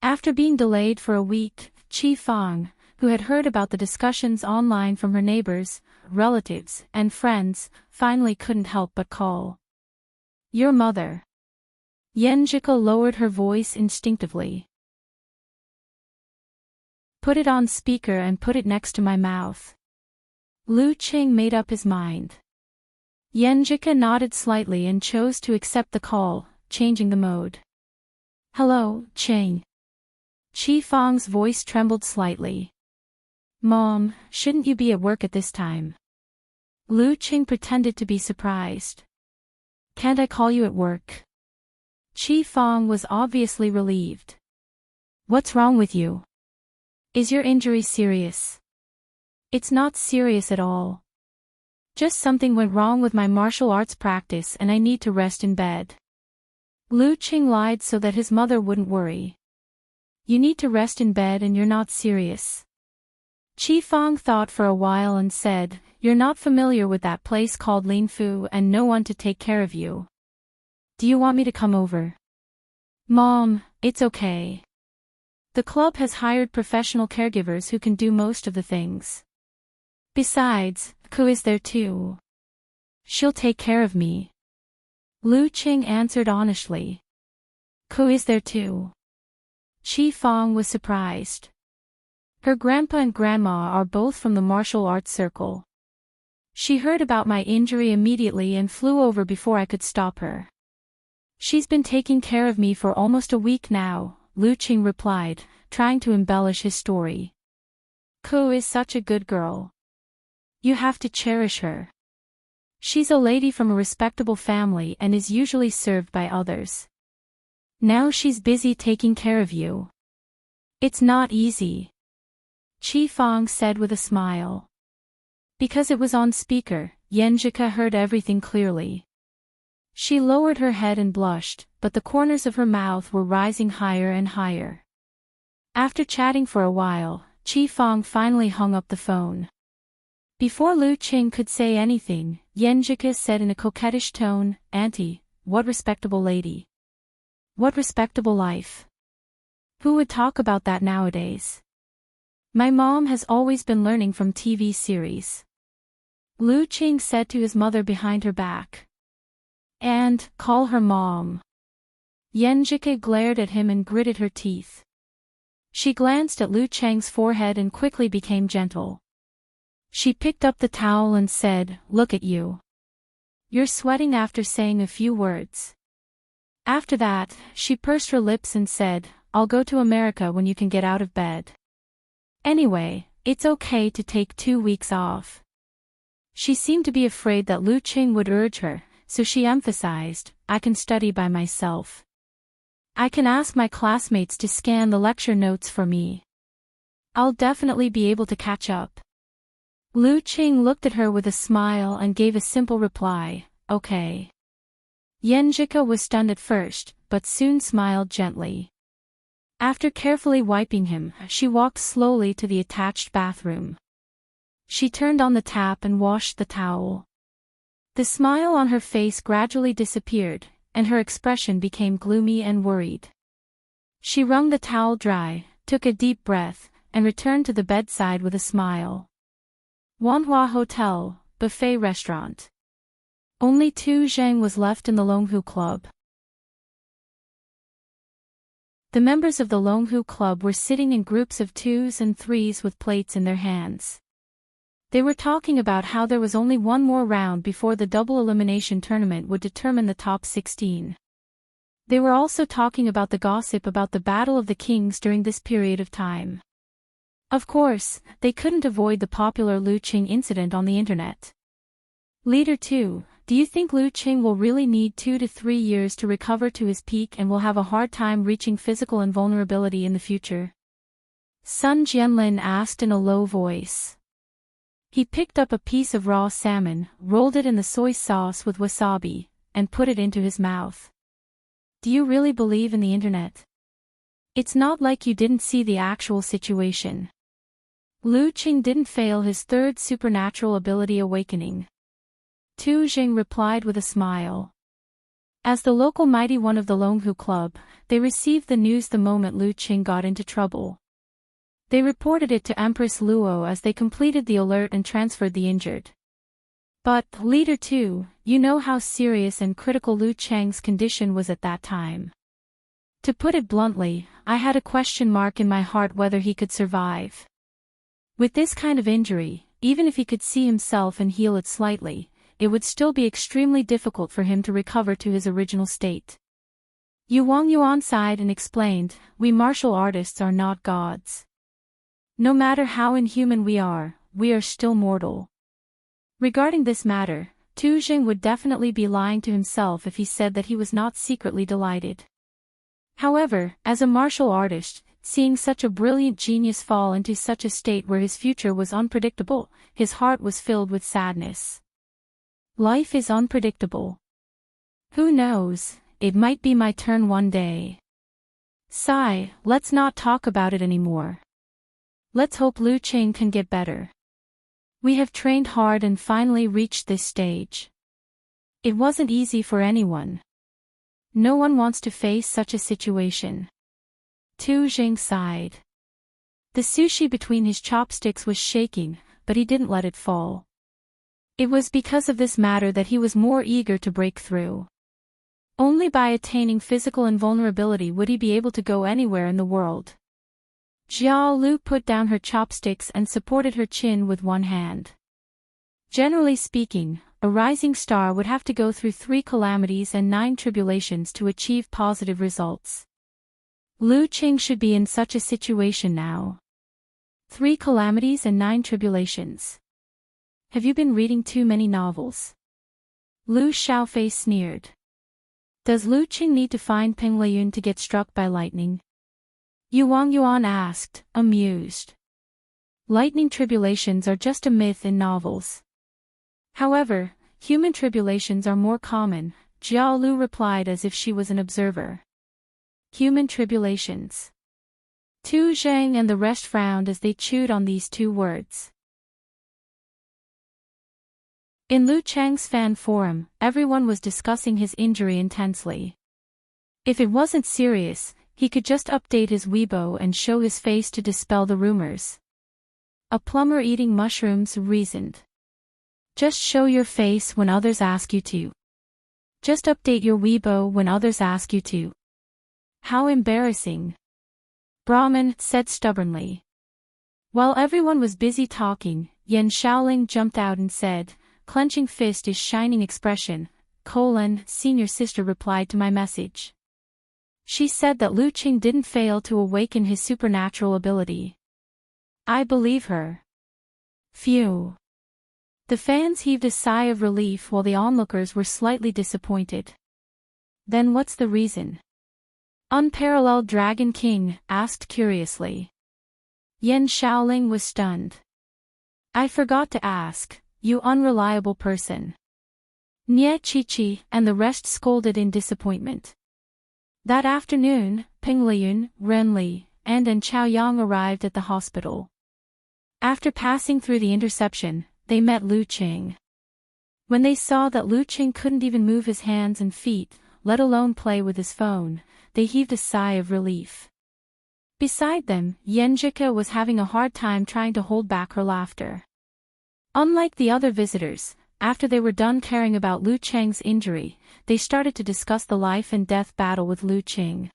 After being delayed for a week, Chi Fong, who had heard about the discussions online from her neighbors, relatives, and friends, finally couldn't help but call. Your mother. Yenjika lowered her voice instinctively. Put it on speaker and put it next to my mouth. Lu Qing made up his mind. Yenjika nodded slightly and chose to accept the call, changing the mode. Hello, Qing. Chi Fong's voice trembled slightly. Mom, shouldn't you be at work at this time? Lu Qing pretended to be surprised. Can't I call you at work? Chi Fong was obviously relieved. What's wrong with you? Is your injury serious? It's not serious at all. Just something went wrong with my martial arts practice and I need to rest in bed. Lu Qing lied so that his mother wouldn't worry. You need to rest in bed and you're not serious. Chi Fong thought for a while and said, you're not familiar with that place called Linfu and no one to take care of you. Do you want me to come over? Mom, it's okay. The club has hired professional caregivers who can do most of the things. Besides, Ku is there too. She'll take care of me. Lu Qing answered honestly. Ku is there too. Chi Fong was surprised. Her grandpa and grandma are both from the martial arts circle. She heard about my injury immediately and flew over before I could stop her. She's been taking care of me for almost a week now, Lu Qing replied, trying to embellish his story. Ku is such a good girl. You have to cherish her. She's a lady from a respectable family and is usually served by others. Now she's busy taking care of you. It's not easy. Chi Fong said with a smile. Because it was on speaker, Yenjika heard everything clearly. She lowered her head and blushed, but the corners of her mouth were rising higher and higher. After chatting for a while, Chi Fong finally hung up the phone. Before Lu Qing could say anything, Yenjika said in a coquettish tone, Auntie, what respectable lady. What respectable life. Who would talk about that nowadays? My mom has always been learning from TV series. Lu Qing said to his mother behind her back. And, call her mom. Yenjika glared at him and gritted her teeth. She glanced at Lu Cheng's forehead and quickly became gentle. She picked up the towel and said, Look at you. You're sweating after saying a few words. After that, she pursed her lips and said, I'll go to America when you can get out of bed. Anyway, it's okay to take 2 weeks off. She seemed to be afraid that Lu Qing would urge her, so she emphasized, I can study by myself. I can ask my classmates to scan the lecture notes for me. I'll definitely be able to catch up. Lu Qing looked at her with a smile and gave a simple reply, okay. Yenjika was stunned at first, but soon smiled gently. After carefully wiping him, she walked slowly to the attached bathroom. She turned on the tap and washed the towel. The smile on her face gradually disappeared, and her expression became gloomy and worried. She wrung the towel dry, took a deep breath, and returned to the bedside with a smile. Wanhua Hotel, buffet restaurant. Only Tu Zheng was left in the Longhu Club. The members of the Longhu Club were sitting in groups of 2s and 3s with plates in their hands. They were talking about how there was only one more round before the double elimination tournament would determine the top 16. They were also talking about the gossip about the Battle of the Kings during this period of time. Of course, they couldn't avoid the popular Lu Qing incident on the internet. Leader 2, Do you think Lu Qing will really need 2 to 3 years to recover to his peak and will have a hard time reaching physical invulnerability in the future? Sun Jianlin asked in a low voice. He picked up a piece of raw salmon, rolled it in the soy sauce with wasabi, and put it into his mouth. Do you really believe in the internet? It's not like you didn't see the actual situation. Lu Qing didn't fail his third supernatural ability awakening. Tu Jing replied with a smile. As the local mighty one of the Longhu Club, they received the news the moment Lu Qing got into trouble. They reported it to Empress Luo as they completed the alert and transferred the injured. But, Leader Tu, you know how serious and critical Lu Cheng's condition was at that time. To put it bluntly, I had a question mark in my heart whether he could survive. With this kind of injury, even if he could see himself and heal it slightly, it would still be extremely difficult for him to recover to his original state. Wang Yuan sighed and explained, we martial artists are not gods. No matter how inhuman we are still mortal. Regarding this matter, Tu Jing would definitely be lying to himself if he said that he was not secretly delighted. However, as a martial artist, seeing such a brilliant genius fall into such a state where his future was unpredictable, his heart was filled with sadness. Life is unpredictable. Who knows, it might be my turn one day. Sigh, let's not talk about it anymore. Let's hope Lu Qing can get better. We have trained hard and finally reached this stage. It wasn't easy for anyone. No one wants to face such a situation. Tu Jing sighed. The sushi between his chopsticks was shaking, but he didn't let it fall. It was because of this matter that he was more eager to break through. Only by attaining physical invulnerability would he be able to go anywhere in the world. Jiao Lu put down her chopsticks and supported her chin with one hand. Generally speaking, a rising star would have to go through 3 calamities and 9 tribulations to achieve positive results. Lu Qing should be in such a situation now. 3 calamities and 9 tribulations. Have you been reading too many novels? Lu Xiaofei sneered. Does Lu Qing need to find Peng Liyun to get struck by lightning? Wang Yuan asked, amused. Lightning tribulations are just a myth in novels. However, human tribulations are more common, Jiao Lu replied as if she was an observer. Human tribulations. Tu Zhang and the rest frowned as they chewed on these 2 words. In Lu Chang's fan forum, everyone was discussing his injury intensely. If it wasn't serious, he could just update his Weibo and show his face to dispel the rumors. A plumber eating mushrooms reasoned. Just show your face when others ask you to. Just update your Weibo when others ask you to. How embarrassing. Brahman said stubbornly. While everyone was busy talking, Yan Shaoling jumped out and said, clenching fist is shining expression, senior sister replied to my message. She said that Lu Qing didn't fail to awaken his supernatural ability. I believe her. Phew. The fans heaved a sigh of relief while the onlookers were slightly disappointed. Then what's the reason? Unparalleled Dragon King asked curiously. Yan Shaoling was stunned. I forgot to ask, you unreliable person. Nye Chi and the rest scolded in disappointment. That afternoon, Peng Liyun, Ren Li, and Chaoyang arrived at the hospital. After passing through the interception, they met Lu Qing. When they saw that Lu Qing couldn't even move his hands and feet, let alone play with his phone, they heaved a sigh of relief. Beside them, Yenjika was having a hard time trying to hold back her laughter. Unlike the other visitors, after they were done caring about Lu Cheng's injury, they started to discuss the life and death battle with Lu Qing.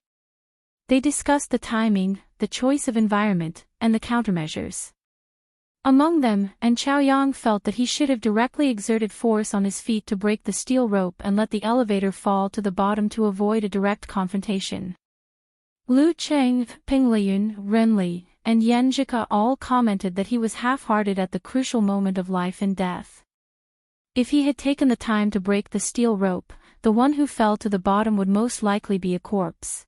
They discussed the timing, the choice of environment, and the countermeasures. Among them, Chaoyang felt that he should have directly exerted force on his feet to break the steel rope and let the elevator fall to the bottom to avoid a direct confrontation. Lu Qing, Peng Liyun, Ren Li, and Yenjika all commented that he was half-hearted at the crucial moment of life and death. If he had taken the time to break the steel rope, the one who fell to the bottom would most likely be a corpse.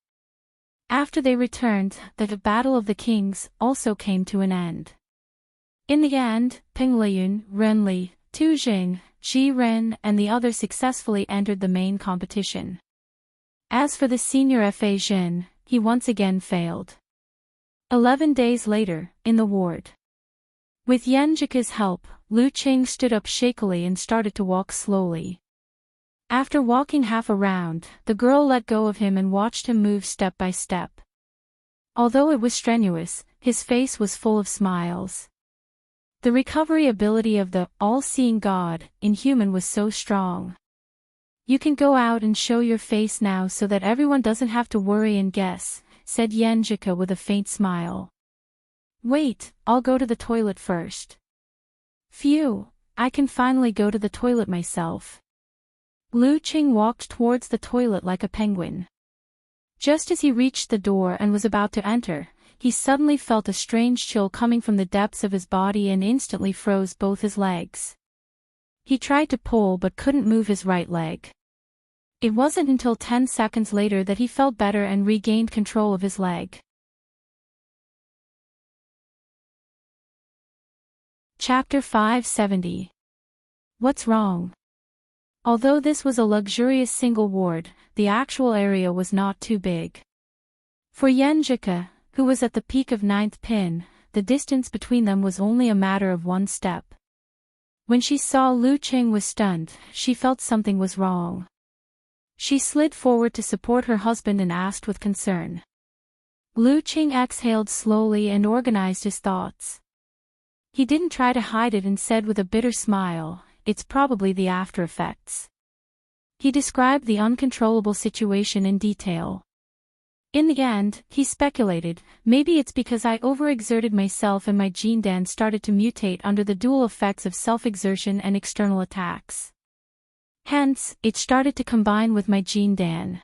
After they returned, the Battle of the Kings also came to an end. In the end, Ping Liyun, Ren Li, Tu Jing, Ji Ren and the others successfully entered the main competition. As for the senior Fa Zhen, he once again failed. 11 days later, in the ward. With Yanjika's help, Lu Qing stood up shakily and started to walk slowly. After walking half a round, the girl let go of him and watched him move step by step. Although it was strenuous, his face was full of smiles. The recovery ability of the all-seeing God in human was so strong. "You can go out and show your face now so that everyone doesn't have to worry and guess," said Yanjika with a faint smile. "Wait, I'll go to the toilet first." "Phew, I can finally go to the toilet myself." Lu Qing walked towards the toilet like a penguin. Just as he reached the door and was about to enter, he suddenly felt a strange chill coming from the depths of his body and instantly froze both his legs. He tried to pull but couldn't move his right leg. It wasn't until 10 seconds later that he felt better and regained control of his leg. Chapter 570. What's wrong? Although this was a luxurious single ward, the actual area was not too big. For Yanjika, who was at the peak of 9th pin, the distance between them was only a matter of one step. When she saw Lu Qing was stunned, she felt something was wrong. She slid forward to support her husband and asked with concern. Lu Qing exhaled slowly and organized his thoughts. He didn't try to hide it and said with a bitter smile, "It's probably the after effects." He described the uncontrollable situation in detail. In the end, he speculated, "Maybe it's because I overexerted myself and my gene dan started to mutate under the dual effects of self-exertion and external attacks. Hence, it started to combine with my gene dan.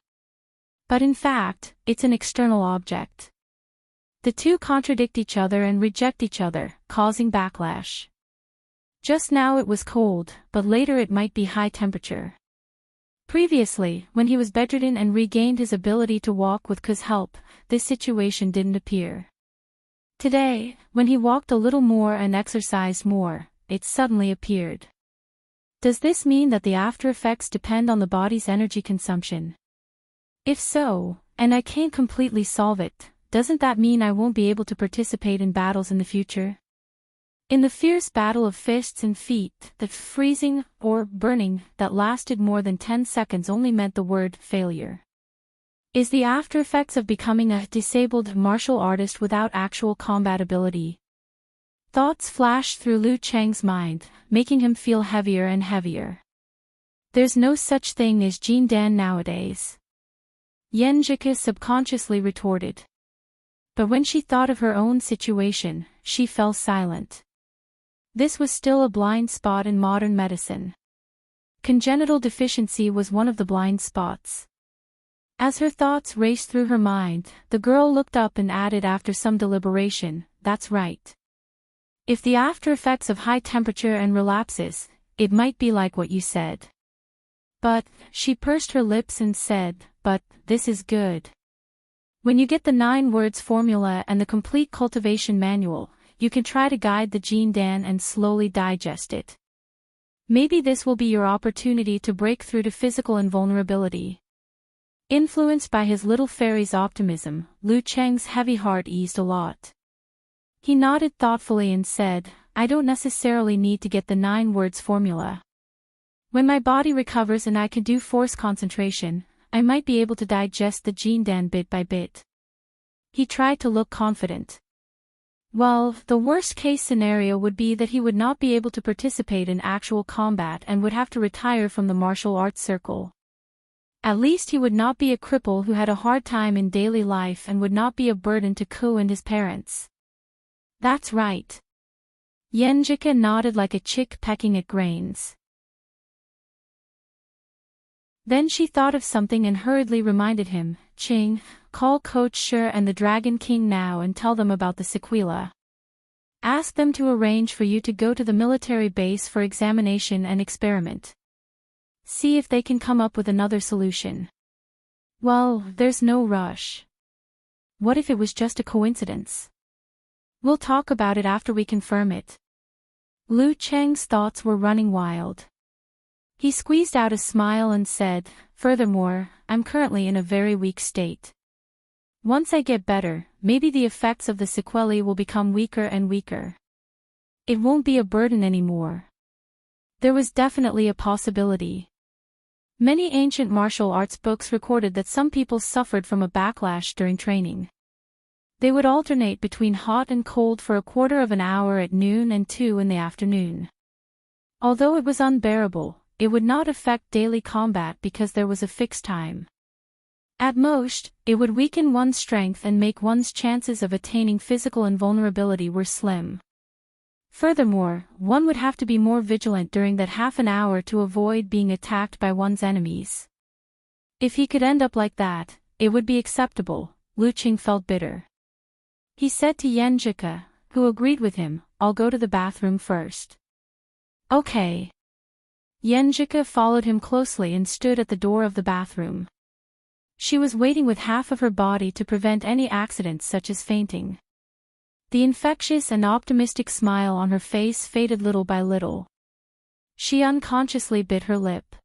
But in fact, it's an external object. The two contradict each other and reject each other, causing backlash. Just now it was cold, but later it might be high temperature." Previously, when he was bedridden and regained his ability to walk with Ku's help, this situation didn't appear. Today, when he walked a little more and exercised more, it suddenly appeared. Does this mean that the after effects depend on the body's energy consumption? If so, and I can't completely solve it, doesn't that mean I won't be able to participate in battles in the future? In the fierce battle of fists and feet, the freezing, or burning, that lasted more than 10 seconds only meant the word failure. Is the after effects of becoming a disabled martial artist without actual combat ability? Thoughts flashed through Lu Cheng's mind, making him feel heavier and heavier. There's no such thing as Jin Dan nowadays. Yanjika subconsciously retorted. But when she thought of her own situation, she fell silent. This was still a blind spot in modern medicine. Congenital deficiency was one of the blind spots. As her thoughts raced through her mind, the girl looked up and added after some deliberation, "That's right. If the after effects of high temperature and relapses, it might be like what you said." But, she pursed her lips and said, "But, this is good. When you get the 9 words formula and the complete cultivation manual, you can try to guide the Jin Dan and slowly digest it. Maybe this will be your opportunity to break through to physical invulnerability." Influenced by his little fairy's optimism, Lu Cheng's heavy heart eased a lot. He nodded thoughtfully and said, "I don't necessarily need to get the 9 words formula. When my body recovers and I can do force concentration, I might be able to digest the Jin Dan bit by bit." He tried to look confident. Well, the worst-case scenario would be that he would not be able to participate in actual combat and would have to retire from the martial arts circle. At least he would not be a cripple who had a hard time in daily life and would not be a burden to Ku and his parents. "That's right." Yanjika nodded like a chick pecking at grains. Then she thought of something and hurriedly reminded him, "Qing, call Coach Shi and the Dragon King now and tell them about the sequela." Ask them to arrange for you to go to the military base for examination and experiment. See if they can come up with another solution. Well, there's no rush. What if it was just a coincidence? We'll talk about it after we confirm it. Lu Cheng's thoughts were running wild. He squeezed out a smile and said, "Furthermore, I'm currently in a very weak state. Once I get better, maybe the effects of the sequelae will become weaker and weaker. It won't be a burden anymore." There was definitely a possibility. Many ancient martial arts books recorded that some people suffered from a backlash during training. They would alternate between hot and cold for a quarter of an hour at noon and 2 in the afternoon. Although it was unbearable, it would not affect daily combat because there was a fixed time. At most, it would weaken one's strength and make one's chances of attaining physical invulnerability were slim. Furthermore, one would have to be more vigilant during that half an hour to avoid being attacked by one's enemies. If he could end up like that, it would be acceptable. Lu Qing felt bitter. He said to Yenjika, who agreed with him, "I'll go to the bathroom first." Okay. Yenjika followed him closely and stood at the door of the bathroom. She was waiting with half of her body to prevent any accidents such as fainting. The infectious and optimistic smile on her face faded little by little. She unconsciously bit her lip.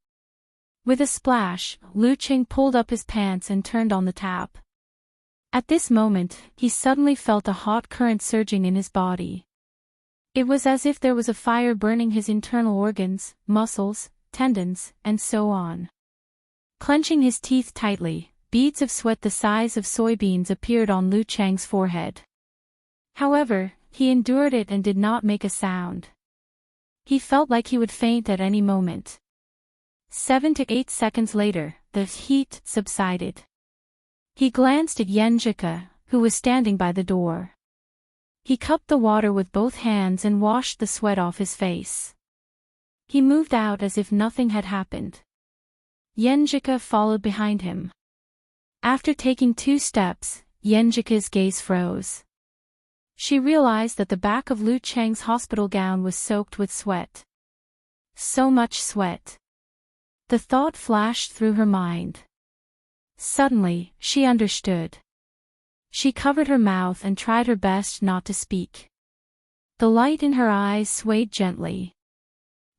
With a splash, Lu Qing pulled up his pants and turned on the tap. At this moment, he suddenly felt a hot current surging in his body. It was as if there was a fire burning his internal organs, muscles, tendons, and so on. Clenching his teeth tightly, beads of sweat the size of soybeans appeared on Lu Cheng's forehead. However, he endured it and did not make a sound. He felt like he would faint at any moment. 7 to 8 seconds later, the heat subsided. He glanced at Yenjika, who was standing by the door. He cupped the water with both hands and washed the sweat off his face. He moved out as if nothing had happened. Yenjika followed behind him. After taking 2 steps, Yenjika's gaze froze. She realized that the back of Lu Cheng's hospital gown was soaked with sweat. So much sweat. The thought flashed through her mind. Suddenly, she understood. She covered her mouth and tried her best not to speak. The light in her eyes swayed gently.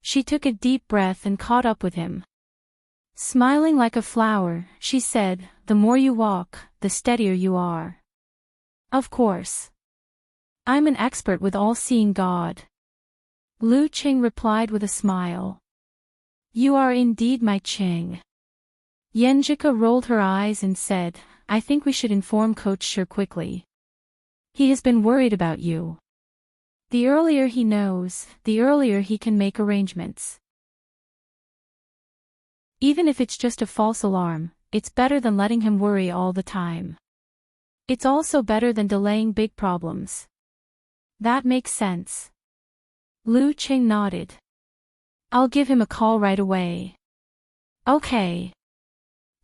She took a deep breath and caught up with him. Smiling like a flower, she said, "The more you walk, the steadier you are." "Of course. I'm an expert with all-seeing God." Lu Qing replied with a smile. "You are indeed my Qing." Yenjika rolled her eyes and said, "I think we should inform Coach Shi quickly. He has been worried about you. The earlier he knows, the earlier he can make arrangements. Even if it's just a false alarm, it's better than letting him worry all the time. It's also better than delaying big problems." "That makes sense." Lu Qing nodded. "I'll give him a call right away." "Okay."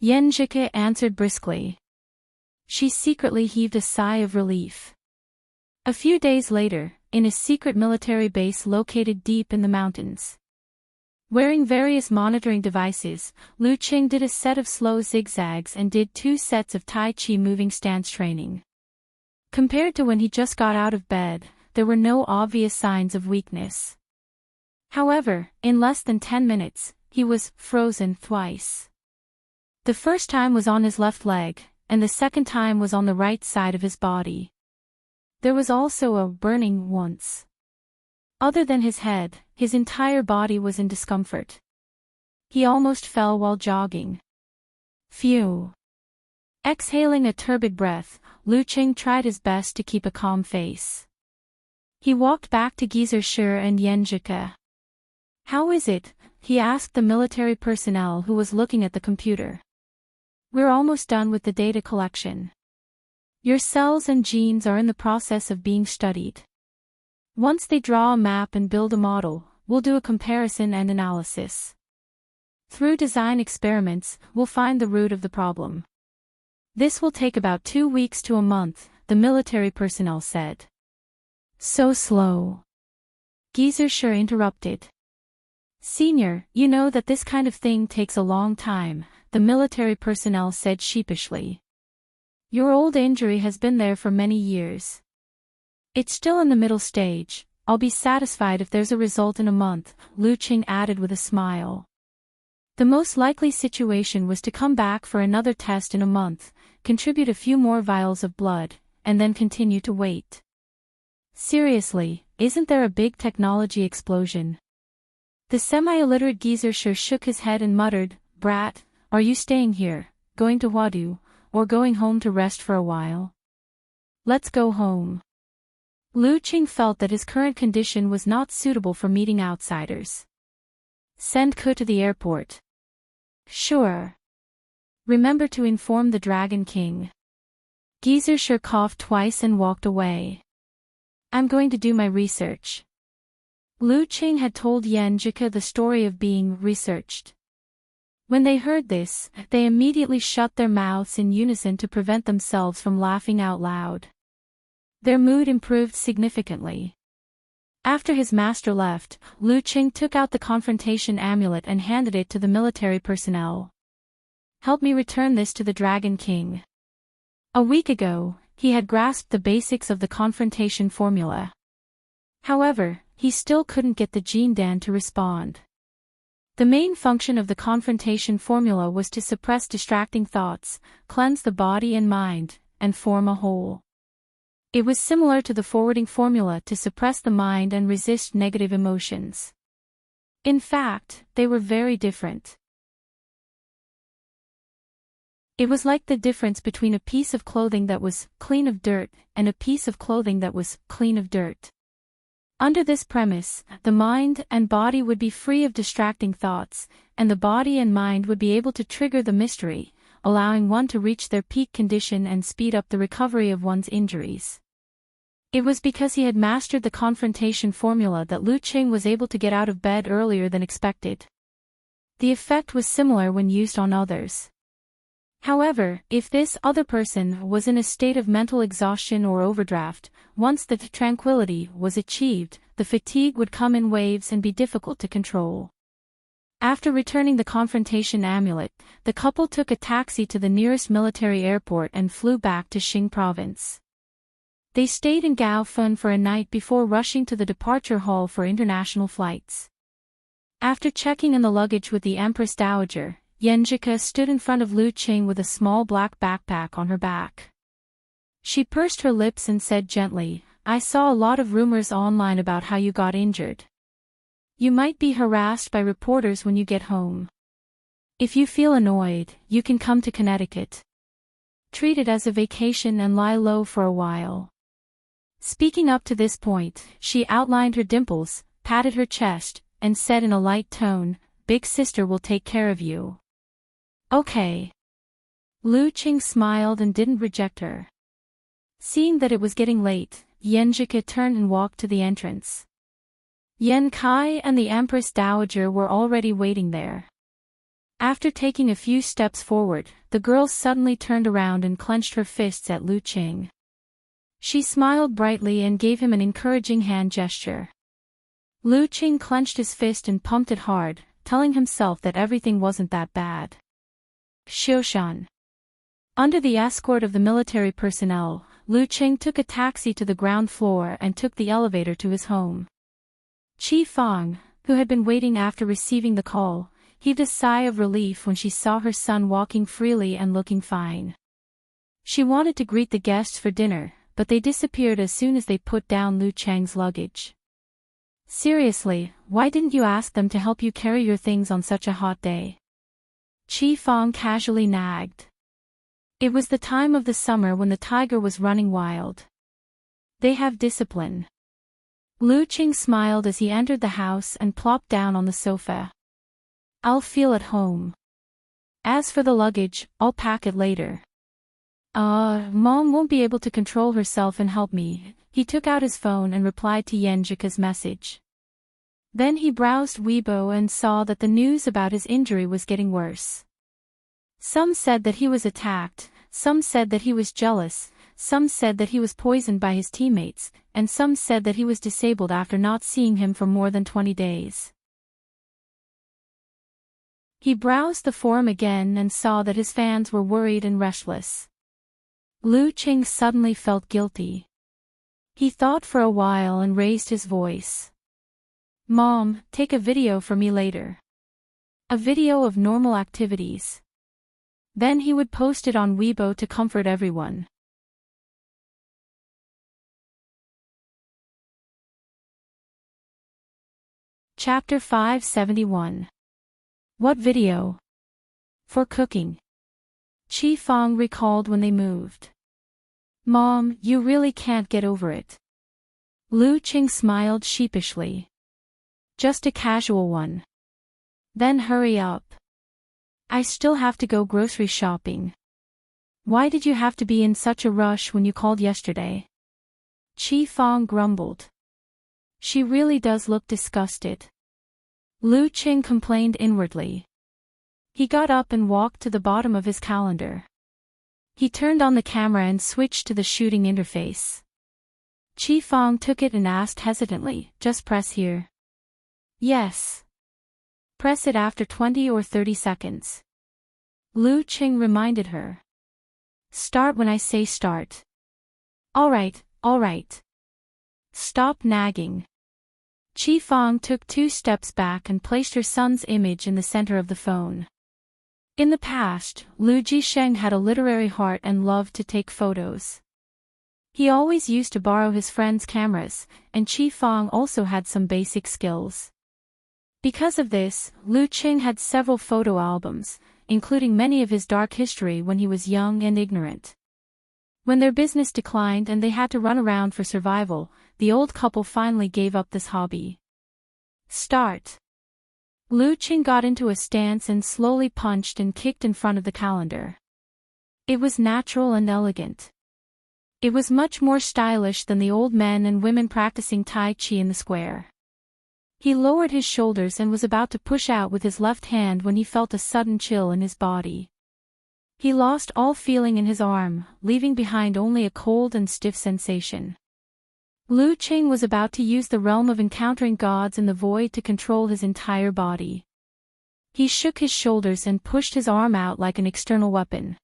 Yenjika answered briskly. She secretly heaved a sigh of relief. A few days later, in a secret military base located deep in the mountains. Wearing various monitoring devices, Lu Qing did a set of slow zigzags and did 2 sets of Tai Chi moving stance training. Compared to when he just got out of bed, there were no obvious signs of weakness. However, in less than 10 minutes, he was frozen twice. The first time was on his left leg, and the second time was on the right side of his body. There was also a burning once. Other than his head, his entire body was in discomfort. He almost fell while jogging. Phew. Exhaling a turbid breath, Lu Qing tried his best to keep a calm face. He walked back to Geezer Shi and Yenjika. "How is it?" he asked the military personnel who was looking at the computer. "We're almost done with the data collection. Your cells and genes are in the process of being studied. Once they draw a map and build a model, we'll do a comparison and analysis. Through design experiments, we'll find the root of the problem. This will take about 2 weeks to a month," the military personnel said. So slow. Geyser interrupted. Senior, you know that this kind of thing takes a long time, the military personnel said sheepishly. Your old injury has been there for many years. It's still in the middle stage. I'll be satisfied if there's a result in a month, Lu Qing added with a smile. The most likely situation was to come back for another test in a month, contribute a few more vials of blood, and then continue to wait. Seriously, isn't there a big technology explosion? The semi-illiterate geezer shook his head and muttered, Brat, are you staying here, going to Huadu, or going home to rest for a while? Let's go home. Lu Qing felt that his current condition was not suitable for meeting outsiders. Send Ke to the airport. Sure. Remember to inform the Dragon King. Geezer coughed twice and walked away. I'm going to do my research. Lu Qing had told Yan Jike the story of being researched. When they heard this, they immediately shut their mouths in unison to prevent themselves from laughing out loud. Their mood improved significantly. After his master left, Lu Qing took out the confrontation amulet and handed it to the military personnel. Help me return this to the Dragon King. A week ago, he had grasped the basics of the confrontation formula. However, he still couldn't get the Jindan to respond. The main function of the confrontation formula was to suppress distracting thoughts, cleanse the body and mind, and form a whole. It was similar to the forwarding formula to suppress the mind and resist negative emotions. In fact, they were very different. It was like the difference between a piece of clothing that was clean of dirt and a piece of clothing that was clean of dirt. Under this premise, the mind and body would be free of distracting thoughts, and the body and mind would be able to trigger the mystery, allowing one to reach their peak condition and speed up the recovery of one's injuries. It was because he had mastered the confrontation formula that Lu Qing was able to get out of bed earlier than expected. The effect was similar when used on others. However, if this other person was in a state of mental exhaustion or overdraft, once the tranquility was achieved, the fatigue would come in waves and be difficult to control. After returning the confrontation amulet, the couple took a taxi to the nearest military airport and flew back to Xing province. They stayed in Gaofen for a night before rushing to the departure hall for international flights. After checking in the luggage with the Empress Dowager, Yanjika stood in front of Lu Qing with a small black backpack on her back. She pursed her lips and said gently, I saw a lot of rumors online about how you got injured. You might be harassed by reporters when you get home. If you feel annoyed, you can come to Connecticut. Treat it as a vacation and lie low for a while. Speaking up to this point, she outlined her dimples, patted her chest, and said in a light tone, Big sister will take care of you. Okay. Lu Qing smiled and didn't reject her. Seeing that it was getting late, Yanjika turned and walked to the entrance. Yan Kai and the Empress Dowager were already waiting there. After taking a few steps forward, the girl suddenly turned around and clenched her fists at Lu Qing. She smiled brightly and gave him an encouraging hand gesture. Lu Qing clenched his fist and pumped it hard, telling himself that everything wasn't that bad. Xiushan. Under the escort of the military personnel, Lu Qing took a taxi to the ground floor and took the elevator to his home. Qi Fang, who had been waiting after receiving the call, heaved a sigh of relief when she saw her son walking freely and looking fine. She wanted to greet the guests for dinner, but they disappeared as soon as they put down Lu Cheng's luggage. Seriously, why didn't you ask them to help you carry your things on such a hot day? Qi Fang casually nagged. It was the time of the summer when the tiger was running wild. They have discipline. Lu Qing smiled as he entered the house and plopped down on the sofa. I'll feel at home. As for the luggage, I'll pack it later. Mom won't be able to control herself and help me. He took out his phone and replied to Yanjika's message. Then he browsed Weibo and saw that the news about his injury was getting worse. Some said that he was attacked, some said that he was jealous, Some said that he was poisoned by his teammates, and some said that he was disabled after not seeing him for more than 20 days. He browsed the forum again and saw that his fans were worried and restless. Lu Qing suddenly felt guilty. He thought for a while and raised his voice. "Mom, take a video for me later. A video of normal activities." Then he would post it on Weibo to comfort everyone. Chapter 571. What video? For cooking. Qi Fang recalled when they moved. "Mom, you really can't get over it." Lu Qing smiled sheepishly. "Just a casual one." "Then hurry up. I still have to go grocery shopping." "Why did you have to be in such a rush when you called yesterday?" Qi Fang grumbled. "She really does look disgusted." Lu Qing complained inwardly. He got up and walked to the bottom of his calendar. He turned on the camera and switched to the shooting interface. Qi Fang took it and asked hesitantly, "Just press here?" "Yes." "Press it after 20 or 30 seconds. Lu Qing reminded her. "Start when I say start." All right. "Stop nagging." Qi Fang took 2 steps back and placed her son's image in the center of the phone. In the past, Lu Jisheng had a literary heart and loved to take photos. He always used to borrow his friends' cameras, and Qi Fang also had some basic skills. Because of this, Lu Qing had several photo albums, including many of his dark history when he was young and ignorant. When their business declined and they had to run around for survival, the old couple finally gave up this hobby. Start. Lu Qing got into a stance and slowly punched and kicked in front of the calendar. It was natural and elegant. It was much more stylish than the old men and women practicing Tai Chi in the square. He lowered his shoulders and was about to push out with his left hand when he felt a sudden chill in his body. He lost all feeling in his arm, leaving behind only a cold and stiff sensation. Lu Qing was about to use the realm of encountering gods in the void to control his entire body. He shook his shoulders and pushed his arm out like an external weapon.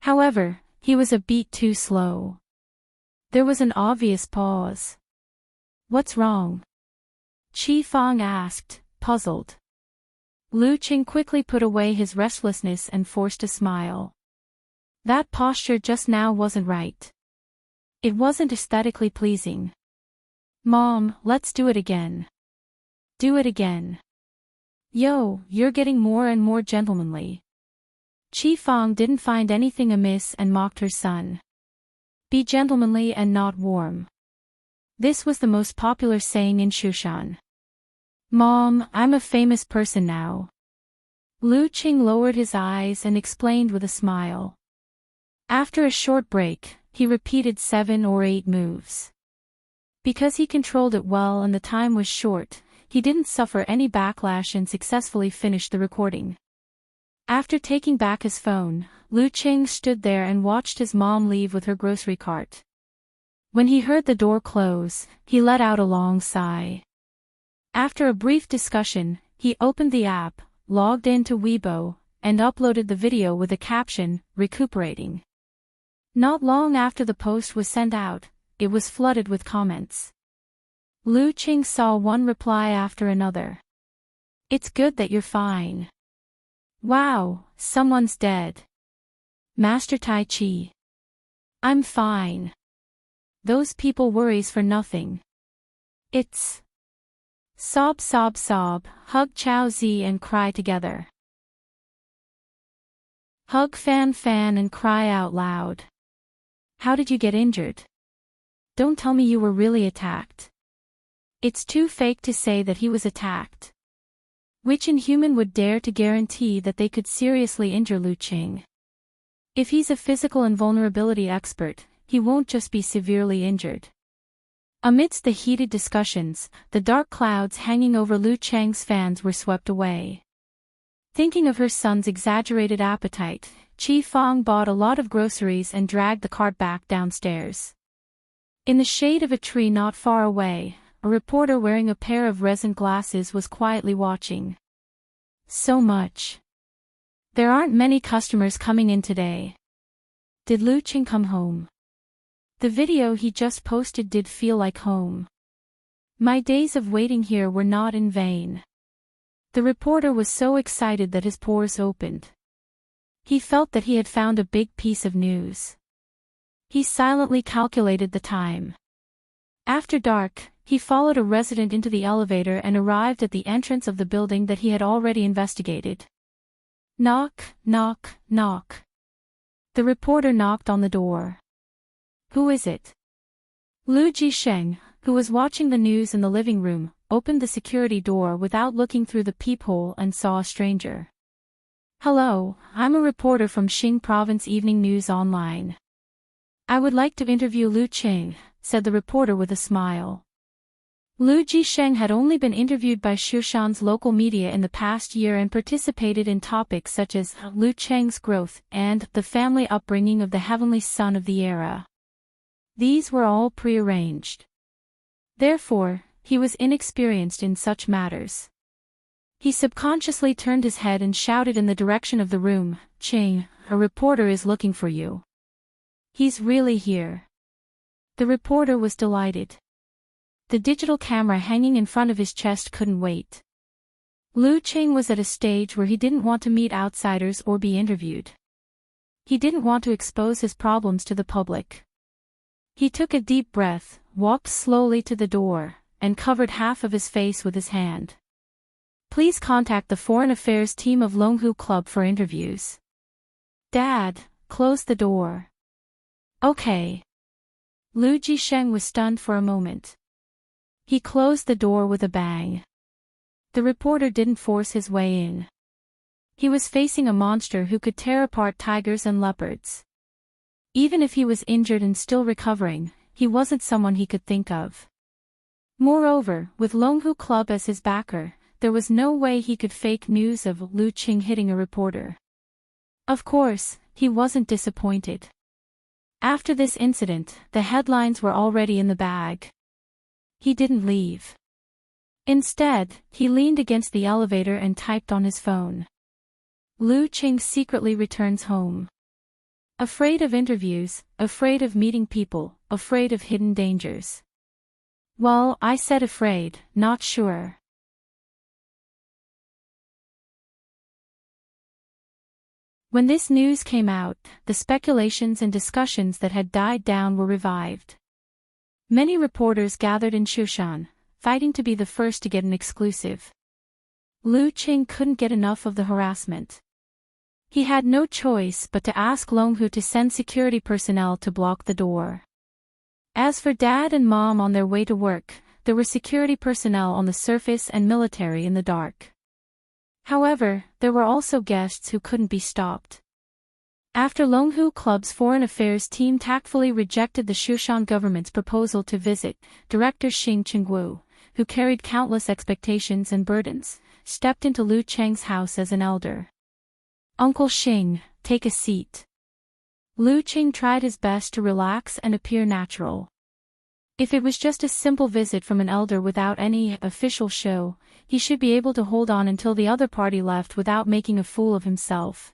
However, he was a beat too slow. There was an obvious pause. "What's wrong?" Qi Fang asked, puzzled. Lu Qing quickly put away his restlessness and forced a smile. "That posture just now wasn't right. It wasn't aesthetically pleasing." "Mom, let's do it again." "Do it again." "Yo, you're getting more and more gentlemanly." Qi Fang didn't find anything amiss and mocked her son. "Be gentlemanly and not warm." This was the most popular saying in Shushan. "Mom, I'm a famous person now." Lu Qing lowered his eyes and explained with a smile. After a short break, he repeated 7 or 8 moves. Because he controlled it well and the time was short, he didn't suffer any backlash and successfully finished the recording. After taking back his phone, Lu Qing stood there and watched his mom leave with her grocery cart. When he heard the door close, he let out a long sigh. After a brief discussion, he opened the app, logged into Weibo, and uploaded the video with a caption, "Recuperating." Not long after the post was sent out, it was flooded with comments. Lu Qing saw one reply after another. "It's good that you're fine." "Wow, someone's dead." "Master Tai Chi." "I'm fine." "Those people worries for nothing." "It's..." Sob, hug Chow Zi and cry together. Hug fan and cry out loud. "How did you get injured? Don't tell me you were really attacked." It's too fake to say that he was attacked. Which inhuman would dare to guarantee that they could seriously injure Lu Qing? If he's a physical invulnerability expert, he won't just be severely injured. Amidst the heated discussions, the dark clouds hanging over Lu Cheng's fans were swept away. Thinking of her son's exaggerated appetite, Chi Fong bought a lot of groceries and dragged the cart back downstairs. In the shade of a tree not far away, a reporter wearing a pair of resin glasses was quietly watching. So much. There aren't many customers coming in today. Did Lu Qing come home? The video he just posted did feel like home. My days of waiting here were not in vain. The reporter was so excited that his pores opened. He felt that he had found a big piece of news. He silently calculated the time. After dark, he followed a resident into the elevator and arrived at the entrance of the building that he had already investigated. Knock, knock, knock. The reporter knocked on the door. Who is it? Lu Jisheng, who was watching the news in the living room, opened the security door without looking through the peephole and saw a stranger. Hello, I'm a reporter from Xing Province Evening News Online. I would like to interview Lu Qing, said the reporter with a smile. Lu Jisheng had only been interviewed by Shushan's local media in the past year and participated in topics such as Lu Qing's growth and the family upbringing of the heavenly son of the era. These were all prearranged. Therefore, he was inexperienced in such matters. He subconsciously turned his head and shouted in the direction of the room, Qing, a reporter is looking for you. He's really here. The reporter was delighted. The digital camera hanging in front of his chest couldn't wait. Lu Qing was at a stage where he didn't want to meet outsiders or be interviewed. He didn't want to expose his problems to the public. He took a deep breath, walked slowly to the door, and covered half of his face with his hand. Please contact the Foreign Affairs team of Longhu Club for interviews. Dad, close the door. Okay. Lu Jisheng was stunned for a moment. He closed the door with a bang. The reporter didn't force his way in. He was facing a monster who could tear apart tigers and leopards. Even if he was injured and still recovering, he wasn't someone he could think of. Moreover, with Longhu Club as his backer, there was no way he could fake news of Lu Qing hitting a reporter. Of course, he wasn't disappointed. After this incident, the headlines were already in the bag. He didn't leave. Instead, he leaned against the elevator and typed on his phone. Lu Qing secretly returns home. Afraid of interviews, afraid of meeting people, afraid of hidden dangers. Well, I said afraid, not sure. When this news came out, the speculations and discussions that had died down were revived. Many reporters gathered in Shushan, fighting to be the first to get an exclusive. Lu Qing couldn't get enough of the harassment. He had no choice but to ask Longhu to send security personnel to block the door. As for Dad and Mom on their way to work, there were security personnel on the surface and military in the dark. However, there were also guests who couldn't be stopped. After Longhu Club's foreign affairs team tactfully rejected the Shushan government's proposal to visit, Director Xing Qingwu, who carried countless expectations and burdens, stepped into Lu Cheng's house as an elder. Uncle Xing, take a seat. Lu Qing tried his best to relax and appear natural. If it was just a simple visit from an elder without any official show, he should be able to hold on until the other party left without making a fool of himself.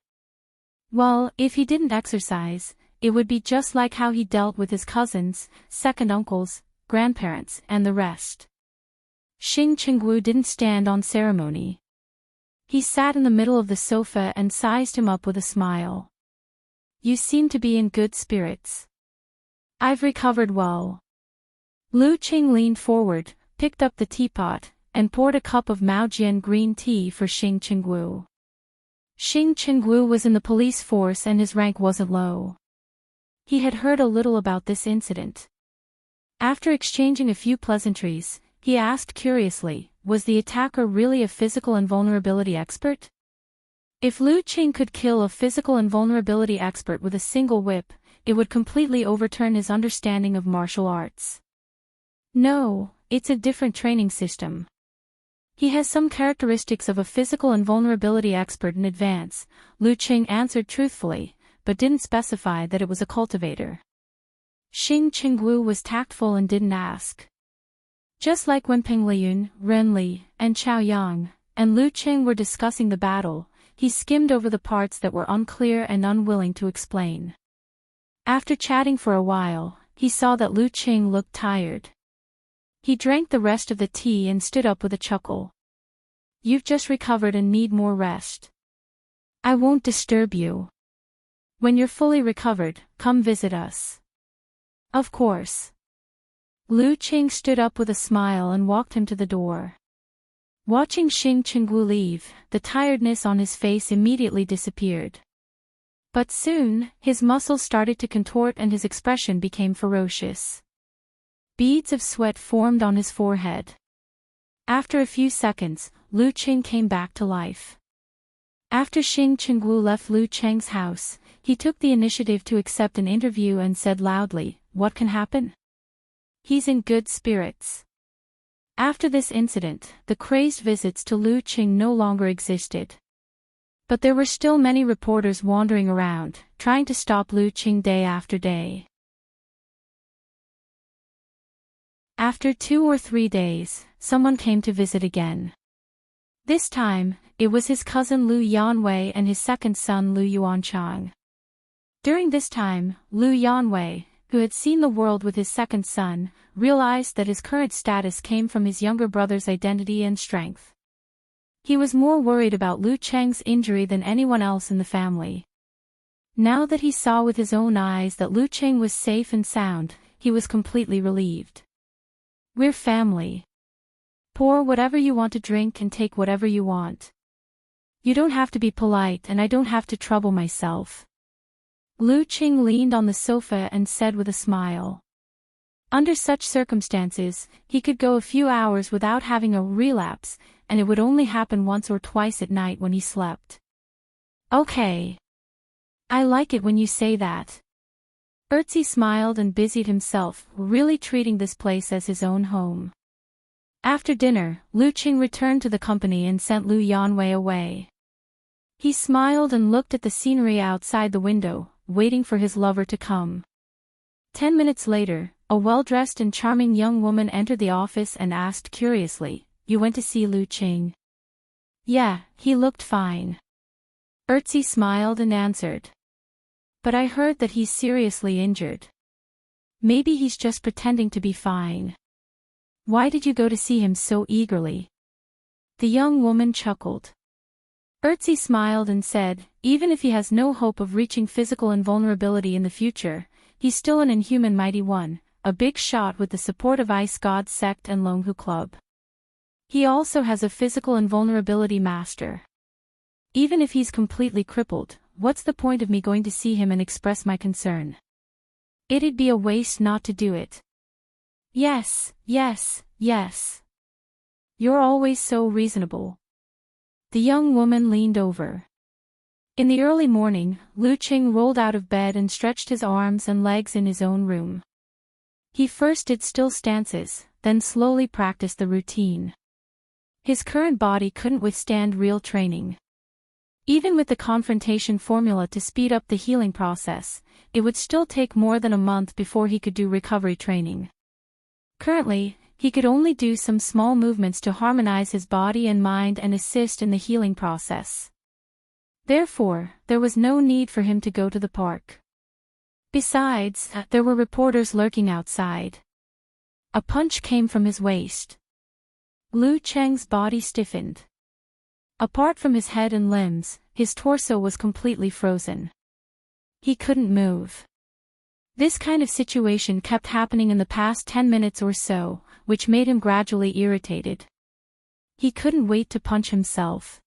Well, if he didn't exercise, it would be just like how he dealt with his cousins, second uncles, grandparents, and the rest. Xing Qingwu didn't stand on ceremony. He sat in the middle of the sofa and sized him up with a smile. You seem to be in good spirits. I've recovered well. Lu Qing leaned forward, picked up the teapot, and poured a cup of Maojian green tea for Xing Qingwu. Xing Qingwu was in the police force and his rank wasn't low. He had heard a little about this incident. After exchanging a few pleasantries, he asked curiously, was the attacker really a physical invulnerability expert? If Lu Qing could kill a physical invulnerability expert with a single whip, it would completely overturn his understanding of martial arts. No, it's a different training system. He has some characteristics of a physical invulnerability expert in advance, Lu Qing answered truthfully, but didn't specify that it was a cultivator. Xing Qingwu was tactful and didn't ask. Just like when Peng Liyun, Ren Li, and Chao Yang, and Lu Qing were discussing the battle, he skimmed over the parts that were unclear and unwilling to explain. After chatting for a while, he saw that Lu Qing looked tired. He drank the rest of the tea and stood up with a chuckle. You've just recovered and need more rest. I won't disturb you. When you're fully recovered, come visit us. Of course. Lu Qing stood up with a smile and walked him to the door. Watching Xing Qingwu leave, the tiredness on his face immediately disappeared. But soon, his muscles started to contort and his expression became ferocious. Beads of sweat formed on his forehead. After a few seconds, Lu Qing came back to life. After Xing Qingwu left Lu Cheng's house, he took the initiative to accept an interview and said loudly, "What can happen?" He's in good spirits. After this incident, the crazed visits to Lu Qing no longer existed. But there were still many reporters wandering around, trying to stop Lu Qing day after day. After 2 or 3 days, someone came to visit again. This time, it was his cousin Lu Yanwei and his second son Lu Yuanchang. During this time, Lu Yanwei, who had seen the world with his second son, realized that his current status came from his younger brother's identity and strength. He was more worried about Lu Cheng's injury than anyone else in the family. Now that he saw with his own eyes that Lu Cheng was safe and sound, he was completely relieved. We're family. Pour whatever you want to drink and take whatever you want. You don't have to be polite and I don't have to trouble myself. Lu Qing leaned on the sofa and said with a smile. Under such circumstances, he could go a few hours without having a relapse, and it would only happen once or twice at night when he slept. Okay. I like it when you say that. Erzi smiled and busied himself, really treating this place as his own home. After dinner, Lu Qing returned to the company and sent Lu Yanwei away. He smiled and looked at the scenery outside the window, waiting for his lover to come. 10 minutes later, a well-dressed and charming young woman entered the office and asked curiously, "You went to see Lu Qing?" "Yeah, he looked fine." Erzi smiled and answered. "But I heard that he's seriously injured. Maybe he's just pretending to be fine. Why did you go to see him so eagerly?" The young woman chuckled. Erzi smiled and said, "Even if he has no hope of reaching physical invulnerability in the future, he's still an inhuman mighty one, a big shot with the support of Ice God Sect and Longhu Club. He also has a physical invulnerability master. Even if he's completely crippled, what's the point of me going to see him and express my concern? It'd be a waste not to do it." Yes, yes, yes. You're always so reasonable." The young woman leaned over. In the early morning, Lu Qing rolled out of bed and stretched his arms and legs in his own room. He first did still stances, then slowly practiced the routine. His current body couldn't withstand real training. Even with the confrontation formula to speed up the healing process, it would still take more than a month before he could do recovery training. Currently, he could only do some small movements to harmonize his body and mind and assist in the healing process. Therefore, there was no need for him to go to the park. Besides, there were reporters lurking outside. A punch came from his waist. Lu Cheng's body stiffened. Apart from his head and limbs, his torso was completely frozen. He couldn't move. This kind of situation kept happening in the past 10 minutes or so, which made him gradually irritated. He couldn't wait to punch himself.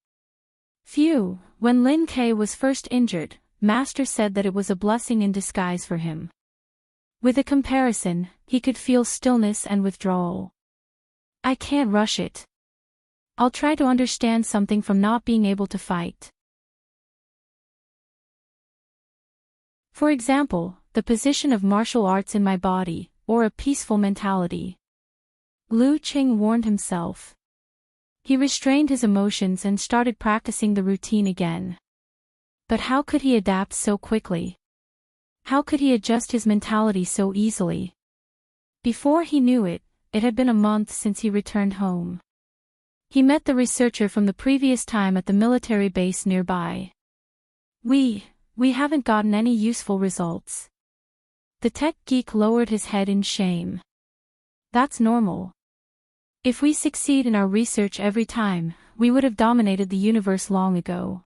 Phew, when Lin Ke was first injured, Master said that it was a blessing in disguise for him. With a comparison, he could feel stillness and withdrawal. I can't rush it. I'll try to understand something from not being able to fight. For example, the position of martial arts in my body, or a peaceful mentality. Lu Qing warned himself. He restrained his emotions and started practicing the routine again. But how could he adapt so quickly? How could he adjust his mentality so easily? Before he knew it, it had been a month since he returned home. He met the researcher from the previous time at the military base nearby. We haven't gotten any useful results. The tech geek lowered his head in shame. That's normal. If we succeed in our research every time, we would have dominated the universe long ago.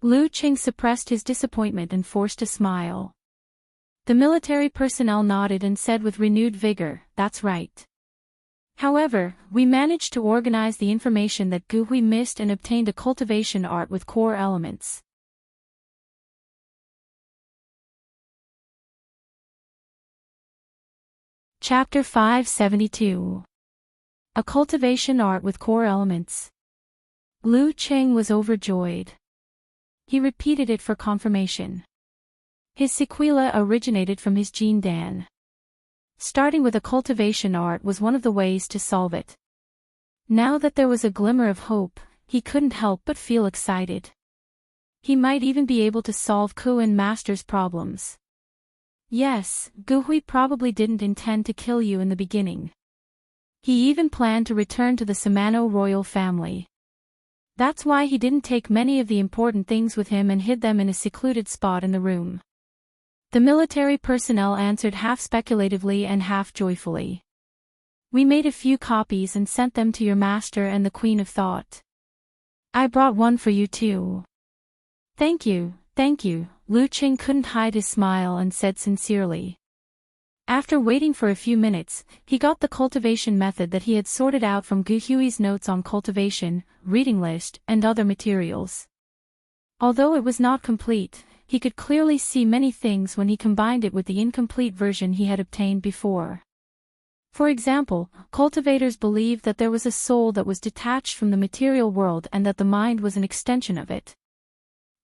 Lu Qing suppressed his disappointment and forced a smile. The military personnel nodded and said with renewed vigor, "That's right. However, we managed to organize the information that Gu Hui missed and obtained a cultivation art with core elements." Chapter 572. A cultivation art with core elements. Lu Qing was overjoyed. He repeated it for confirmation. His sequela originated from his Jin Dan. Starting with a cultivation art was one of the ways to solve it. Now that there was a glimmer of hope, he couldn't help but feel excited. He might even be able to solve Ku and Master's problems. Yes, Gu Hui probably didn't intend to kill you in the beginning. He even planned to return to the Samano royal family. That's why he didn't take many of the important things with him and hid them in a secluded spot in the room. The military personnel answered half speculatively and half joyfully. "We made a few copies and sent them to your master and the Queen of Thought. I brought one for you too." Thank you. Lu Qing couldn't hide his smile and said sincerely. After waiting for a few minutes, he got the cultivation method that he had sorted out from Gu Hui's notes on cultivation, reading list, and other materials. Although it was not complete, he could clearly see many things when he combined it with the incomplete version he had obtained before. For example, cultivators believed that there was a soul that was detached from the material world and that the mind was an extension of it.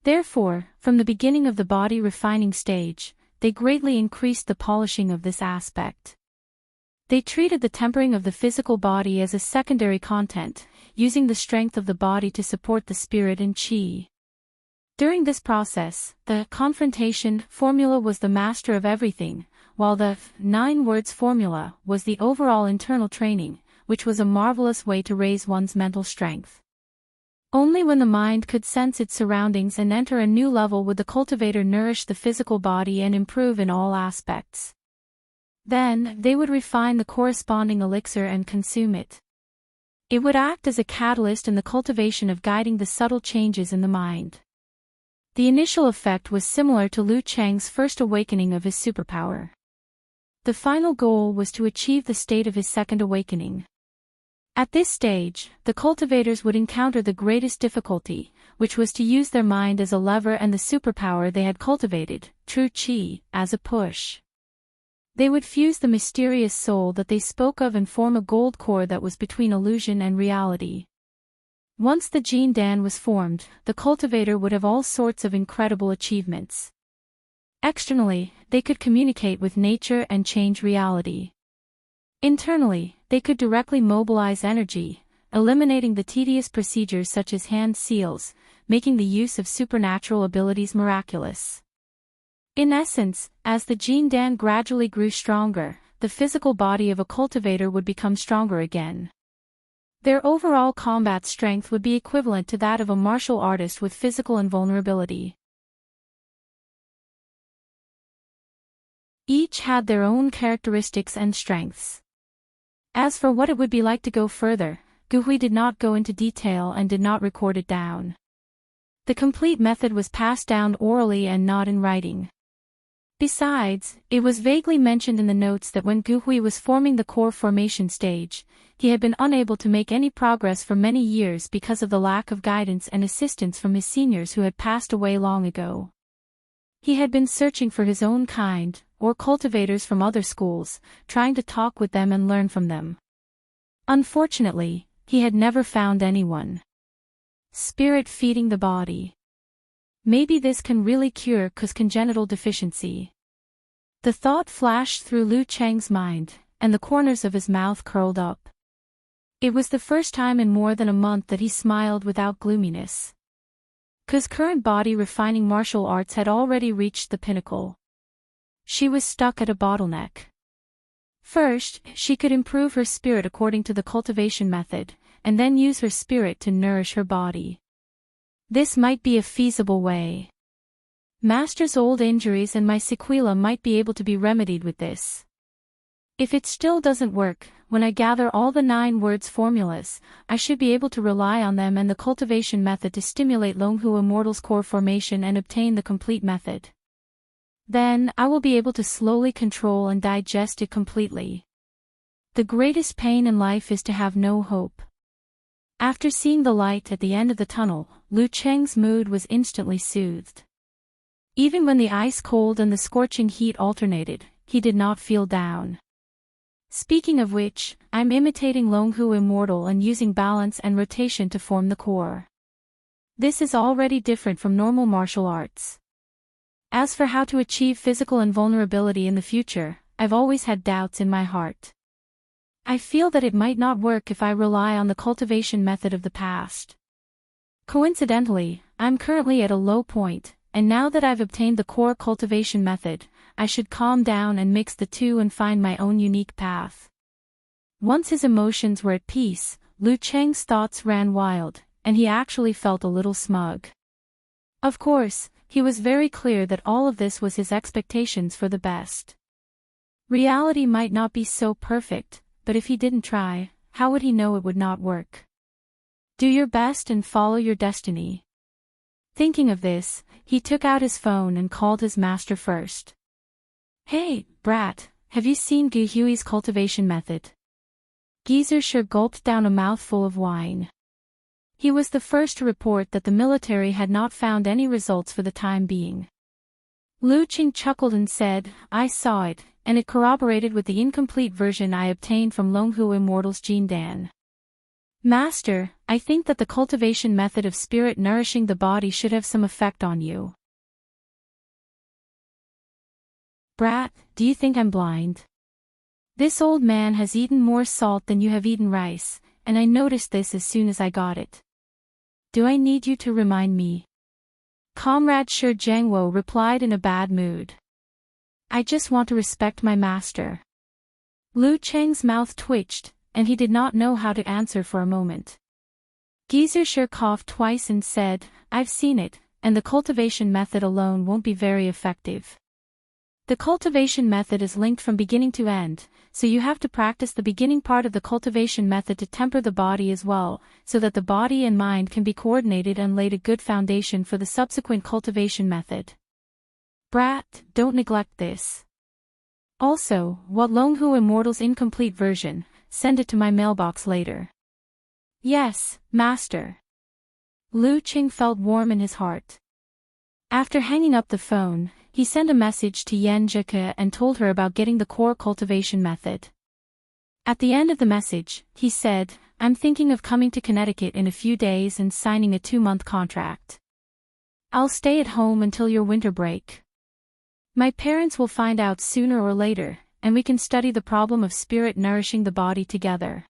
Therefore, from the beginning of the body refining stage, they greatly increased the polishing of this aspect. They treated the tempering of the physical body as a secondary content, using the strength of the body to support the spirit and qi. During this process, the confrontation formula was the master of everything, while the 9 words formula was the overall internal training, which was a marvelous way to raise one's mental strength. Only when the mind could sense its surroundings and enter a new level would the cultivator nourish the physical body and improve in all aspects. Then, they would refine the corresponding elixir and consume it. It would act as a catalyst in the cultivation of guiding the subtle changes in the mind. The initial effect was similar to Lu Cheng's first awakening of his superpower. The final goal was to achieve the state of his second awakening. At this stage, the cultivators would encounter the greatest difficulty, which was to use their mind as a lever and the superpower they had cultivated, true qi, as a push. They would fuse the mysterious soul that they spoke of and form a gold core that was between illusion and reality. Once the Jin Dan was formed, the cultivator would have all sorts of incredible achievements. Externally, they could communicate with nature and change reality. Internally, they could directly mobilize energy, eliminating the tedious procedures such as hand seals, making the use of supernatural abilities miraculous. In essence, as the Jin Dan gradually grew stronger, the physical body of a cultivator would become stronger again. Their overall combat strength would be equivalent to that of a martial artist with physical invulnerability. Each had their own characteristics and strengths. As for what it would be like to go further, Gu Hui did not go into detail and did not record it down. The complete method was passed down orally and not in writing. Besides, it was vaguely mentioned in the notes that when Gu Hui was forming the core formation stage, he had been unable to make any progress for many years because of the lack of guidance and assistance from his seniors who had passed away long ago. He had been searching for his own kind, or cultivators from other schools, trying to talk with them and learn from them. Unfortunately, he had never found anyone. Spirit feeding the body. Maybe this can really cure Ku's congenital deficiency. The thought flashed through Lu Cheng's mind, and the corners of his mouth curled up. It was the first time in more than a month that he smiled without gloominess. His current body refining martial arts had already reached the pinnacle. She was stuck at a bottleneck. First, she could improve her spirit according to the cultivation method, and then use her spirit to nourish her body. This might be a feasible way. Master's old injuries and my sequela might be able to be remedied with this. If it still doesn't work, when I gather all the 9 words formulas, I should be able to rely on them and the cultivation method to stimulate Longhu Immortal's core formation and obtain the complete method. Then, I will be able to slowly control and digest it completely. The greatest pain in life is to have no hope. After seeing the light at the end of the tunnel, Lu Cheng's mood was instantly soothed. Even when the ice cold and the scorching heat alternated, he did not feel down. Speaking of which, I'm imitating Longhu Immortal and using balance and rotation to form the core. This is already different from normal martial arts. As for how to achieve physical invulnerability in the future, I've always had doubts in my heart. I feel that it might not work if I rely on the cultivation method of the past. Coincidentally, I'm currently at a low point, and now that I've obtained the core cultivation method, I should calm down and mix the two and find my own unique path. Once his emotions were at peace, Lu Cheng's thoughts ran wild, and he actually felt a little smug. Of course, he was very clear that all of this was his expectations for the best. Reality might not be so perfect, but if he didn't try, how would he know it would not work? Do your best and follow your destiny. Thinking of this, he took out his phone and called his master first. Hey, brat, have you seen Gu Hui's cultivation method? Geezer sure gulped down a mouthful of wine. He was the first to report that the military had not found any results for the time being. Lu Qing chuckled and said, I saw it, and it corroborated with the incomplete version I obtained from Longhu Immortal's Jin Dan. Master, I think that the cultivation method of spirit nourishing the body should have some effect on you. Brat, do you think I'm blind? This old man has eaten more salt than you have eaten rice, and I noticed this as soon as I got it. Do I need you to remind me? Comrade Shi Jiangwo replied in a bad mood. I just want to respect my master. Lu Cheng's mouth twitched, and he did not know how to answer for a moment. Geezer Shi coughed twice and said, I've seen it, and the cultivation method alone won't be very effective. The cultivation method is linked from beginning to end, so you have to practice the beginning part of the cultivation method to temper the body as well, so that the body and mind can be coordinated and laid a good foundation for the subsequent cultivation method. Brat, don't neglect this. Also, what Longhu Immortal's incomplete version, send it to my mailbox later. Yes, master. Lu Qing felt warm in his heart. After hanging up the phone, he sent a message to Yan Zhike and told her about getting the core cultivation method. At the end of the message, he said, I'm thinking of coming to Connecticut in a few days and signing a 2-month contract. I'll stay at home until your winter break. My parents will find out sooner or later, and we can study the problem of spirit nourishing the body together.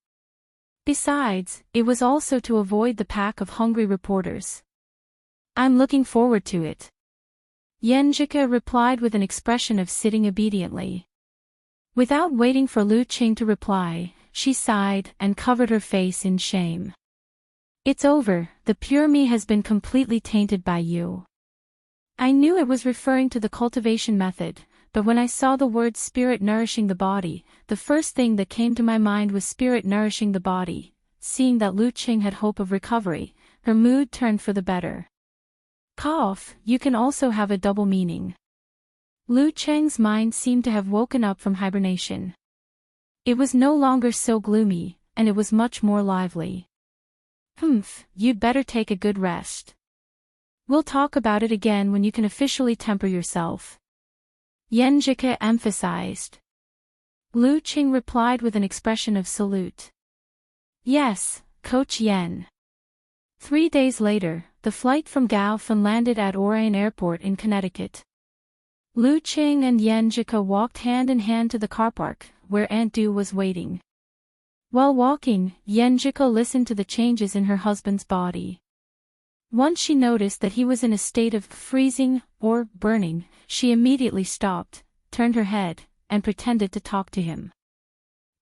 Besides, it was also to avoid the pack of hungry reporters. I'm looking forward to it. Yan Zhike replied with an expression of sitting obediently. Without waiting for Lu Qing to reply, she sighed and covered her face in shame. It's over, the pure me has been completely tainted by you. I knew it was referring to the cultivation method, but when I saw the word spirit nourishing the body, the first thing that came to my mind was spirit nourishing the body. Seeing that Lu Qing had hope of recovery, her mood turned for the better. Cough, you can also have a double meaning. Lu Cheng's mind seemed to have woken up from hibernation. It was no longer so gloomy, and it was much more lively. You'd better take a good rest. We'll talk about it again when you can officially temper yourself. Yan Zhike emphasized. Lu Qing replied with an expression of salute. Yes, Coach Yan. 3 days later, the flight from Gaofen landed at Orion Airport in Connecticut. Lu Qing and Yan Zhike walked hand in hand to the car park, where Aunt Du was waiting. While walking, Yenjika listened to the changes in her husband's body. Once she noticed that he was in a state of freezing or burning, she immediately stopped, turned her head, and pretended to talk to him.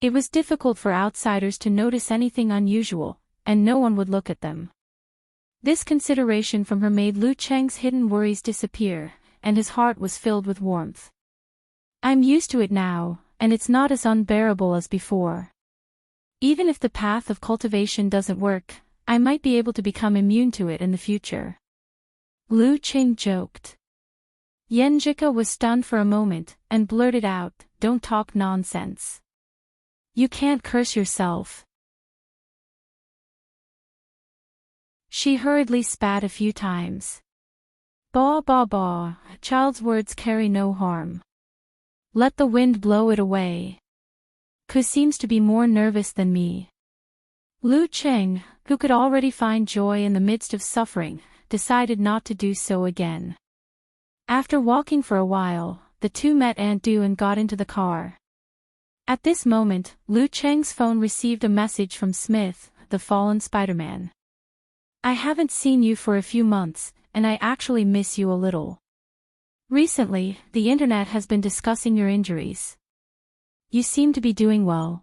It was difficult for outsiders to notice anything unusual, and no one would look at them. This consideration from her made Lu Cheng's hidden worries disappear, and his heart was filled with warmth. I'm used to it now, and it's not as unbearable as before. Even if the path of cultivation doesn't work, I might be able to become immune to it in the future. Lu Cheng joked. Yenjika was stunned for a moment, and blurted out, "Don't talk nonsense. You can't curse yourself." She hurriedly spat a few times. "Baw baw baw, a child's words carry no harm. Let the wind blow it away. Ku seems to be more nervous than me." Lu Cheng, who could already find joy in the midst of suffering, decided not to do so again. After walking for a while, the two met Aunt Du and got into the car. At this moment, Lu Cheng's phone received a message from Smith, the fallen Spider-Man. "I haven't seen you for a few months, and I actually miss you a little. Recently, the internet has been discussing your injuries. You seem to be doing well.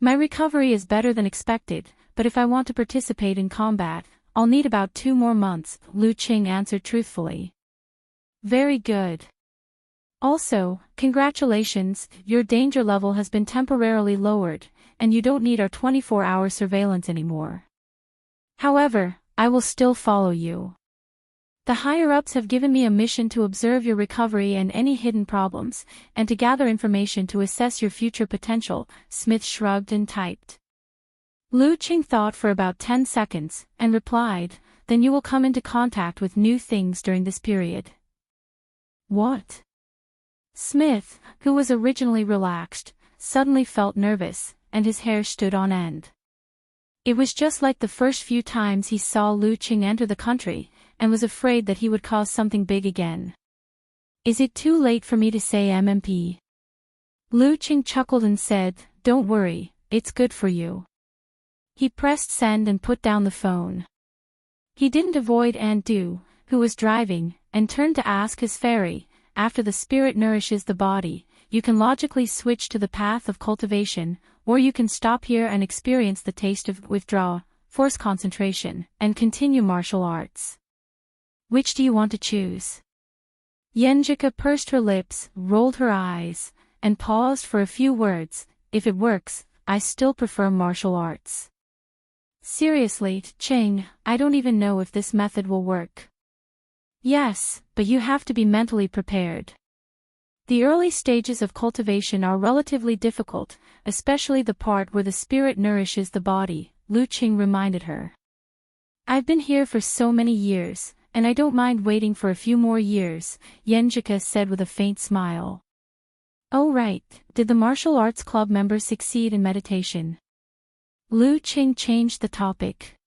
My recovery is better than expected, but if I want to participate in combat, I'll need about 2 more months," Lu Cheng answered truthfully. "Very good. Also, congratulations, your danger level has been temporarily lowered, and you don't need our 24-hour surveillance anymore. However, I will still follow you. The higher-ups have given me a mission to observe your recovery and any hidden problems, and to gather information to assess your future potential," Smith shrugged and typed. Lu Cheng thought for about 10 seconds, and replied, "Then you will come into contact with new things during this period." "What?" Smith, who was originally relaxed, suddenly felt nervous, and his hair stood on end. It was just like the first few times he saw Lu Cheng enter the country, and was afraid that he would cause something big again. "Is it too late for me to say MMP?" Lu Cheng chuckled and said, "Don't worry, it's good for you." He pressed send and put down the phone. He didn't avoid Aunt Du, who was driving, and turned to ask his fairy, "After the spirit nourishes the body, you can logically switch to the path of cultivation, or you can stop here and experience the taste of withdraw, force concentration, and continue martial arts. Which do you want to choose?" Yenjika pursed her lips, rolled her eyes, and paused for a few words. "If it works, I still prefer martial arts. Seriously, Cheng, I don't even know if this method will work." "Yes, but you have to be mentally prepared. The early stages of cultivation are relatively difficult, especially the part where the spirit nourishes the body," Lu Cheng reminded her. "I've been here for so many years, and I don't mind waiting for a few more years," Yenjika said with a faint smile. "Oh right, did the martial arts club members succeed in meditation?" Lu Cheng changed the topic.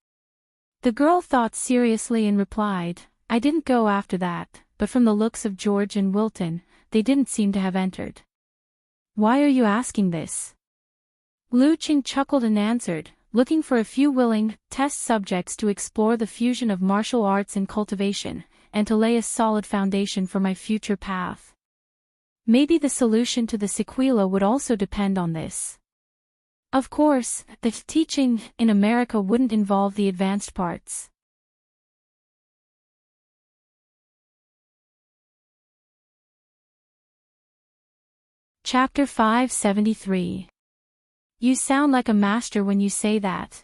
The girl thought seriously and replied, "I didn't go after that, but from the looks of George and Wilton, they didn't seem to have entered." "Why are you asking this?" Lu Cheng chuckled and answered, "Looking for a few willing, test subjects to explore the fusion of martial arts and cultivation, and to lay a solid foundation for my future path. Maybe the solution to the sequela would also depend on this. Of course, the teaching in America wouldn't involve the advanced parts." Chapter 573. You sound like a master when you say that.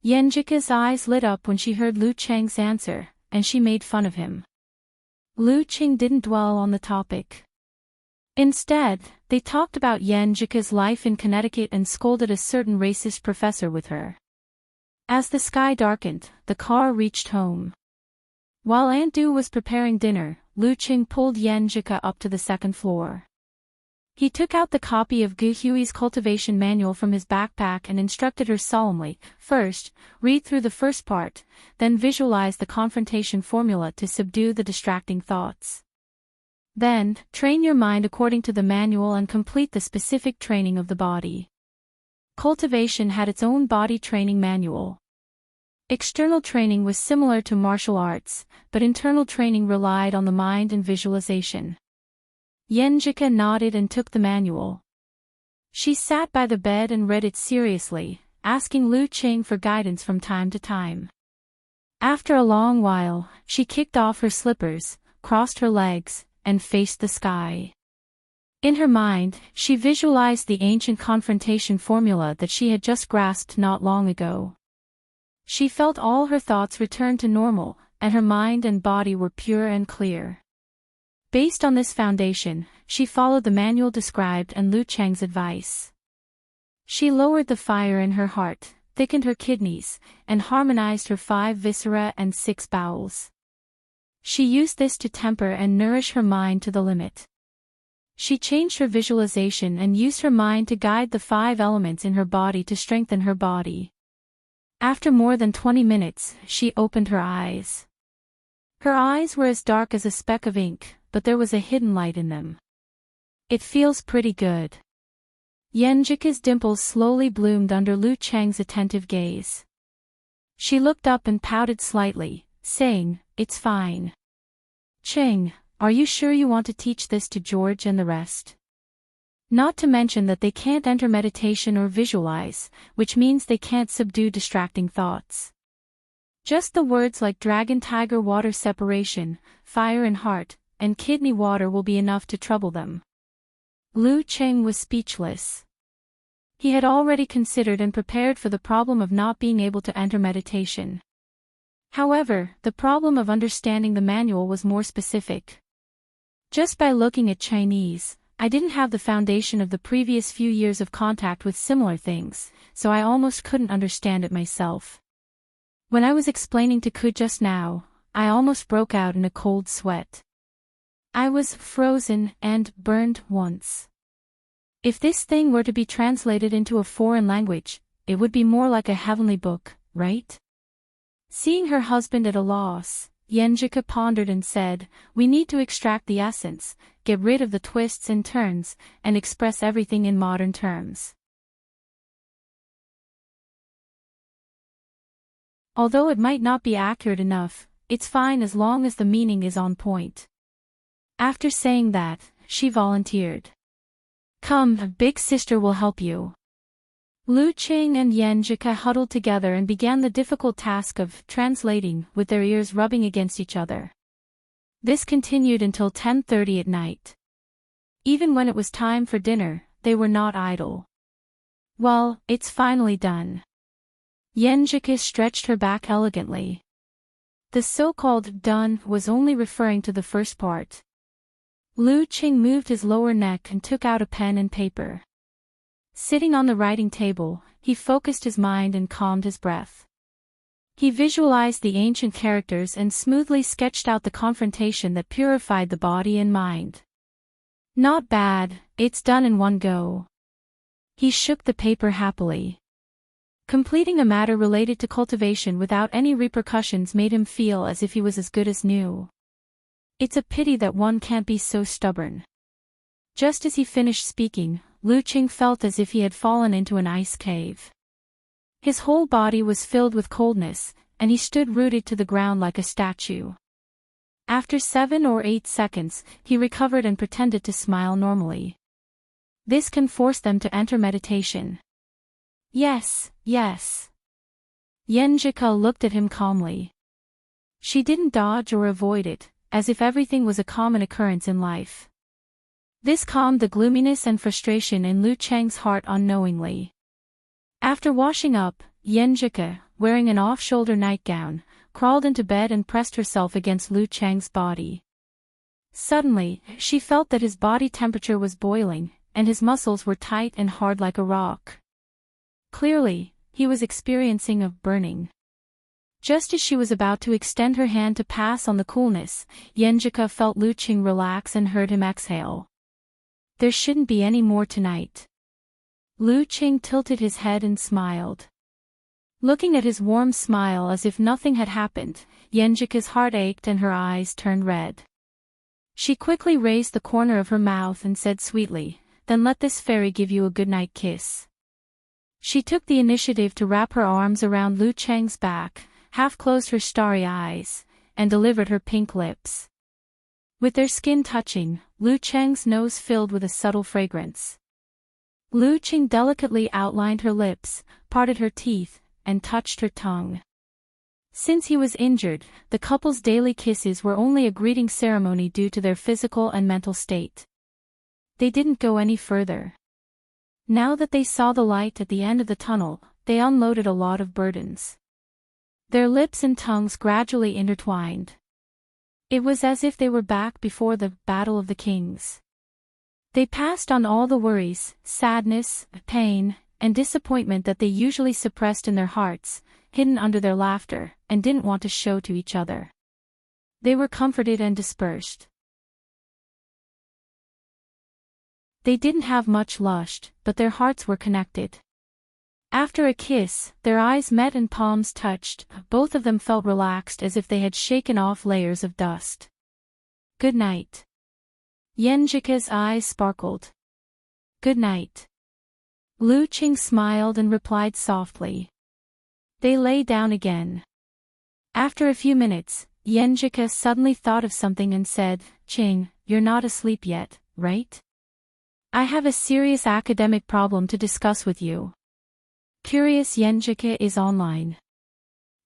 Yenjika's eyes lit up when she heard Lu Cheng's answer, and she made fun of him. Lu Cheng didn't dwell on the topic. Instead, they talked about Yenjika's life in Connecticut and scolded a certain racist professor with her. As the sky darkened, the car reached home. While Aunt Du was preparing dinner, Lu Cheng pulled Yenjika up to the second floor. He took out the copy of Gu Hui's cultivation manual from his backpack and instructed her solemnly, "First, read through the first part, then visualize the confrontation formula to subdue the distracting thoughts. Then, train your mind according to the manual and complete the specific training of the body. Cultivation had its own body training manual. External training was similar to martial arts, but internal training relied on the mind and visualization. Yenjika nodded and took the manual. She sat by the bed and read it seriously, asking Lu Qing for guidance from time to time. After a long while, she kicked off her slippers, crossed her legs, and faced the sky. In her mind, she visualized the ancient confrontation formula that she had just grasped not long ago. She felt all her thoughts return to normal, and her mind and body were pure and clear. Based on this foundation, she followed the manual described and Lu Cheng's advice. She lowered the fire in her heart, thickened her kidneys, and harmonized her 5 viscera and 6 bowels. She used this to temper and nourish her mind to the limit. She changed her visualization and used her mind to guide the 5 elements in her body to strengthen her body. After more than 20 minutes, she opened her eyes. Her eyes were as dark as a speck of ink, but there was a hidden light in them. It feels pretty good. Yenjika's dimples slowly bloomed under Lu Cheng's attentive gaze. She looked up and pouted slightly, saying, "It's fine. Cheng, are you sure you want to teach this to George and the rest? Not to mention that they can't enter meditation or visualize, which means they can't subdue distracting thoughts. Just the words like dragon tiger water separation, fire in heart, and kidney water will be enough to trouble them." Lu Cheng was speechless. He had already considered and prepared for the problem of not being able to enter meditation. However, the problem of understanding the manual was more specific. Just by looking at Chinese, I didn't have the foundation of the previous few years of contact with similar things, so I almost couldn't understand it myself. When I was explaining to Ku just now, I almost broke out in a cold sweat. I was frozen and burned once. If this thing were to be translated into a foreign language, it would be more like a heavenly book, right? Seeing her husband at a loss, Yenjika pondered and said, "We need to extract the essence, get rid of the twists and turns, and express everything in modern terms." Although it might not be accurate enough, it's fine as long as the meaning is on point. After saying that, she volunteered. "Come, big sister will help you." Lu Qing and Yenjika huddled together and began the difficult task of translating, with their ears rubbing against each other. This continued until 10:30 at night. Even when it was time for dinner, they were not idle. "Well, it's finally done." Yenjika stretched her back elegantly. The so-called done was only referring to the first part. Lu Qing moved his lower neck and took out a pen and paper. Sitting on the writing table, he focused his mind and calmed his breath. He visualized the ancient characters and smoothly sketched out the confrontation that purified the body and mind. "Not bad, it's done in one go." He shook the paper happily. Completing a matter related to cultivation without any repercussions made him feel as if he was as good as new. It's a pity that one can't be so stubborn. Just as he finished speaking, Lu Qing felt as if he had fallen into an ice cave. His whole body was filled with coldness, and he stood rooted to the ground like a statue. After 7 or 8 seconds, he recovered and pretended to smile normally. "This can force them to enter meditation." "Yes, yes." Yenjika looked at him calmly. She didn't dodge or avoid it, as if everything was a common occurrence in life. This calmed the gloominess and frustration in Lu Cheng's heart unknowingly. After washing up, Yenjika, wearing an off-shoulder nightgown, crawled into bed and pressed herself against Lu Cheng's body. Suddenly, she felt that his body temperature was boiling, and his muscles were tight and hard like a rock. Clearly, he was experiencing a burning. Just as she was about to extend her hand to pass on the coolness, Yenjika felt Lu Qing relax and heard him exhale. "There shouldn't be any more tonight." Lu Qing tilted his head and smiled. Looking at his warm smile as if nothing had happened, Yenjika's heart ached and her eyes turned red. She quickly raised the corner of her mouth and said sweetly, "Then let this fairy give you a goodnight kiss." She took the initiative to wrap her arms around Lu Cheng's back, half-closed her starry eyes, and delivered her pink lips. With their skin touching, Lu Cheng's nose filled with a subtle fragrance. Lu Cheng delicately outlined her lips, parted her teeth, and touched her tongue. Since he was injured, the couple's daily kisses were only a greeting ceremony due to their physical and mental state. They didn't go any further. Now that they saw the light at the end of the tunnel, they unloaded a lot of burdens. Their lips and tongues gradually intertwined. It was as if they were back before the Battle of the Kings. They passed on all the worries, sadness, pain, and disappointment that they usually suppressed in their hearts, hidden under their laughter, and didn't want to show to each other. They were comforted and dispersed. They didn't have much lust, but their hearts were connected. After a kiss, their eyes met and palms touched, both of them felt relaxed as if they had shaken off layers of dust. Good night. Yenjika's eyes sparkled. Good night. Lu Cheng smiled and replied softly. They lay down again. After a few minutes, Yenjika suddenly thought of something and said, Cheng, you're not asleep yet, right? I have a serious academic problem to discuss with you. Curious Yenjika is online.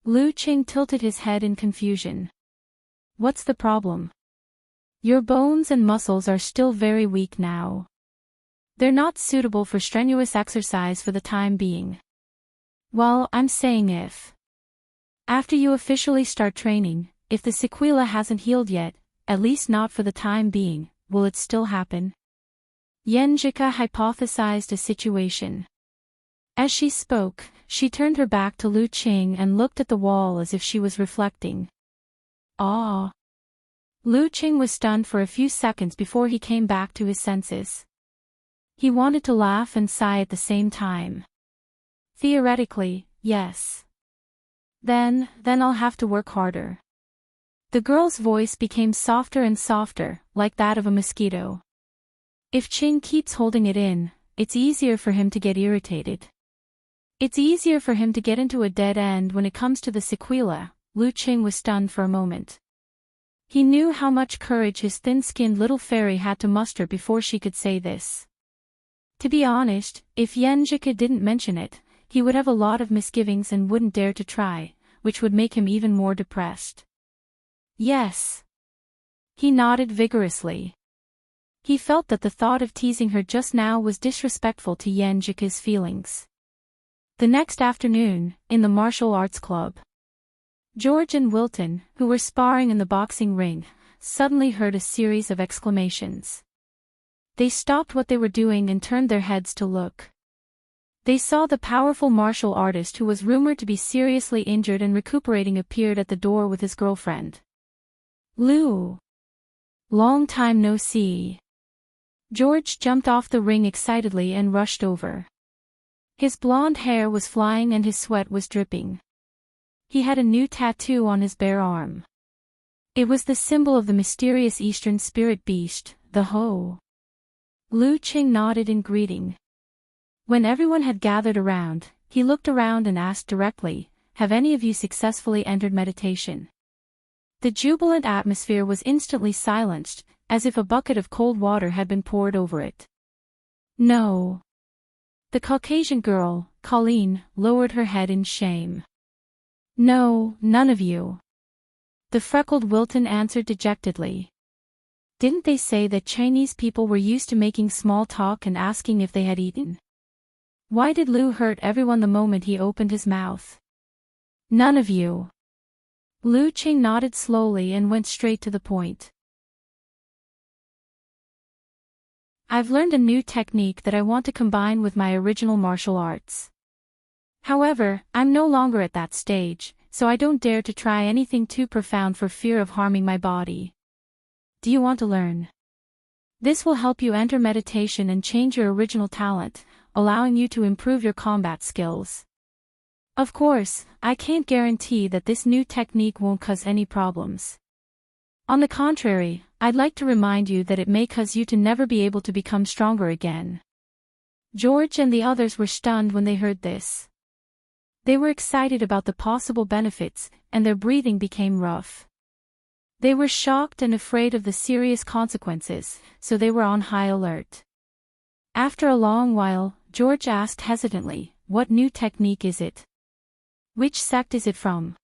Lu Cheng tilted his head in confusion. What's the problem? Your bones and muscles are still very weak now. They're not suitable for strenuous exercise for the time being. Well, I'm saying if. After you officially start training, if the sequela hasn't healed yet, at least not for the time being, will it still happen? Yenjika hypothesized a situation. As she spoke, she turned her back to Lu Cheng and looked at the wall as if she was reflecting. Ah. Lu Cheng was stunned for a few seconds before he came back to his senses. He wanted to laugh and sigh at the same time. Theoretically, yes. Then I'll have to work harder. The girl's voice became softer and softer, like that of a mosquito. If Cheng keeps holding it in, it's easier for him to get irritated. It's easier for him to get into a dead end when it comes to the sequela. Lu Cheng was stunned for a moment. He knew how much courage his thin-skinned little fairy had to muster before she could say this. To be honest, if Yenjika didn't mention it, he would have a lot of misgivings and wouldn't dare to try, which would make him even more depressed. Yes. He nodded vigorously. He felt that the thought of teasing her just now was disrespectful to Yenjika's feelings. The next afternoon, in the martial arts club, George and Wilton, who were sparring in the boxing ring, suddenly heard a series of exclamations. They stopped what they were doing and turned their heads to look. They saw the powerful martial artist who was rumored to be seriously injured and recuperating appeared at the door with his girlfriend. Lu. Long time no see. George jumped off the ring excitedly and rushed over. His blonde hair was flying and his sweat was dripping. He had a new tattoo on his bare arm. It was the symbol of the mysterious eastern spirit beast, the Ho. Lu Cheng nodded in greeting. When everyone had gathered around, he looked around and asked directly, "Have any of you successfully entered meditation?" The jubilant atmosphere was instantly silenced, as if a bucket of cold water had been poured over it. No. The Caucasian girl, Colleen, lowered her head in shame. No, none of you. The freckled Wilton answered dejectedly. Didn't they say that Chinese people were used to making small talk and asking if they had eaten? Why did Lu hurt everyone the moment he opened his mouth? None of you. Lu Cheng nodded slowly and went straight to the point. I've learned a new technique that I want to combine with my original martial arts. However, I'm no longer at that stage, so I don't dare to try anything too profound for fear of harming my body. Do you want to learn? This will help you enter meditation and change your original talent, allowing you to improve your combat skills. Of course, I can't guarantee that this new technique won't cause any problems. On the contrary, I'd like to remind you that it may cause you to never be able to become stronger again. George and the others were stunned when they heard this. They were excited about the possible benefits, and their breathing became rough. They were shocked and afraid of the serious consequences, so they were on high alert. After a long while, George asked hesitantly, "What new technique is it? Which sect is it from?"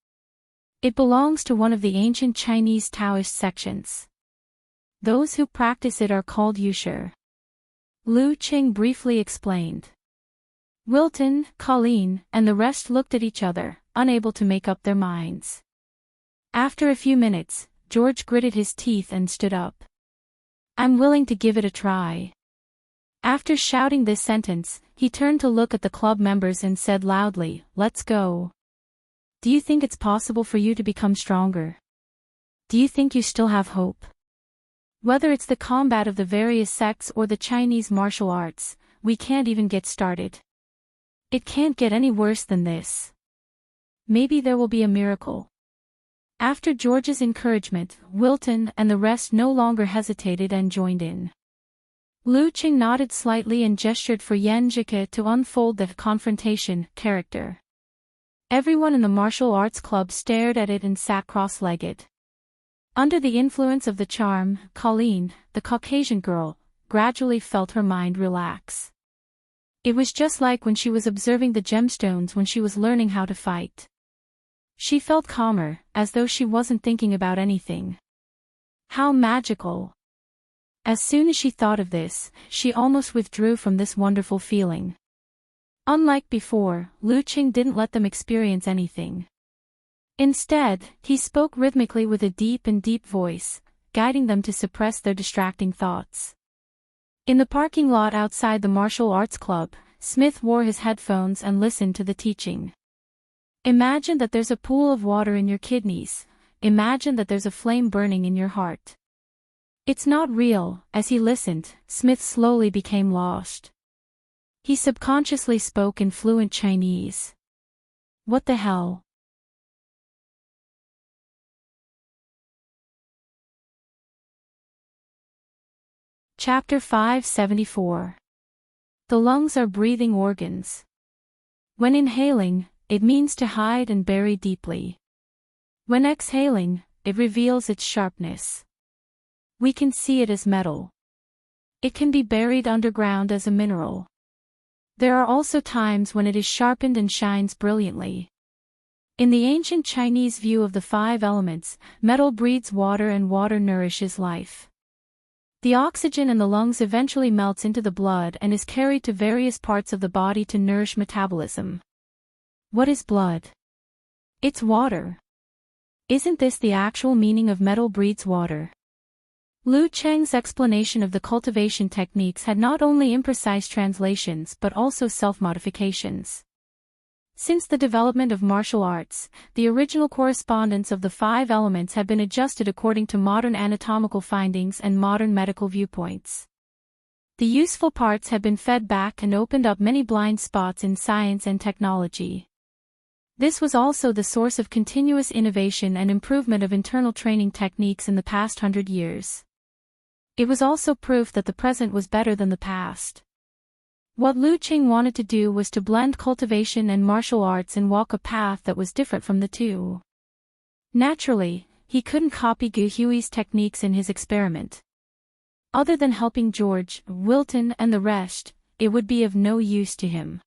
"It belongs to one of the ancient Chinese Taoist sections. Those who practice it are called Yushe," Lu Qing briefly explained. Wilton, Colleen, and the rest looked at each other, unable to make up their minds. After a few minutes, George gritted his teeth and stood up. "I'm willing to give it a try." After shouting this sentence, he turned to look at the club members and said loudly, "Let's go. Do you think it's possible for you to become stronger? Do you think you still have hope? Whether it's the combat of the various sects or the Chinese martial arts, we can't even get started. It can't get any worse than this. Maybe there will be a miracle." After George's encouragement, Wilton and the rest no longer hesitated and joined in. Lu Qing nodded slightly and gestured for Yan Zhike to unfold the confrontation character. Everyone in the martial arts club stared at it and sat cross-legged. Under the influence of the charm, Colleen, the Caucasian girl, gradually felt her mind relax. It was just like when she was observing the gemstones when she was learning how to fight. She felt calmer, as though she wasn't thinking about anything. How magical! As soon as she thought of this, she almost withdrew from this wonderful feeling. Unlike before, Lu Qing didn't let them experience anything. Instead, he spoke rhythmically with a deep voice, guiding them to suppress their distracting thoughts. In the parking lot outside the martial arts club, Smith wore his headphones and listened to the teaching. Imagine that there's a pool of water in your kidneys. Imagine that there's a flame burning in your heart. It's not real. As he listened, Smith slowly became lost. He subconsciously spoke in fluent Chinese. What the hell? Chapter 574. The lungs are breathing organs. When inhaling, it means to hide and bury deeply. When exhaling, it reveals its sharpness. We can see it as metal. It can be buried underground as a mineral. There are also times when it is sharpened and shines brilliantly. In the ancient Chinese view of the 5 elements, metal breeds water and water nourishes life. The oxygen in the lungs eventually melts into the blood and is carried to various parts of the body to nourish metabolism. What is blood? It's water. Isn't this the actual meaning of metal breeds water? Lu Cheng's explanation of the cultivation techniques had not only imprecise translations but also self-modifications. Since the development of martial arts, the original correspondence of the 5 elements had been adjusted according to modern anatomical findings and modern medical viewpoints. The useful parts had been fed back and opened up many blind spots in science and technology. This was also the source of continuous innovation and improvement of internal training techniques in the past 100 years. It was also proof that the present was better than the past. What Lu Qing wanted to do was to blend cultivation and martial arts and walk a path that was different from the two. Naturally, he couldn't copy Gu Hui's techniques in his experiment. Other than helping George, Wilton and the rest, it would be of no use to him.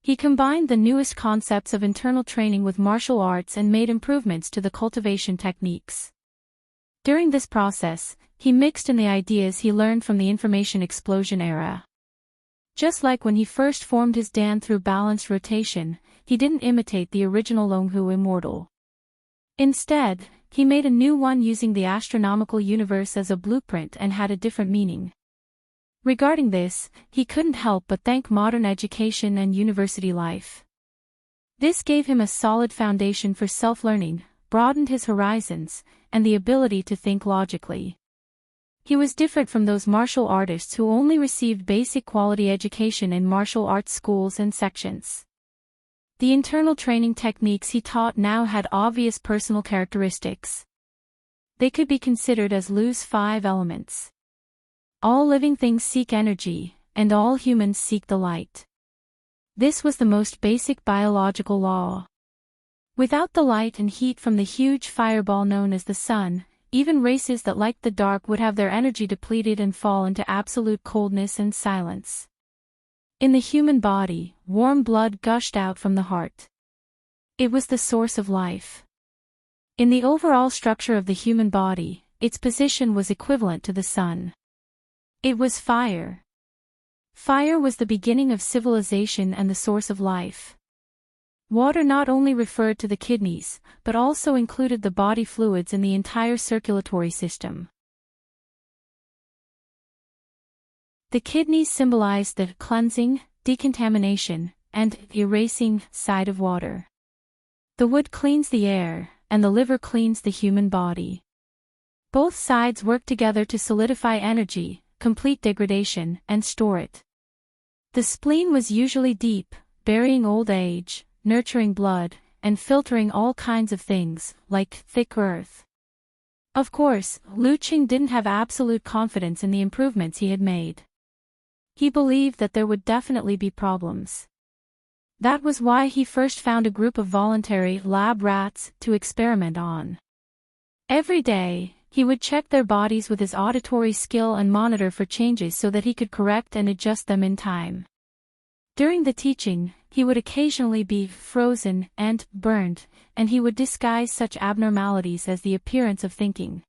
He combined the newest concepts of internal training with martial arts and made improvements to the cultivation techniques. During this process, he mixed in the ideas he learned from the information explosion era. Just like when he first formed his Dan through balanced rotation, he didn't imitate the original Longhu Immortal. Instead, he made a new one using the astronomical universe as a blueprint and had a different meaning. Regarding this, he couldn't help but thank modern education and university life. This gave him a solid foundation for self-learning, broadened his horizons, and the ability to think logically. He was different from those martial artists who only received basic quality education in martial arts schools and sections. The internal training techniques he taught now had obvious personal characteristics. They could be considered as Lu's 5 elements. All living things seek energy, and all humans seek the light. This was the most basic biological law. Without the light and heat from the huge fireball known as the sun, even races that liked the dark would have their energy depleted and fall into absolute coldness and silence. In the human body, warm blood gushed out from the heart. It was the source of life. In the overall structure of the human body, its position was equivalent to the sun. It was fire. Fire was the beginning of civilization and the source of life. Water not only referred to the kidneys, but also included the body fluids in the entire circulatory system. The kidneys symbolized the cleansing, decontamination, and erasing side of water. The wood cleans the air, and the liver cleans the human body. Both sides work together to solidify energy, complete degradation, and store it. The spleen was usually deep, burying old age, nurturing blood, and filtering all kinds of things, like thick earth. Of course, Lu Qing didn't have absolute confidence in the improvements he had made. He believed that there would definitely be problems. That was why he first found a group of voluntary lab rats to experiment on. Every day, he would check their bodies with his auditory skill and monitor for changes so that he could correct and adjust them in time. During the teaching, he would occasionally be frozen and burned, and he would disguise such abnormalities as the appearance of thinking.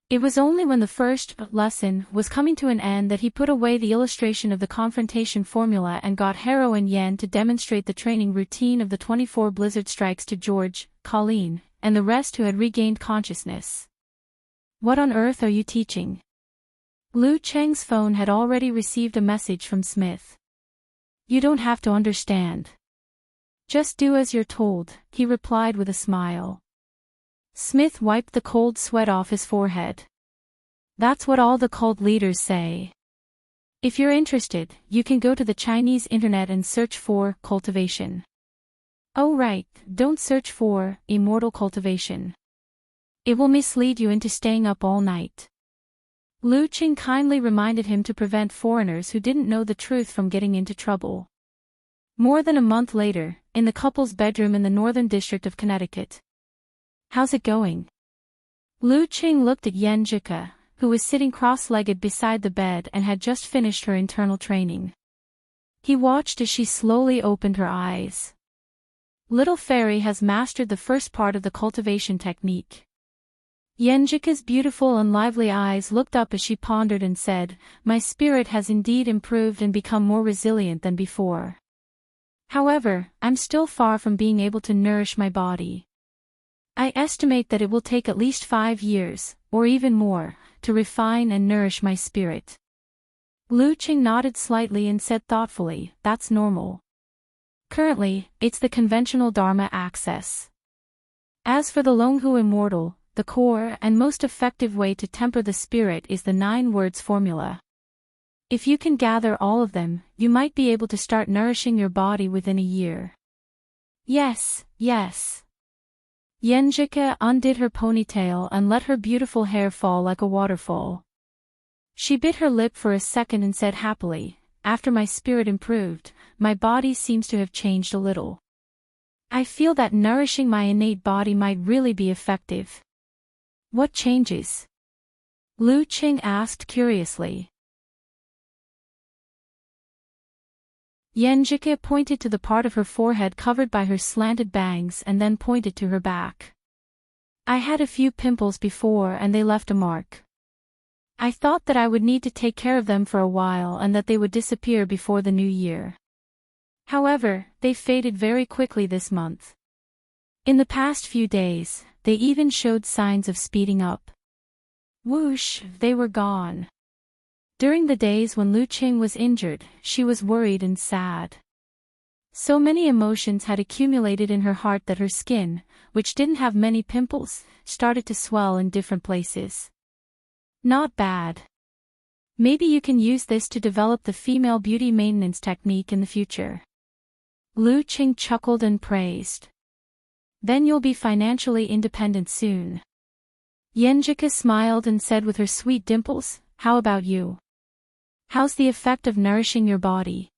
It was only when the first lesson was coming to an end that he put away the illustration of the confrontation formula and got Haro and Yen to demonstrate the training routine of the 24 blizzard strikes to George, Colleen, and the rest who had regained consciousness. "What on earth are you teaching?" Lu Cheng's phone had already received a message from Smith. "You don't have to understand. Just do as you're told," he replied with a smile. Smith wiped the cold sweat off his forehead. "That's what all the cult leaders say. If you're interested, you can go to the Chinese internet and search for cultivation." "Oh right, don't search for immortal cultivation. It will mislead you into staying up all night." Lu Qing kindly reminded him to prevent foreigners who didn't know the truth from getting into trouble. More than a month later, in the couple's bedroom in the Northern District of Connecticut. "How's it going?" Lu Qing looked at Yen Jika, who was sitting cross-legged beside the bed and had just finished her internal training. He watched as she slowly opened her eyes. Little Fairy has mastered the first part of the cultivation technique. Yenjika's beautiful and lively eyes looked up as she pondered and said, "My spirit has indeed improved and become more resilient than before. However, I'm still far from being able to nourish my body. I estimate that it will take at least 5 years, or even more, to refine and nourish my spirit." Lu Qing nodded slightly and said thoughtfully, "That's normal. Currently, it's the conventional Dharma access. As for the Longhu Immortal, the core and most effective way to temper the spirit is the 9 words formula. If you can gather all of them, you might be able to start nourishing your body within a year." "Yes, yes." Yenjika undid her ponytail and let her beautiful hair fall like a waterfall. She bit her lip for a second and said happily, "After my spirit improved, my body seems to have changed a little. I feel that nourishing my innate body might really be effective." "What changes?" Lu Qing asked curiously. Yenjika pointed to the part of her forehead covered by her slanted bangs and then pointed to her back. "I had a few pimples before and they left a mark. I thought that I would need to take care of them for a while and that they would disappear before the new year. However, they faded very quickly this month. In the past few days, they even showed signs of speeding up. Whoosh, they were gone." During the days when Lu Qing was injured, she was worried and sad. So many emotions had accumulated in her heart that her skin, which didn't have many pimples, started to swell in different places. "Not bad. Maybe you can use this to develop the female beauty maintenance technique in the future." Lu Qing chuckled and praised. "Then you'll be financially independent soon." Yenjika smiled and said with her sweet dimples, "How about you?" How's the effect of nourishing your body?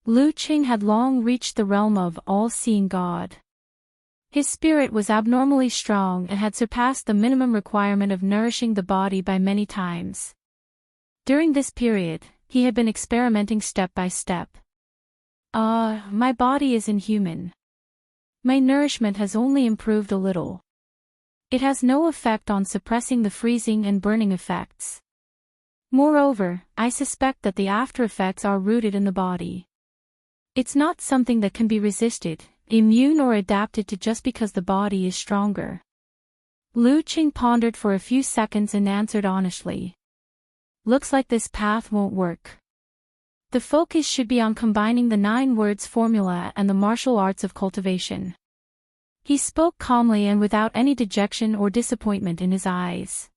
Lu Qing had long reached the realm of all-seeing God. His spirit was abnormally strong and had surpassed the minimum requirement of nourishing the body by many times. During this period, he had been experimenting step by step. My body is inhuman. My nourishment has only improved a little. It has no effect on suppressing the freezing and burning effects. Moreover, I suspect that the after effects are rooted in the body. It's not something that can be resisted, immune or adapted to just because the body is stronger. Lu Qing pondered for a few seconds and answered honestly. Looks like this path won't work. The focus should be on combining the 9 words formula and the martial arts of cultivation. He spoke calmly and without any dejection or disappointment in his eyes.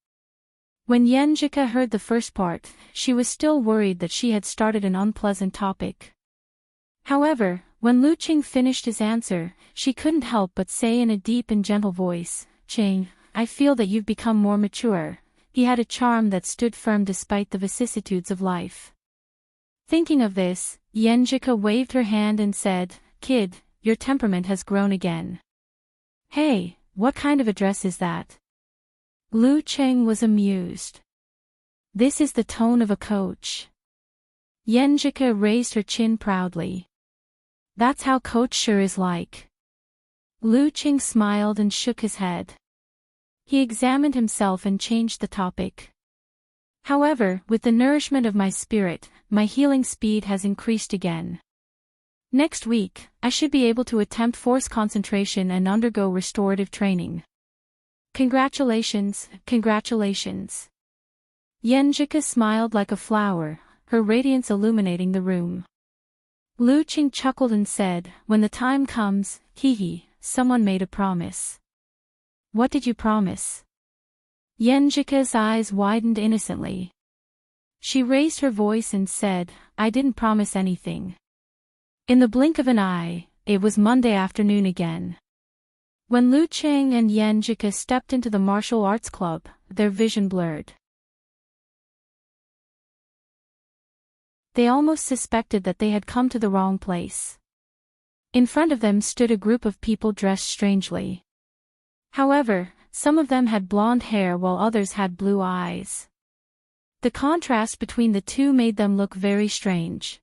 When Yenjika heard the first part, she was still worried that she had started an unpleasant topic. However, when Lu Qing finished his answer, she couldn't help but say in a deep and gentle voice, "Qing, I feel that you've become more mature." He had a charm that stood firm despite the vicissitudes of life. Thinking of this, Yenjika waved her hand and said, "Kid, your temperament has grown again." "Hey, what kind of address is that?" Lu Qing was amused. "This is the tone of a coach." Yenjika raised her chin proudly. "That's how Coach sure is like." Lu Qing smiled and shook his head. He examined himself and changed the topic. "However, with the nourishment of my spirit, my healing speed has increased again. Next week, I should be able to attempt force concentration and undergo restorative training." "Congratulations, congratulations." Yenjika smiled like a flower, her radiance illuminating the room. Lu Qing chuckled and said, "When the time comes, someone made a promise." "What did you promise?" Yenjika's eyes widened innocently. She raised her voice and said, "I didn't promise anything." In the blink of an eye, it was Monday afternoon again. When Lu Qing and Yenjika stepped into the martial arts club, their vision blurred. They almost suspected that they had come to the wrong place. In front of them stood a group of people dressed strangely. However, some of them had blonde hair while others had blue eyes. The contrast between the two made them look very strange.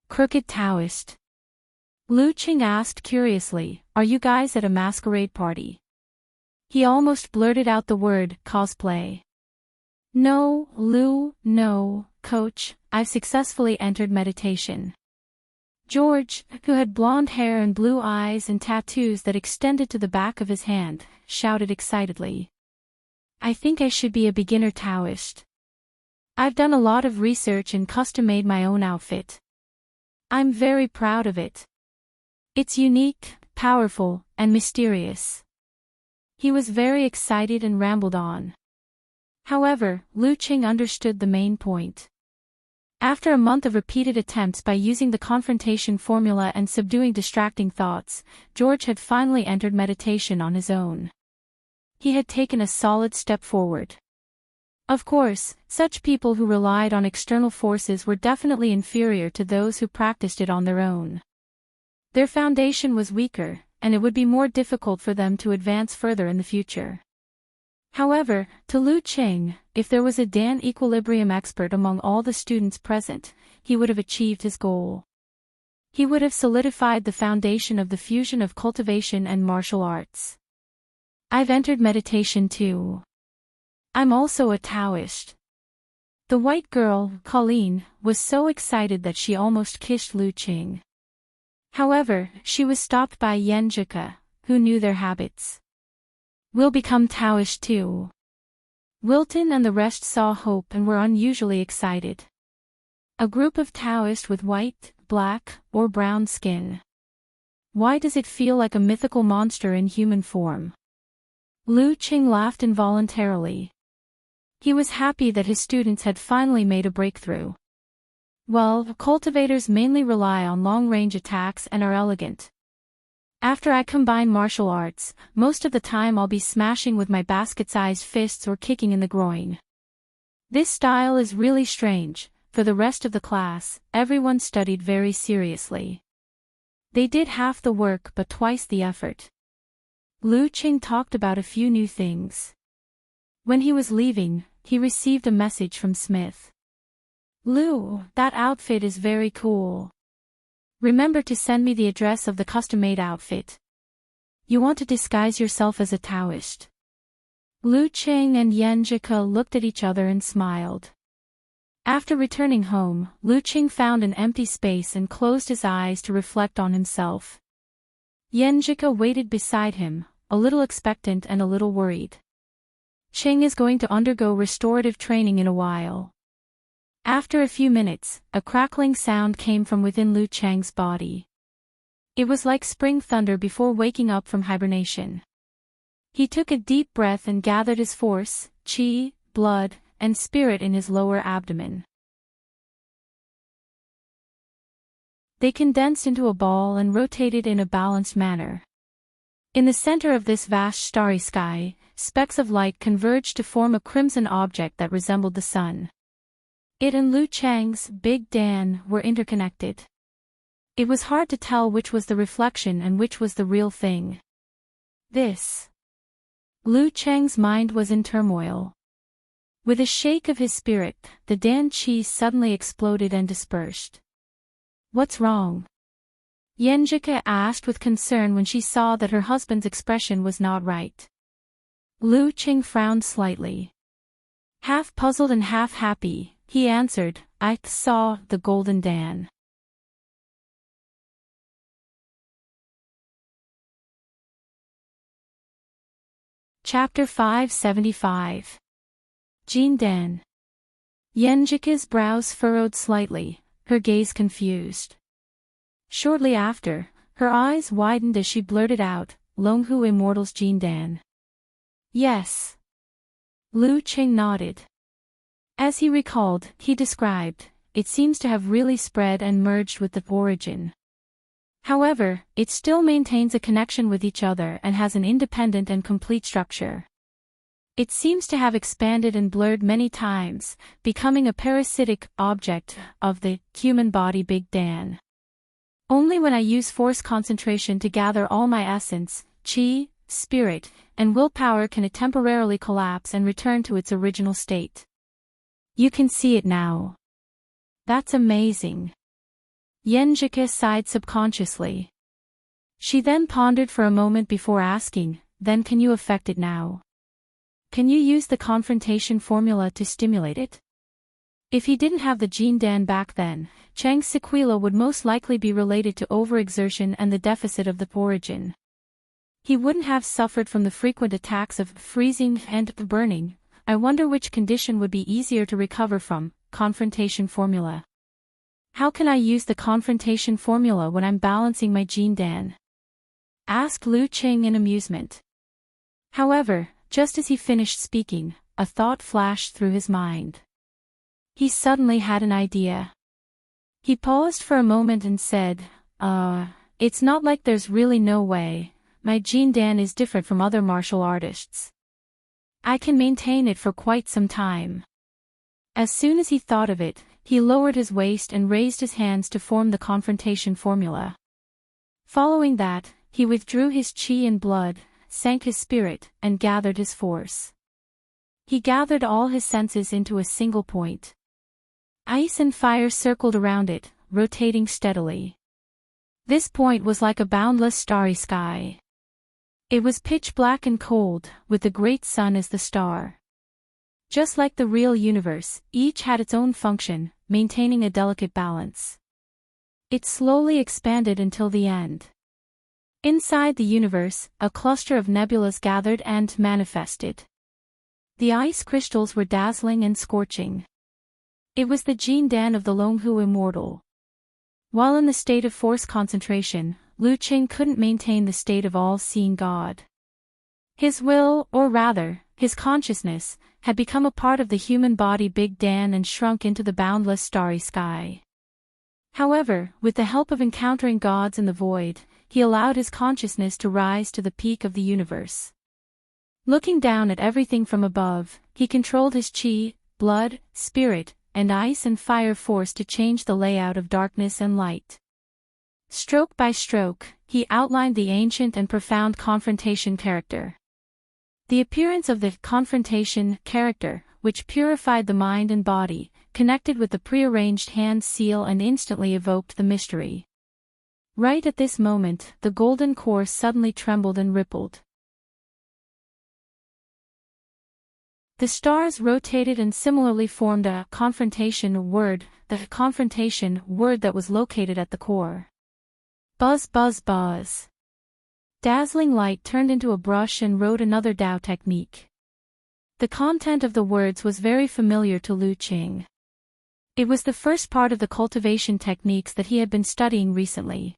"Crooked Taoist?" Lu Qing asked curiously, "Are you guys at a masquerade party?" He almost blurted out the word, cosplay. "No, Lu, no, Coach, I've successfully entered meditation." George, who had blonde hair and blue eyes and tattoos that extended to the back of his hand, shouted excitedly. "I think I should be a beginner Taoist. I've done a lot of research and custom-made my own outfit. I'm very proud of it. It's unique, powerful, and mysterious." He was very excited and rambled on. However, Lu Qing understood the main point. After a month of repeated attempts by using the confrontation formula and subduing distracting thoughts, George had finally entered meditation on his own. He had taken a solid step forward. Of course, such people who relied on external forces were definitely inferior to those who practiced it on their own. Their foundation was weaker, and it would be more difficult for them to advance further in the future. However, to Lu Qing, if there was a Dan equilibrium expert among all the students present, he would have achieved his goal. He would have solidified the foundation of the fusion of cultivation and martial arts. "I've entered meditation too. I'm also a Taoist." The white girl, Colleen, was so excited that she almost kissed Lu Qing. However, she was stopped by Yenjika, who knew their habits. "We'll become Taoist too." Wilton and the rest saw hope and were unusually excited. A group of Taoists with white, black, or brown skin. Why does it feel like a mythical monster in human form? Lu Qing laughed involuntarily. He was happy that his students had finally made a breakthrough. "Well, cultivators mainly rely on long-range attacks and are elegant. After I combine martial arts, most of the time I'll be smashing with my basket-sized fists or kicking in the groin. This style is really strange, for the rest of the class, everyone studied very seriously. They did half the work but twice the effort. Lu Qing talked about a few new things. When he was leaving, he received a message from Smith. "Lu, that outfit is very cool. Remember to send me the address of the custom-made outfit. You want to disguise yourself as a Taoist." Lu Qing and Yanjika looked at each other and smiled. After returning home, Lu Qing found an empty space and closed his eyes to reflect on himself. Yanjika waited beside him, a little expectant and a little worried. Qing is going to undergo restorative training in a while. After a few minutes, a crackling sound came from within Lu Cheng's body. It was like spring thunder before waking up from hibernation. He took a deep breath and gathered his force, qi, blood, and spirit in his lower abdomen. They condensed into a ball and rotated in a balanced manner. In the center of this vast starry sky, specks of light converged to form a crimson object that resembled the sun. It and Lu Cheng's Big Dan were interconnected. It was hard to tell which was the reflection and which was the real thing. Lu Cheng's mind was in turmoil. With a shake of his spirit, the Dan Qi suddenly exploded and dispersed. "What's wrong?" Yanjika asked with concern when she saw that her husband's expression was not right. Lu Qing frowned slightly. Half puzzled and half happy, he answered, "I saw the golden Dan." Chapter 575. Jin Dan. Yanjika's brows furrowed slightly, her gaze confused. Shortly after, her eyes widened as she blurted out, "Longhu Immortal's Jin Dan." "Yes." Lu Qing nodded. As he recalled, he described, "It seems to have really spread and merged with the origin. However, it still maintains a connection with each other and has an independent and complete structure. It seems to have expanded and blurred many times, becoming a parasitic object of the human body Big Dan. Only when I use force concentration to gather all my essence, qi, spirit, and willpower can it temporarily collapse and return to its original state. You can see it now." "That's amazing." Yanjika sighed subconsciously. She then pondered for a moment before asking, "Then can you affect it now? Can you use the confrontation formula to stimulate it?" If he didn't have the Jin Dan back then, Chang's sequela would most likely be related to overexertion and the deficit of the origin. He wouldn't have suffered from the frequent attacks of freezing and burning. I wonder which condition would be easier to recover from. Confrontation formula. "How can I use the confrontation formula when I'm balancing my Jin Dan?" asked Lu Qing in amusement. However, just as he finished speaking, a thought flashed through his mind. He suddenly had an idea. He paused for a moment and said, It's not like there's really no way. My Jin Dan is different from other martial artists. I can maintain it for quite some time." As soon as he thought of it, he lowered his waist and raised his hands to form the confrontation formula. Following that, he withdrew his qi and blood, sank his spirit, and gathered his force. He gathered all his senses into a single point. Ice and fire circled around it, rotating steadily. This point was like a boundless starry sky. It was pitch black and cold, with the great sun as the star. Just like the real universe, each had its own function, maintaining a delicate balance. It slowly expanded until the end. Inside the universe, a cluster of nebulas gathered and manifested. The ice crystals were dazzling and scorching. It was the Jin Dan of the Longhu Immortal. While in the state of force concentration, Lu Qing couldn't maintain the state of all-seeing God. His will, or rather, his consciousness, had become a part of the human body Big Dan and shrunk into the boundless starry sky. However, with the help of encountering gods in the void, he allowed his consciousness to rise to the peak of the universe. Looking down at everything from above, he controlled his qi, blood, spirit, and ice and fire force to change the layout of darkness and light. Stroke by stroke, he outlined the ancient and profound confrontation character. The appearance of the confrontation character, which purified the mind and body, connected with the prearranged hand seal and instantly evoked the mystery. Right at this moment, the golden core suddenly trembled and rippled. The stars rotated and similarly formed a confrontation word, the confrontation word that was located at the core. Buzz, buzz, buzz. Dazzling light turned into a brush and wrote another Tao technique. The content of the words was very familiar to Lu Qing. It was the first part of the cultivation techniques that he had been studying recently.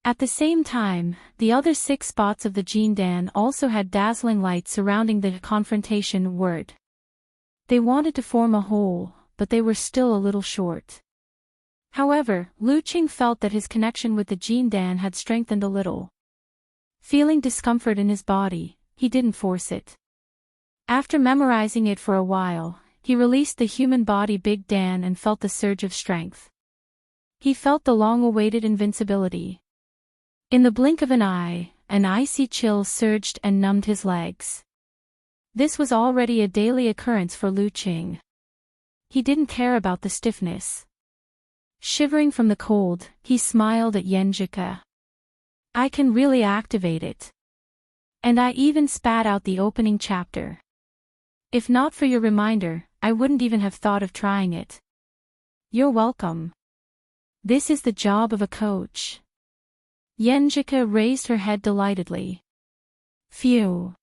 At the same time, the other 6 spots of the Jin Dan also had dazzling light surrounding the confrontation word. They wanted to form a whole, but they were still a little short. However, Lu Qing felt that his connection with the Jin Dan had strengthened a little. Feeling discomfort in his body, he didn't force it. After memorizing it for a while, he released the human body Big Dan and felt the surge of strength. He felt the long-awaited invincibility. In the blink of an eye, an icy chill surged and numbed his legs. This was already a daily occurrence for Lu Qing. He didn't care about the stiffness. Shivering from the cold, he smiled at Yenjika. I can really activate it. And I even spat out the opening chapter. If not for your reminder, I wouldn't even have thought of trying it. You're welcome. This is the job of a coach. Yenjika raised her head delightedly. Phew.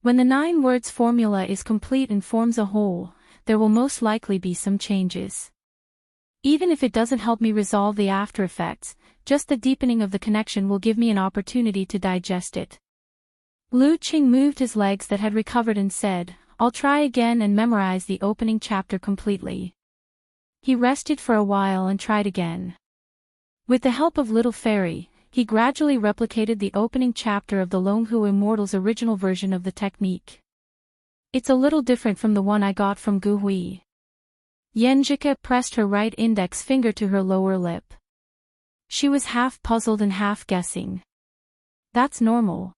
When the 9 words formula is complete and forms a whole, there will most likely be some changes. Even if it doesn't help me resolve the after effects, just the deepening of the connection will give me an opportunity to digest it. Lu Qing moved his legs that had recovered and said, I'll try again and memorize the opening chapter completely. He rested for a while and tried again. With the help of Little Fairy, he gradually replicated the opening chapter of the Longhu Immortal's original version of the technique. It's a little different from the one I got from Gu Hui. Yenjika pressed her right index finger to her lower lip. She was half puzzled and half guessing. That's normal.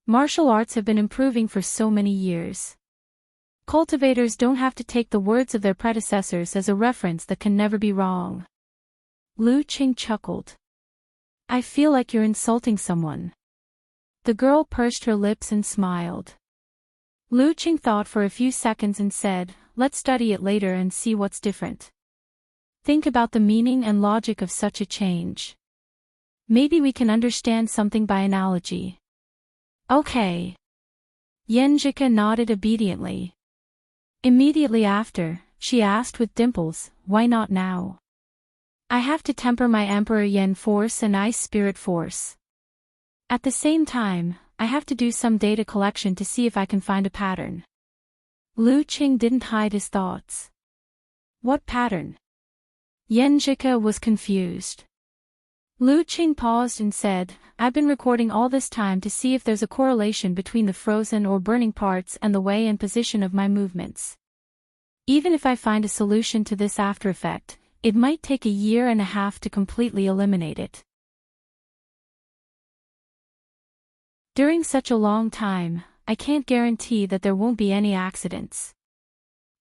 Martial arts have been improving for so many years. Cultivators don't have to take the words of their predecessors as a reference that can never be wrong. Lu Qing chuckled. I feel like you're insulting someone. The girl pursed her lips and smiled. Lu Qing thought for a few seconds and said, let's study it later and see what's different. Think about the meaning and logic of such a change. Maybe we can understand something by analogy. Okay. Yenjika nodded obediently. Immediately after, she asked with dimples, why not now? I have to temper my Emperor Yen force and Ice Spirit force. At the same time, I have to do some data collection to see if I can find a pattern. Lu Qing didn't hide his thoughts. What pattern? Yenjika was confused. Lu Qing paused and said, I've been recording all this time to see if there's a correlation between the frozen or burning parts and the way and position of my movements. Even if I find a solution to this after effect, it might take a year and a half to completely eliminate it. During such a long time, I can't guarantee that there won't be any accidents.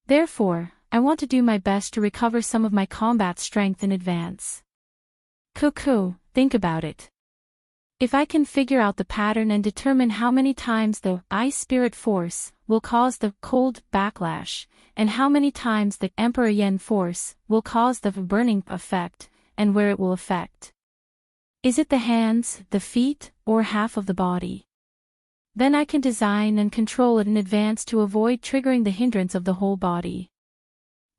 Therefore, I want to do my best to recover some of my combat strength in advance. Cuckoo, think about it. If I can figure out the pattern and determine how many times the Ice Spirit force will cause the cold backlash, and how many times the Emperor Yen force will cause the burning effect, and where it will affect. Is it the hands, the feet, or half of the body? Then I can design and control it in advance to avoid triggering the hindrance of the whole body.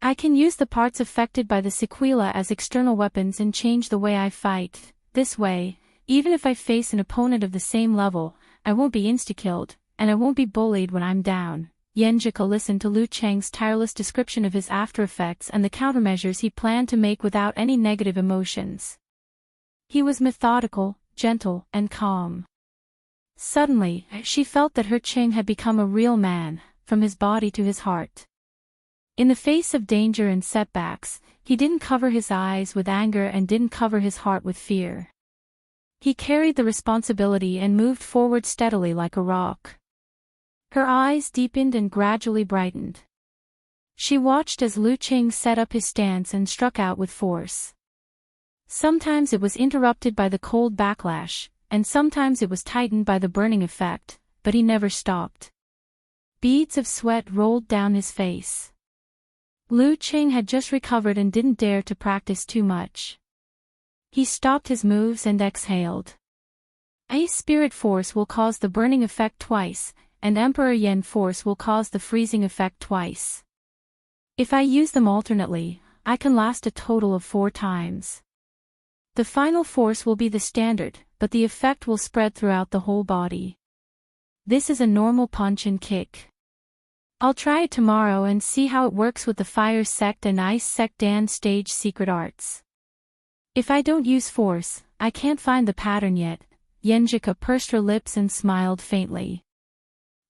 I can use the parts affected by the sequela as external weapons and change the way I fight. This way, even if I face an opponent of the same level, I won't be insta-killed, and I won't be bullied when I'm down. Yenjika listened to Lu Cheng's tireless description of his after effects and the countermeasures he planned to make without any negative emotions. He was methodical, gentle, and calm. Suddenly, she felt that her Cheng had become a real man, from his body to his heart. In the face of danger and setbacks, he didn't cover his eyes with anger and didn't cover his heart with fear. He carried the responsibility and moved forward steadily like a rock. Her eyes deepened and gradually brightened. She watched as Lu Qing set up his stance and struck out with force. Sometimes it was interrupted by the cold backlash, and sometimes it was tightened by the burning effect, but he never stopped. Beads of sweat rolled down his face. Lu Qing had just recovered and didn't dare to practice too much. He stopped his moves and exhaled. Ice spirit force will cause the burning effect twice, and Emperor Yen force will cause the freezing effect twice. If I use them alternately, I can last a total of 4 times. The final force will be the standard, but the effect will spread throughout the whole body. This is a normal punch and kick. I'll try it tomorrow and see how it works with the Fire Sect and Ice Sect Dan stage secret arts. If I don't use force, I can't find the pattern yet. Yenjika pursed her lips and smiled faintly.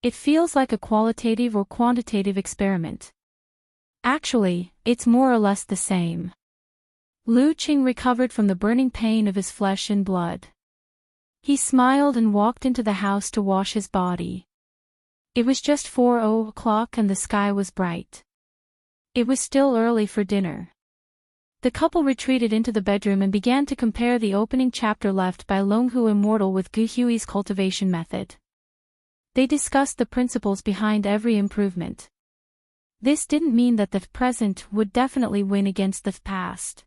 It feels like a qualitative or quantitative experiment. Actually, it's more or less the same. Lu Qing recovered from the burning pain of his flesh and blood. He smiled and walked into the house to wash his body. It was just 4:00 and the sky was bright. It was still early for dinner. The couple retreated into the bedroom and began to compare the opening chapter left by Longhu Immortal with Gu Hui's cultivation method. They discussed the principles behind every improvement. This didn't mean that the present would definitely win against the past.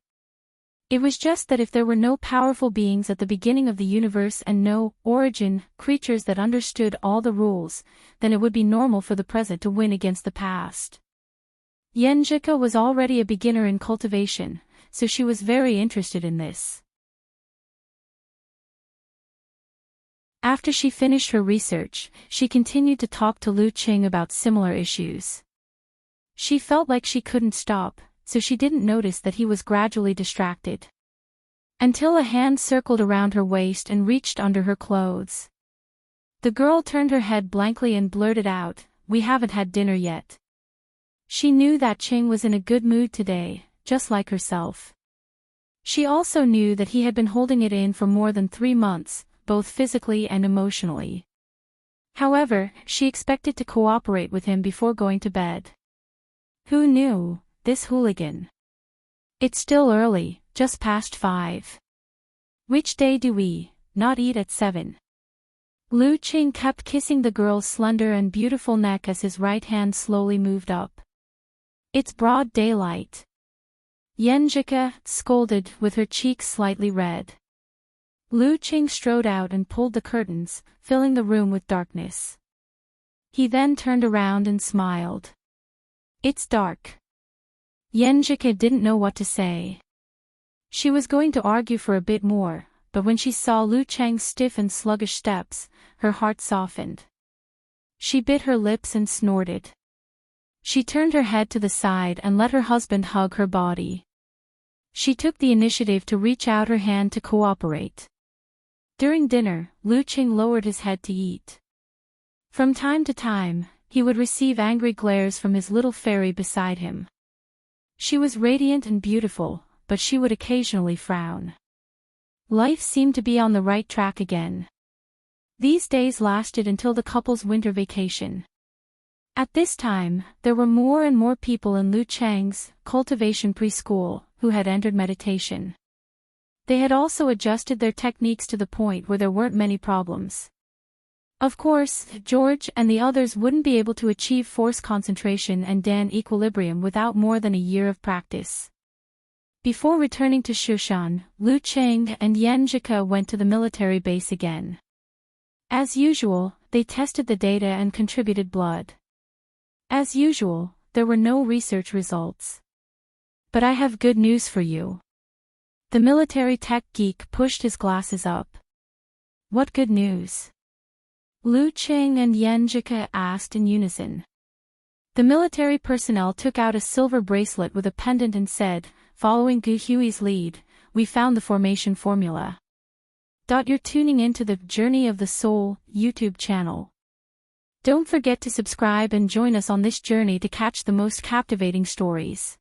It was just that if there were no powerful beings at the beginning of the universe and no origin creatures that understood all the rules, then it would be normal for the present to win against the past. Yenjika was already a beginner in cultivation, so she was very interested in this. After she finished her research, she continued to talk to Lu Qing about similar issues. She felt like she couldn't stop, so she didn't notice that he was gradually distracted. Until a hand circled around her waist and reached under her clothes. The girl turned her head blankly and blurted out, "We haven't had dinner yet." She knew that Qing was in a good mood today, just like herself. She also knew that he had been holding it in for more than 3 months, both physically and emotionally. However, she expected to cooperate with him before going to bed. Who knew? This hooligan. It's still early, just past 5. Which day do we not eat at 7? Lu Qing kept kissing the girl's slender and beautiful neck as his right hand slowly moved up. It's broad daylight. Yenjika scolded with her cheeks slightly red. Lu Qing strode out and pulled the curtains, filling the room with darkness. He then turned around and smiled. It's dark. Yenjika didn't know what to say. She was going to argue for a bit more, but when she saw Lu Cheng's stiff and sluggish steps, her heart softened. She bit her lips and snorted. She turned her head to the side and let her husband hug her body. She took the initiative to reach out her hand to cooperate. During dinner, Lu Qing lowered his head to eat. From time to time, he would receive angry glares from his little fairy beside him. She was radiant and beautiful, but she would occasionally frown. Life seemed to be on the right track again. These days lasted until the couple's winter vacation. At this time, there were more and more people in Lu Cheng's cultivation preschool who had entered meditation. They had also adjusted their techniques to the point where there weren't many problems. Of course, George and the others wouldn't be able to achieve force concentration and Dan equilibrium without more than a year of practice. Before returning to Shushan, Lu Qing and Yenjika went to the military base again. As usual, they tested the data and contributed blood. As usual, there were no research results. But I have good news for you. The military tech geek pushed his glasses up. What good news? Lu Qing and Yenjika asked in unison. The military personnel took out a silver bracelet with a pendant and said, following Gu Hui's lead, we found the formation formula. You're tuning into the Journey of the Soul YouTube channel. Don't forget to subscribe and join us on this journey to catch the most captivating stories.